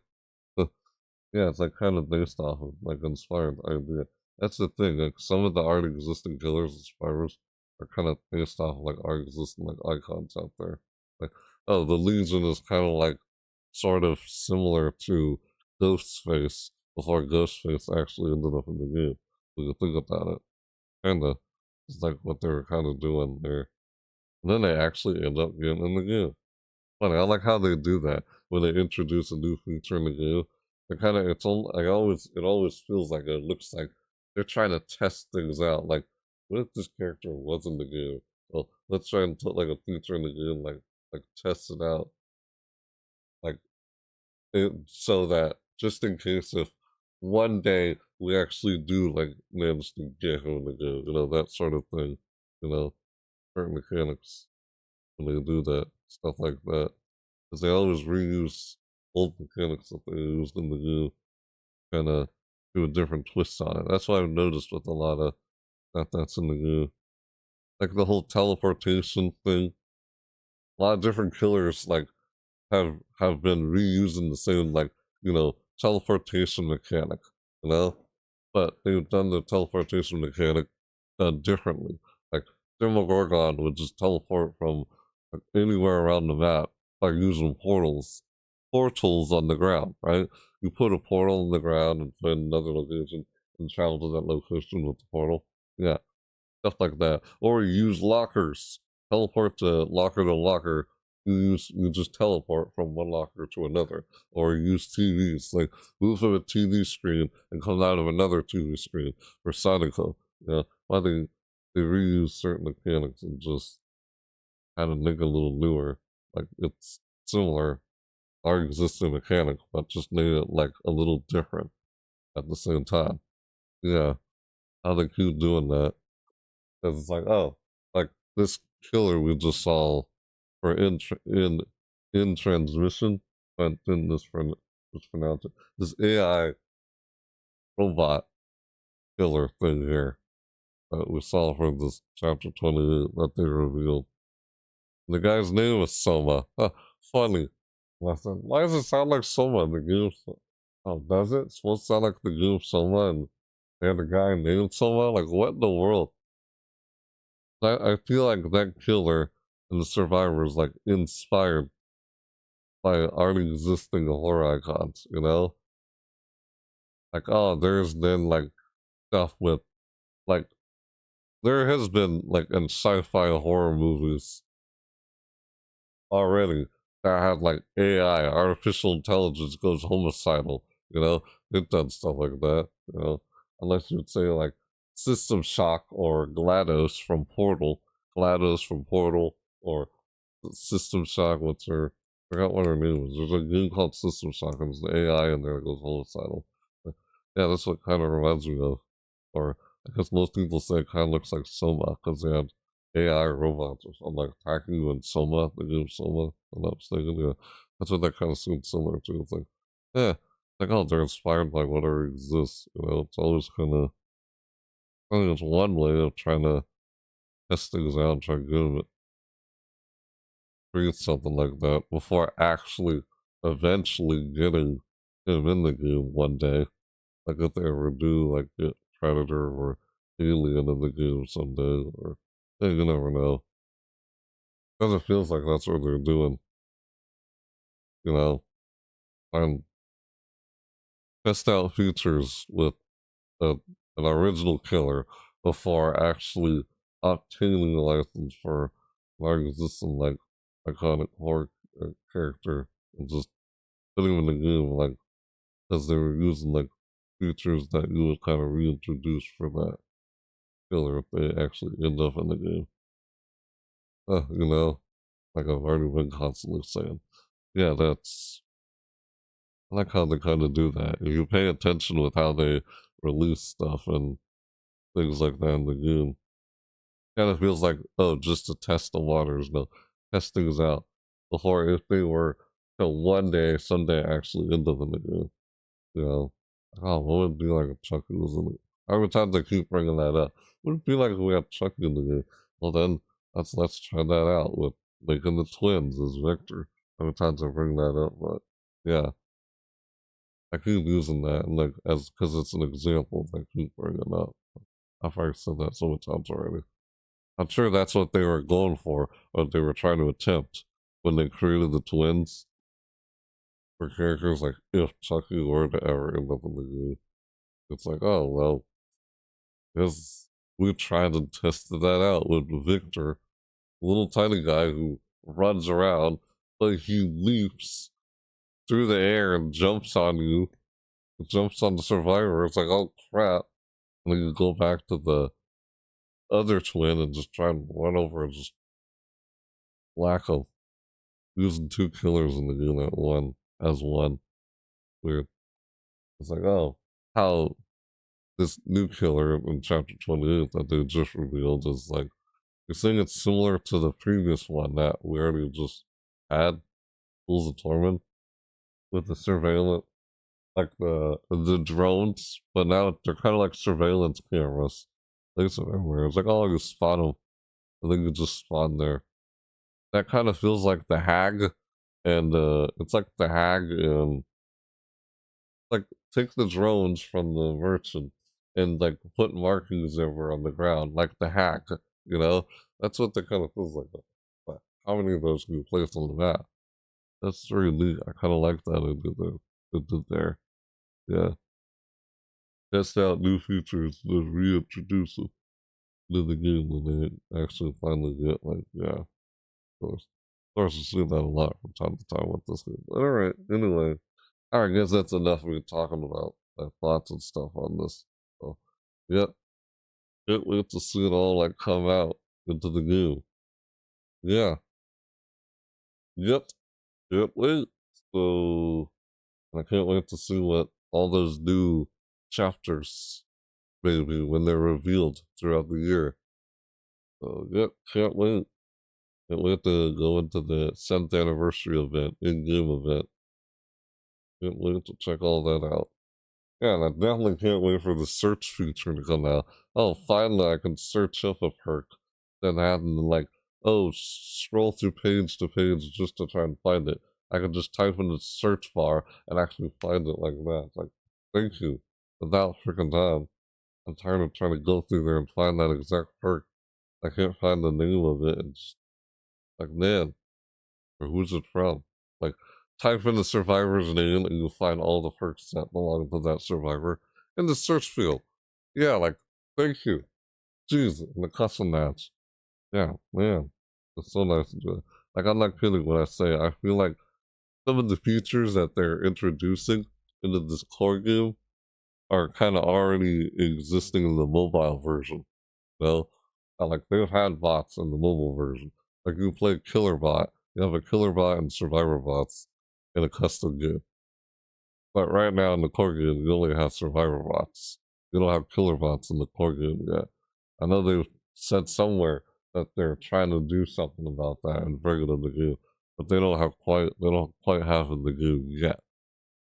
Yeah, it's like kind of based off of, like, inspired idea. That's the thing, like some of the already existing killers and survivors are kind of based off of, like, already existing, like, icons out there. Like, oh, the Legion is kind of like sort of similar to Ghostface before Ghostface actually ended up in the game. When you think about it, kinda, it's like what they were kind of doing there. And then they actually end up getting in the game. Funny, I like how they do that when they introduce a new feature in the game. It kind of, it's all, like, it always feels like it looks like they're trying to test things out. Like, what if this character was in the game? Well, let's try and put, like, a feature in the game, like test it out, like, so that just in case if one day we actually do, like, manage to get him in the game, you know, that sort of thing, you know, certain mechanics when they do that, stuff like that. Because they always reuse old mechanics that they used in the game, kind of do a different twist on it. That's why I've noticed with a lot of that's in the game. Like the whole teleportation thing, a lot of different killers, like, have been reusing the same, like, you know, teleportation mechanic, you know? But they've done the teleportation mechanic done differently. Like, Demogorgon would just teleport from, like, anywhere around the map by using portals on the ground, right? You put a portal on the ground and put another location and travel to that location with the portal. Yeah, stuff like that. Or you use lockers, teleport to locker. You just teleport from one locker to another. Or you use TVs, like move from a TV screen and come out of another TV screen for Sonico. Yeah, why they reuse certain mechanics and just kind of make it a little newer. Like it's similar, our existing mechanic, but just made it like a little different at the same time. Yeah, how they keep doing that. Because it's like, oh, like this killer we just saw for in transmission, but didn't mispronounce it. This AI robot killer thing here that we saw from this chapter 28 that they revealed. The guy's name is Soma. Funny. Why does it sound like Soma in the game? Oh, does it? It's supposed to sound like the game Soma and they had a guy named Soma? Like, what in the world? I feel like that killer and the survivor is, like, inspired by already existing horror icons, you know? Like, oh, there's been, like, stuff with, like, there has been, like, in sci-fi horror movies already that had, like, AI, artificial intelligence goes homicidal, you know? They've done stuff like that, you know? Unless you'd say, like, System Shock or GLaDOS from Portal, or System Shock, what's her, I forgot what her name is. There's a game called System Shock, and there's the AI in there that goes homicidal. Yeah, that's what kind of reminds me of. Or, I guess most people say it kind of looks like Soma, because they had AI robots or something like attacking you in Soma, the game Soma, I'm not mistaken. Yeah, that's what that kind of seems similar to. It's like, yeah, like, oh, they're inspired by whatever exists, you know? It's always kind of, I think it's one way of trying to test things out and try to give it, create something like that before actually eventually getting him in the game one day. Like if they ever do, like, get Predator or Alien in the game someday, or hey, you never know. Because it feels like that's what they're doing, you know, and test out features with an original killer before actually obtaining a license for an existing, like, iconic horror character and just putting him in the game, like, because they were using, like, features that you would kind of reintroduce for that killer if they actually end up in the game. You know, like I've already been constantly saying. Yeah, that's I like how they kind of do that. If you pay attention with how they release stuff and things like that in the game, kind of feels like, oh, just to test the waters, no, test things out before if they were to one day, someday actually end up in the game. You know, oh, what would it be like if Chucky was in it? Every time they keep bringing that up, what would it be like if we had Chucky in the game? Well, then let's try that out with making the twins as Victor. Every time they bring that up, but yeah, I keep using that like as because it's an example they keep bringing up. I've already said that so many times already. I'm sure that's what they were going for, or they were trying to attempt when they created the twins. For characters like if Chucky were to ever end up in the game, it's like, oh well, because we tried to test that out with Victor, a little tiny guy who runs around, but he leaps through the air and jumps on you, jumps on the survivor. It's like, oh crap. And then you go back to the other twin and just try and run over and just whack him. Using two killers in the game at one as one. Weird. It's like, oh, how this new killer in chapter 28 that they just revealed is like, you're saying it's similar to the previous one that we already just had, Fools of Torment, with the surveillance, like the drones, but now they're kind of like surveillance cameras. Things are everywhere. It's like, oh, you spot them, and then you just spawn there. That kind of feels like the Hag, and it's like the Hag and like take the drones from the merchant and like put markings over on the ground, like the Hack, you know? That's what that kind of feels like. But how many of those can you place on the map? That's very neat. I kind of like that they did there. Yeah. Test out new features and reintroduce them to the game when they actually finally get, like, yeah. Of course, you see that a lot from time to time with this game. But alright, anyway. I guess that's enough we talking about my thoughts and stuff on this. So, yep. Can't wait to see it all like come out into the game. Yeah. Yep. Can't wait. So I can't wait to see what all those new chapters maybe when they're revealed throughout the year. So yep, can't wait. Can't wait to go into the 7th anniversary event, in-game event. Can't wait to check all that out. Yeah, and I definitely can't wait for the search feature to come out. Oh, finally I can search up a perk that hadn't like, oh, scroll through page to page just to try and find it. I can just type in the search bar and actually find it like that. It's like, thank you. Without freaking time. I'm tired of trying to go through there and find that exact perk. I can't find the name of it. It's like, man, or who's it from? Like, type in the survivor's name and you'll find all the perks that belong to that survivor in the search field. Yeah, like, thank you. Jeez, in the custom match. Yeah, man. It's so nice to do it. Like, I'm not kidding when I say I feel like some of the features that they're introducing into this core game are kind of already existing in the mobile version. You know? Like, they've had bots in the mobile version. Like, you play Killer Bot, you have a Killer Bot and Survivor bots in a custom game. But right now in the core game, you only have Survivor bots. You don't have Killer Bots in the core game yet. I know they've said somewhere that they're trying to do something about that and bring it in the game, but they don't quite have it in the game yet.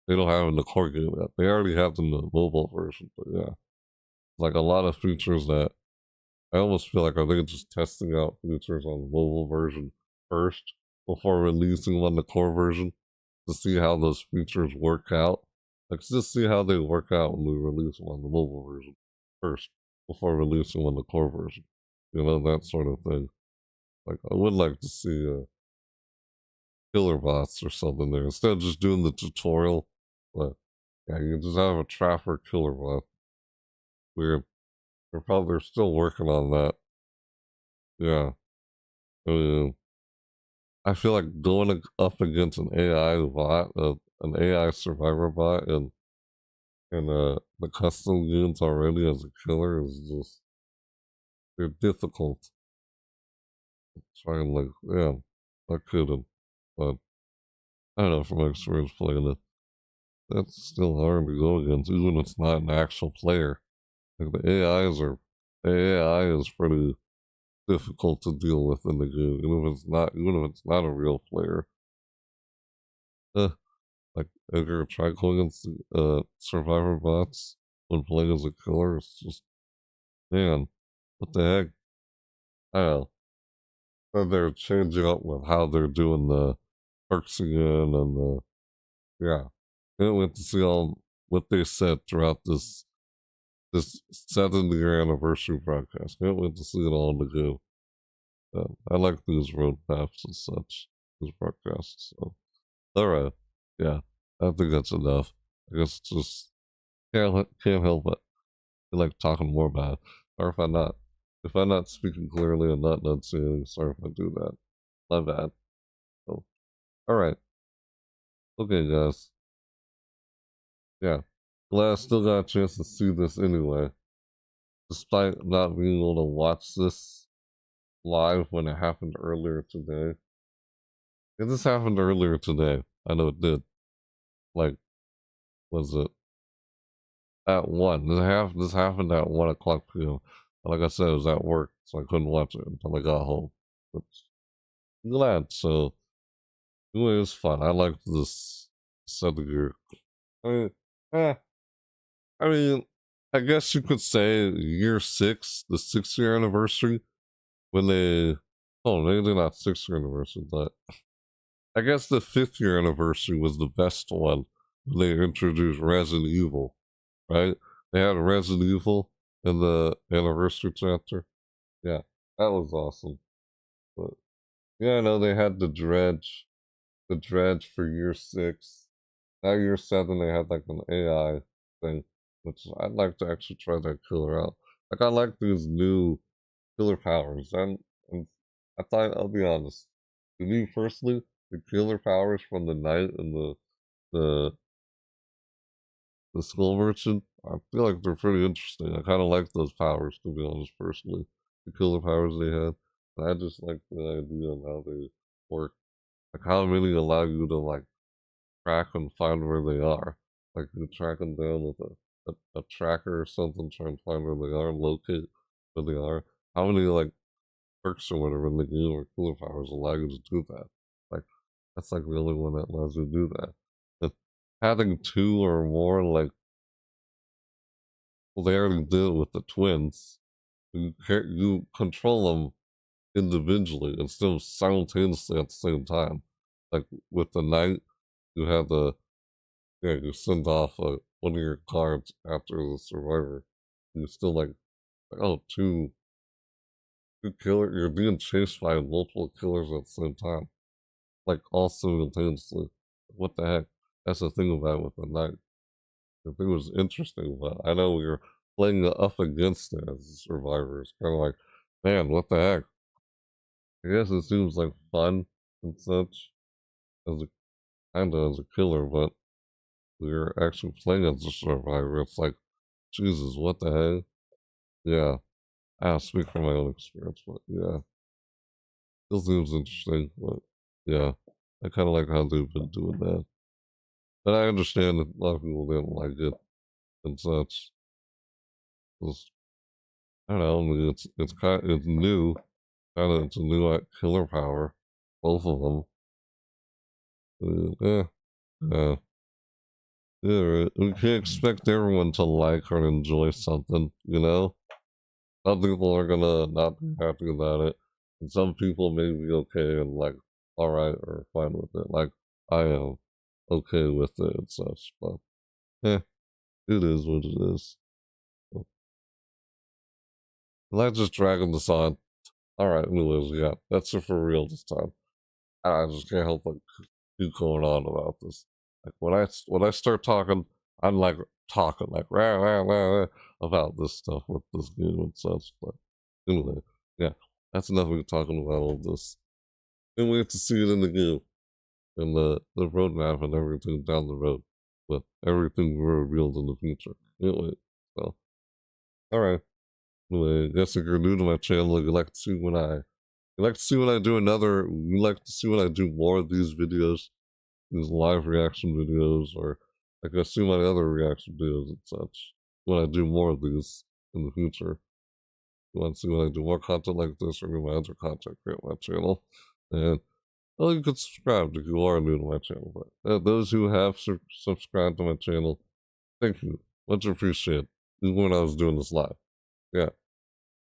They don't have it in the core game yet. They already have it in the mobile version, but yeah. Like a lot of features that I almost feel like are they just testing out features on the mobile version first before releasing them on the core version to see how those features work out. Like just see how they work out when we release them on the mobile version first before releasing them on the core version. You know, that sort of thing. Like I would like to see killer bots or something there instead of just doing the tutorial. But yeah, you can just have a trapper killer bot. Weird. They're still working on that. Yeah. I feel like going up against an AI bot, an AI survivor bot, and the custom games already as a killer is just they're difficult. Trying like yeah, I couldn't, but I don't know from my experience playing it. that's still hard to go against, even if it's not an actual player. Like the AI is pretty difficult to deal with in the game, even if it's not a real player. Like if you're trying against survivor bots when playing as a killer, it's just, man, what the heck? I don't know. And they're changing up with how they're doing the perks again, and yeah. Can't wait to see all what they said throughout this 7th-year anniversary broadcast. Can't wait to see it all in the go. I like these roadmaps and such, these broadcasts. So, all right, yeah, I think that's enough. I guess just can't help it. I like talking more about it. Or if I'm not speaking clearly and not saying, sorry if I do that. My bad. So, all right, okay, guys. Yeah, glad I still got a chance to see this anyway, despite not being able to watch this live when it happened earlier today. If this happened earlier today, I know it did. Like, was it at 1? This happened at 1 o'clock p.m. Like I said, it was at work, so I couldn't watch it until I got home. But I'm glad. So, anyway, it was fun. I liked this set of gear. I mean, I guess you could say year 6, the 6th-year anniversary, when maybe not 6th-year anniversary, but I guess the 5th-year anniversary was the best one when they introduced Resident Evil, right? They had Resident Evil in the anniversary chapter. Yeah, that was awesome. But yeah, I know they had the dredge for year 6. Now year 7, they had like an AI thing, which I'd like to actually try that killer out. Like, I like these new killer powers, and I thought, I'll be honest, to me personally, the killer powers from the knight and the skull merchant, I feel like they're pretty interesting. I kind of like those powers, to be honest, personally. The killer powers they had. And I just like the idea of how they work. Like, how many allow you to, like, track and find where they are. Like, you track them down with a tracker or something, try and find where they are and locate where they are. How many, like, perks or whatever in the game or cooler powers allow you to do that? Like, that's like the only one that allows you to do that. And having 2 or more, like, well, they already did it with the twins. You control them individually instead of simultaneously at the same time. Like, with the knight, you have you send off one of your cards after the survivor. You still like, oh, two killers. You're being chased by multiple killers at the same time, like all simultaneously. What the heck? That's the thing about it with the knight. I think it was interesting, but I know we were playing up against it as survivors. Kind of like, man, what the heck? I guess it seems like fun and such as a killer, but we're actually playing as a survivor. It's like, Jesus, what the heck? Yeah, I'll speak from my own experience, but yeah, it seems interesting. But yeah, I kind of like how they've been doing that. But I understand that a lot of people didn't like it and such. I don't know. I mean, it's new. It's a new killer power, both of them. Yeah. Yeah, we can't expect everyone to like or enjoy something, you know? Some people are gonna not be happy about it, and some people may be okay and like, alright, or fine with it. Like, I am okay with it and such, but, it is what it is. Let's just dragging this on. Alright, anyways, yeah, that's it for real this time. I just can't help but keep going on about this. Like, when I start talking, I'm like talking like rah, rah, rah, rah, about this stuff with this game and such. But anyway, yeah, that's enough of me talking about all this. And we have to see it in the game and the roadmap and everything down the road. But everything revealed in the future. Anyway, so alright. Anyway, I guess if you're new to my channel, you like to see when I do more of these videos, these live reaction videos, or Like I see my other reaction videos and such when I do more of these in the future. You want to see when I do more content like this or do my other content here on my channel. And well, you can subscribe if you are new to my channel. But those who have subscribed to my channel, thank you. Much appreciated. Even when I was doing this live. Yeah.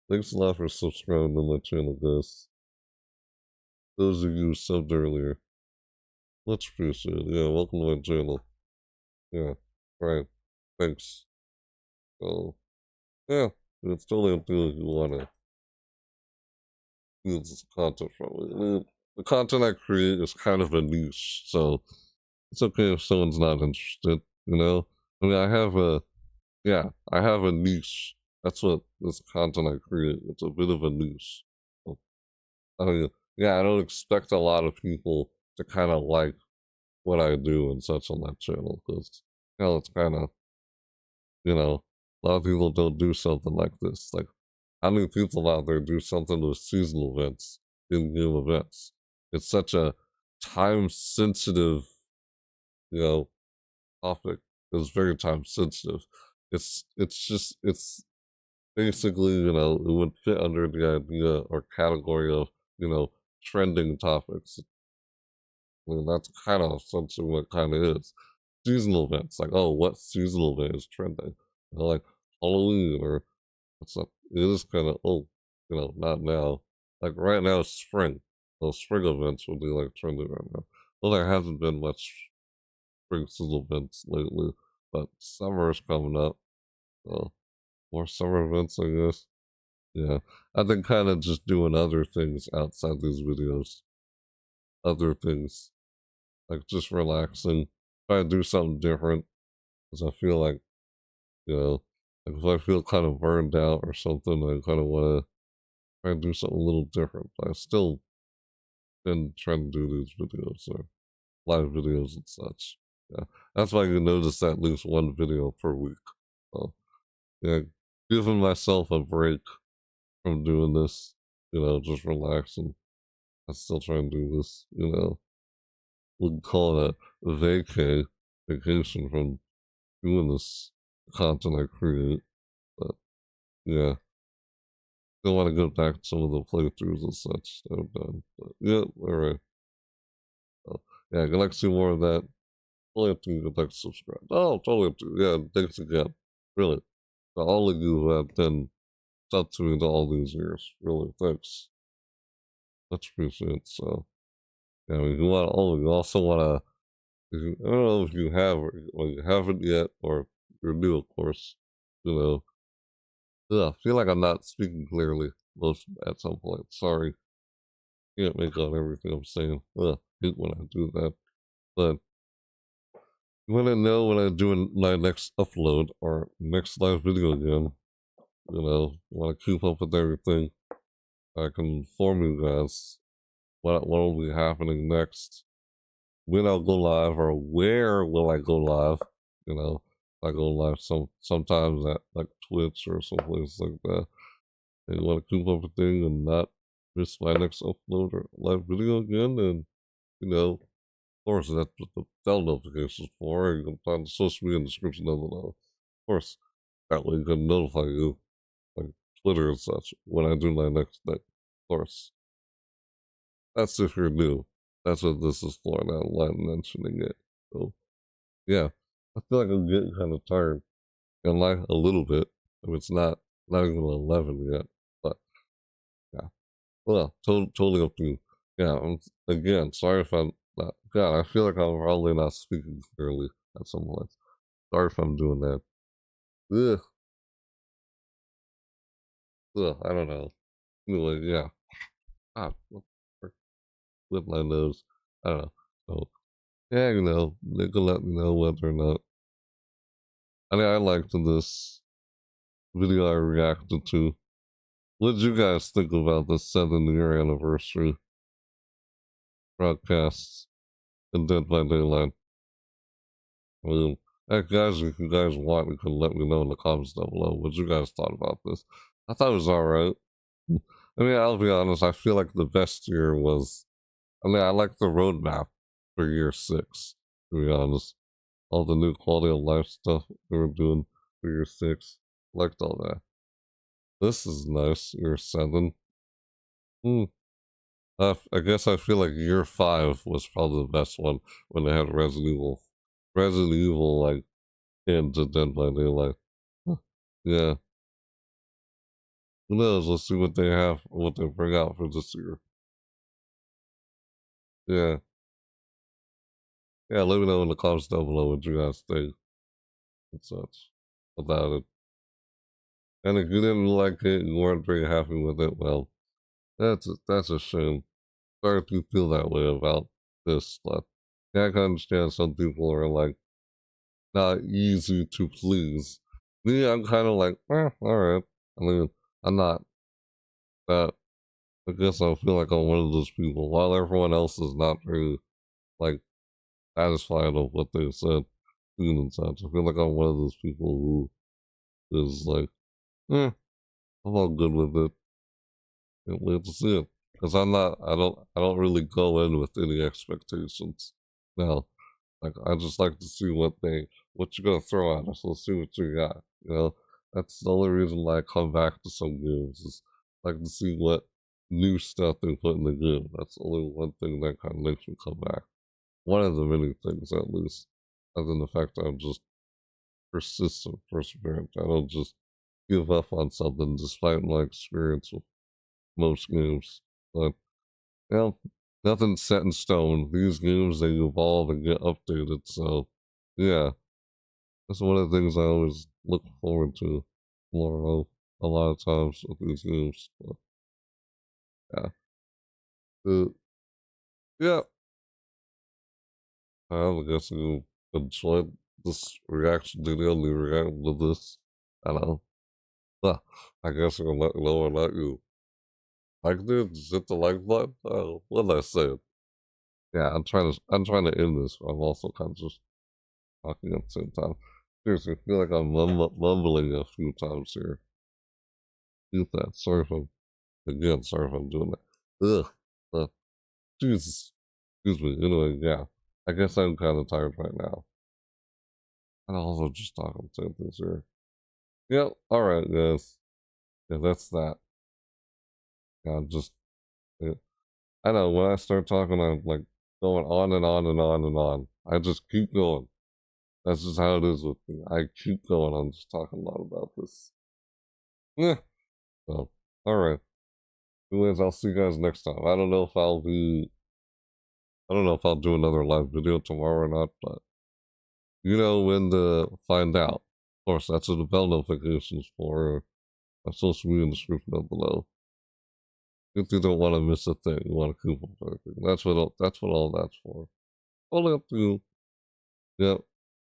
Thanks a lot for subscribing to my channel, guys. Those of you who subbed earlier, much appreciated. Yeah, welcome to my channel. Yeah, right. Thanks. So, yeah, it's totally up to you if you want to use this content from me. I mean, the content I create is kind of a niche, so it's okay if someone's not interested, you know? I mean, I have a niche. That's what this content I create. It's a bit of a niche. So, I mean, yeah, I don't expect a lot of people to kind of like what I do and such on that channel, because, you know, it's kind of, you know, a lot of people don't do something like this. Like, how many people out there do something with seasonal events, in-game events? It's such a time-sensitive, you know, topic. It's very time-sensitive. It's basically, you know, it would fit under the idea or category of, you know, trending topics. I mean, that's kind of essentially what it kind of is. Seasonal events, like, oh, what seasonal event is trending? You know, like Halloween or what's up? It is kind of, oh, you know, not now. Like right now, it's spring. Those spring events will be like trending right now. Well, there hasn't been much spring seasonal events lately, but summer is coming up. So more summer events, I guess. Yeah, I've been kind of just doing other things outside these videos. Other things, like just relaxing, try to do something different, because I feel like, you know, like if I feel kind of burned out or something, I kind of want to try and do something a little different. But I still been trying to do these videos or live videos and such. Yeah, that's why you notice at least one video per week. So, yeah, giving myself a break from doing this, you know, just relaxing. I still try and do this, you know. We'd call it a vacation from doing this content I create. But yeah, still want to go back to some of the playthroughs and such that I've done. But yeah, alright. So, yeah, I'd like to see more of that. Totally up to you. I'd like to subscribe. Oh, totally up to you. Yeah, thanks again. Really. To all of you who have been up to me to all these years. Really, thanks. Much appreciated. So, yeah, you want you also want to, I don't know if you have or you haven't yet, or you're new, of course. You know, I feel like I'm not speaking clearly most at some point. Sorry, can't make out everything I'm saying. Hate when I do that. But you want to know when I'm doing my next upload or next live video again. You know, want to keep up with everything. I can inform you guys what will be happening next, when I'll go live, or where will I go live. You know, I go live sometimes at like Twitch or someplace like that. And you want to keep up with things and not miss my next upload or live video again. And you know, of course, that's what the bell notifications for. You can find the social media in the description down below. Of course, that way you can notify you, like Twitter and such, when I do my next thing. Of course. That's if you're new. That's what this is for now, I'm mentioning it. So, yeah. I feel like I'm getting kind of tired. And like a little bit. I mean, it's not even 11 yet. But, yeah. Well, totally up to you. Yeah, again, sorry if I'm not. God, I feel like I'm probably not speaking clearly at some point. Sorry if I'm doing that. Ugh. I don't know. Anyway, yeah. God, with my nose. I don't know. So, yeah, you know, they can let me know whether or not. I mean, I liked this video I reacted to. What did you guys think about the 7-year anniversary broadcasts in Dead by Daylight? I mean, hey guys, if you guys want, you can let me know in the comments down below what you guys thought about this. I thought it was alright. I mean, I'll be honest, I feel like the best year was, I mean, I like the roadmap for year 6, to be honest. all the new quality of life stuff they were doing for year 6. Liked all that. This is nice. Year 7. I guess I feel like year 5 was probably the best one when they had Resident Evil. Resident Evil, like, into Dead by Daylight. Yeah. Who knows? Let's see what they have, what they bring out for this year. Yeah. Yeah, let me know in the comments down below what you guys think and such about it. And if you didn't like it, you weren't very happy with it, well, that's a shame. Sorry if you feel that way about this stuff. Yeah, I can understand some people are like not easy to please. Me, I'm kind of like, alright. I mean, I'm not that. I guess I feel like I'm one of those people. While everyone else is not very, like, satisfied with what they said, and such. I feel like I'm one of those people who is like, I'm all good with it. Can't wait to see it. Because I don't really go in with any expectations. Now, like, I just like to see what you're gonna throw at us. Let's see what you got. You know, that's the only reason why I come back to some games is like to see what new stuff they put in the game. That's only one thing that kind of makes me come back. One of the many things, at least, other than the fact that I'm just persistent, perseverant. I don't just give up on something despite my experience with most games. But, you know, nothing's set in stone. These games, they evolve and get updated. So, yeah, that's one of the things I always look forward to more of a lot of times with these games. But, yeah. Yeah. I guess you enjoyed this reaction video and you reacted to this. I don't know. Well, I guess I'm gonna let you know or not you. Like dude, just hit the like button. Oh, what did I say? Yeah, I'm trying to end this. I'm also kind of just talking at the same time. Seriously, I feel like I'm mumbling a few times here. Get that. Sorry if I'm doing that. Jesus. Excuse me. Anyway, yeah. I guess I'm kind of tired right now. And also just talking same things here. Yep. Alright, guys. Yeah, that's that. Yeah, I know when I start talking, I'm like going on and on and on and on. I just keep going. That's just how it is with me. I keep going. I'm just talking a lot about this. Yeah. So, alright. Anyways, I'll see you guys next time. I don't know if I'll do another live video tomorrow or not, but you know when to find out. Of course, that's what the bell notifications for. My social media in the description down below. If you don't want to miss a thing, you want to keep on everything. That's what all that's for. Only up to you. Yep.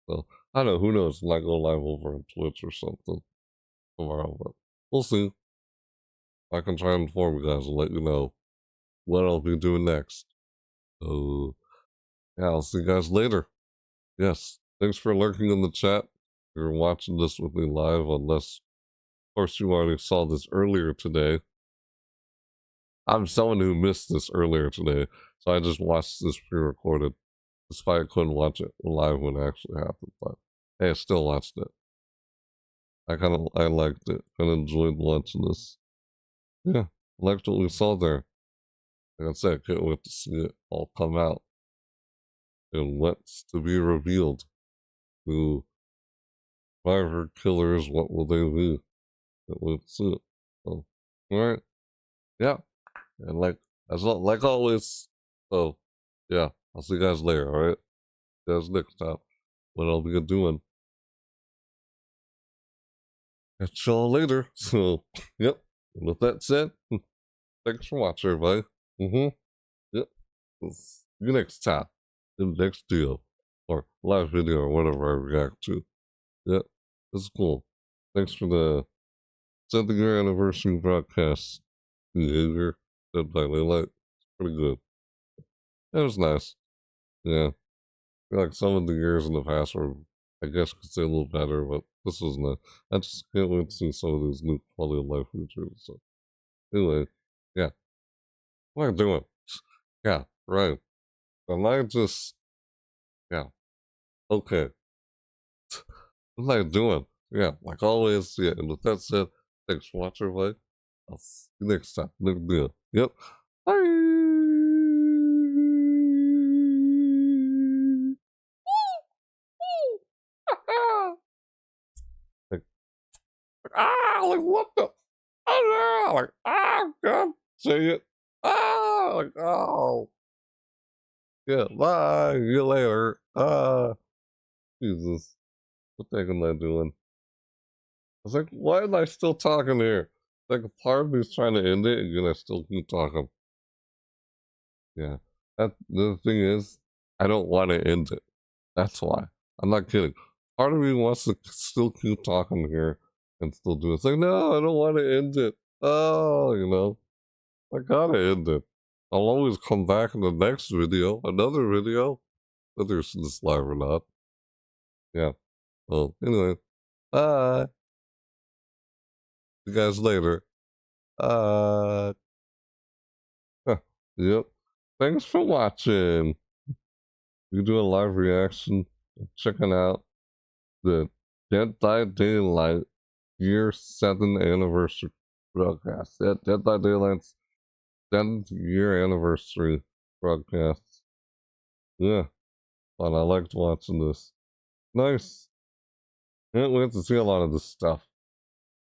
So I don't know, who knows? Might go live over on Twitch or something tomorrow, but we'll see. I can try and inform you guys and let you know what I'll be doing next. So yeah, I'll see you guys later. Yes. Thanks for lurking in the chat. You're watching this with me live, unless of course you already saw this earlier today. I'm someone who missed this earlier today, so I just watched this pre-recorded, despite I couldn't watch it live when it actually happened. But hey, I still watched it. I liked it. Kind of enjoyed watching this. Yeah, liked what we saw there. Like I said, can't wait to see it all come out. And what's to be revealed? Who survivor killers? What will they be? Can't wait to see it. So, all right. Yeah. And like always, so yeah, I'll see you guys later, alright? See you guys next time. What I'll be doing. Catch y'all later. So, yep. And with that said, thanks for watching, everybody. Yep. See you next time. In the next video. Or live video or whatever I react to. Yep. This is cool. Thanks for the 7th year anniversary broadcast behavior. Dead by Daylight. It's pretty good. It was nice. Yeah. I feel like some of the years in the past were, I guess, could say a little better, but this was not. I just can't wait to see some of these new quality of life features. So, anyway, yeah. What am I doing? Yeah, right. Am I just, yeah. Okay. What am I doing? Yeah, like always. Yeah, and with that said, thanks for watching, everybody. I'll see you next time. Big deal. Yep. Bye. Like what the? Like God, say it. Like yeah. Bye. See you later. Jesus, what the heck am I doing? I was like, why am I still talking here? Like a part of me is trying to end it, and I still keep talking. Yeah. The thing is, I don't want to end it. That's why. I'm not kidding. Part of me wants to still keep talking here and still do it. It's like, no, I don't want to end it. Oh, I gotta end it. I'll always come back in the next video, another video, whether it's this live or not. Yeah. Well, anyway, bye. See you guys later. Yep. Thanks for watching. We do a live reaction, checking out the Dead by Daylight Year 7 Anniversary broadcast. Dead by Daylight's 7th year anniversary broadcast. Yeah, fun. I liked watching this. Nice. Can't wait to see a lot of this stuff.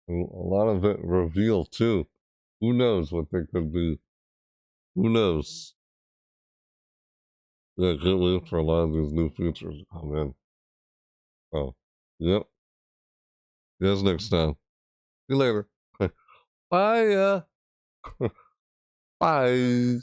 And a lot of it revealed too. Who knows what they could be? Who knows? Yeah, can't wait for a lot of these new features to come in. Oh, yep. See you guys next time. See you later. Bye. Bye.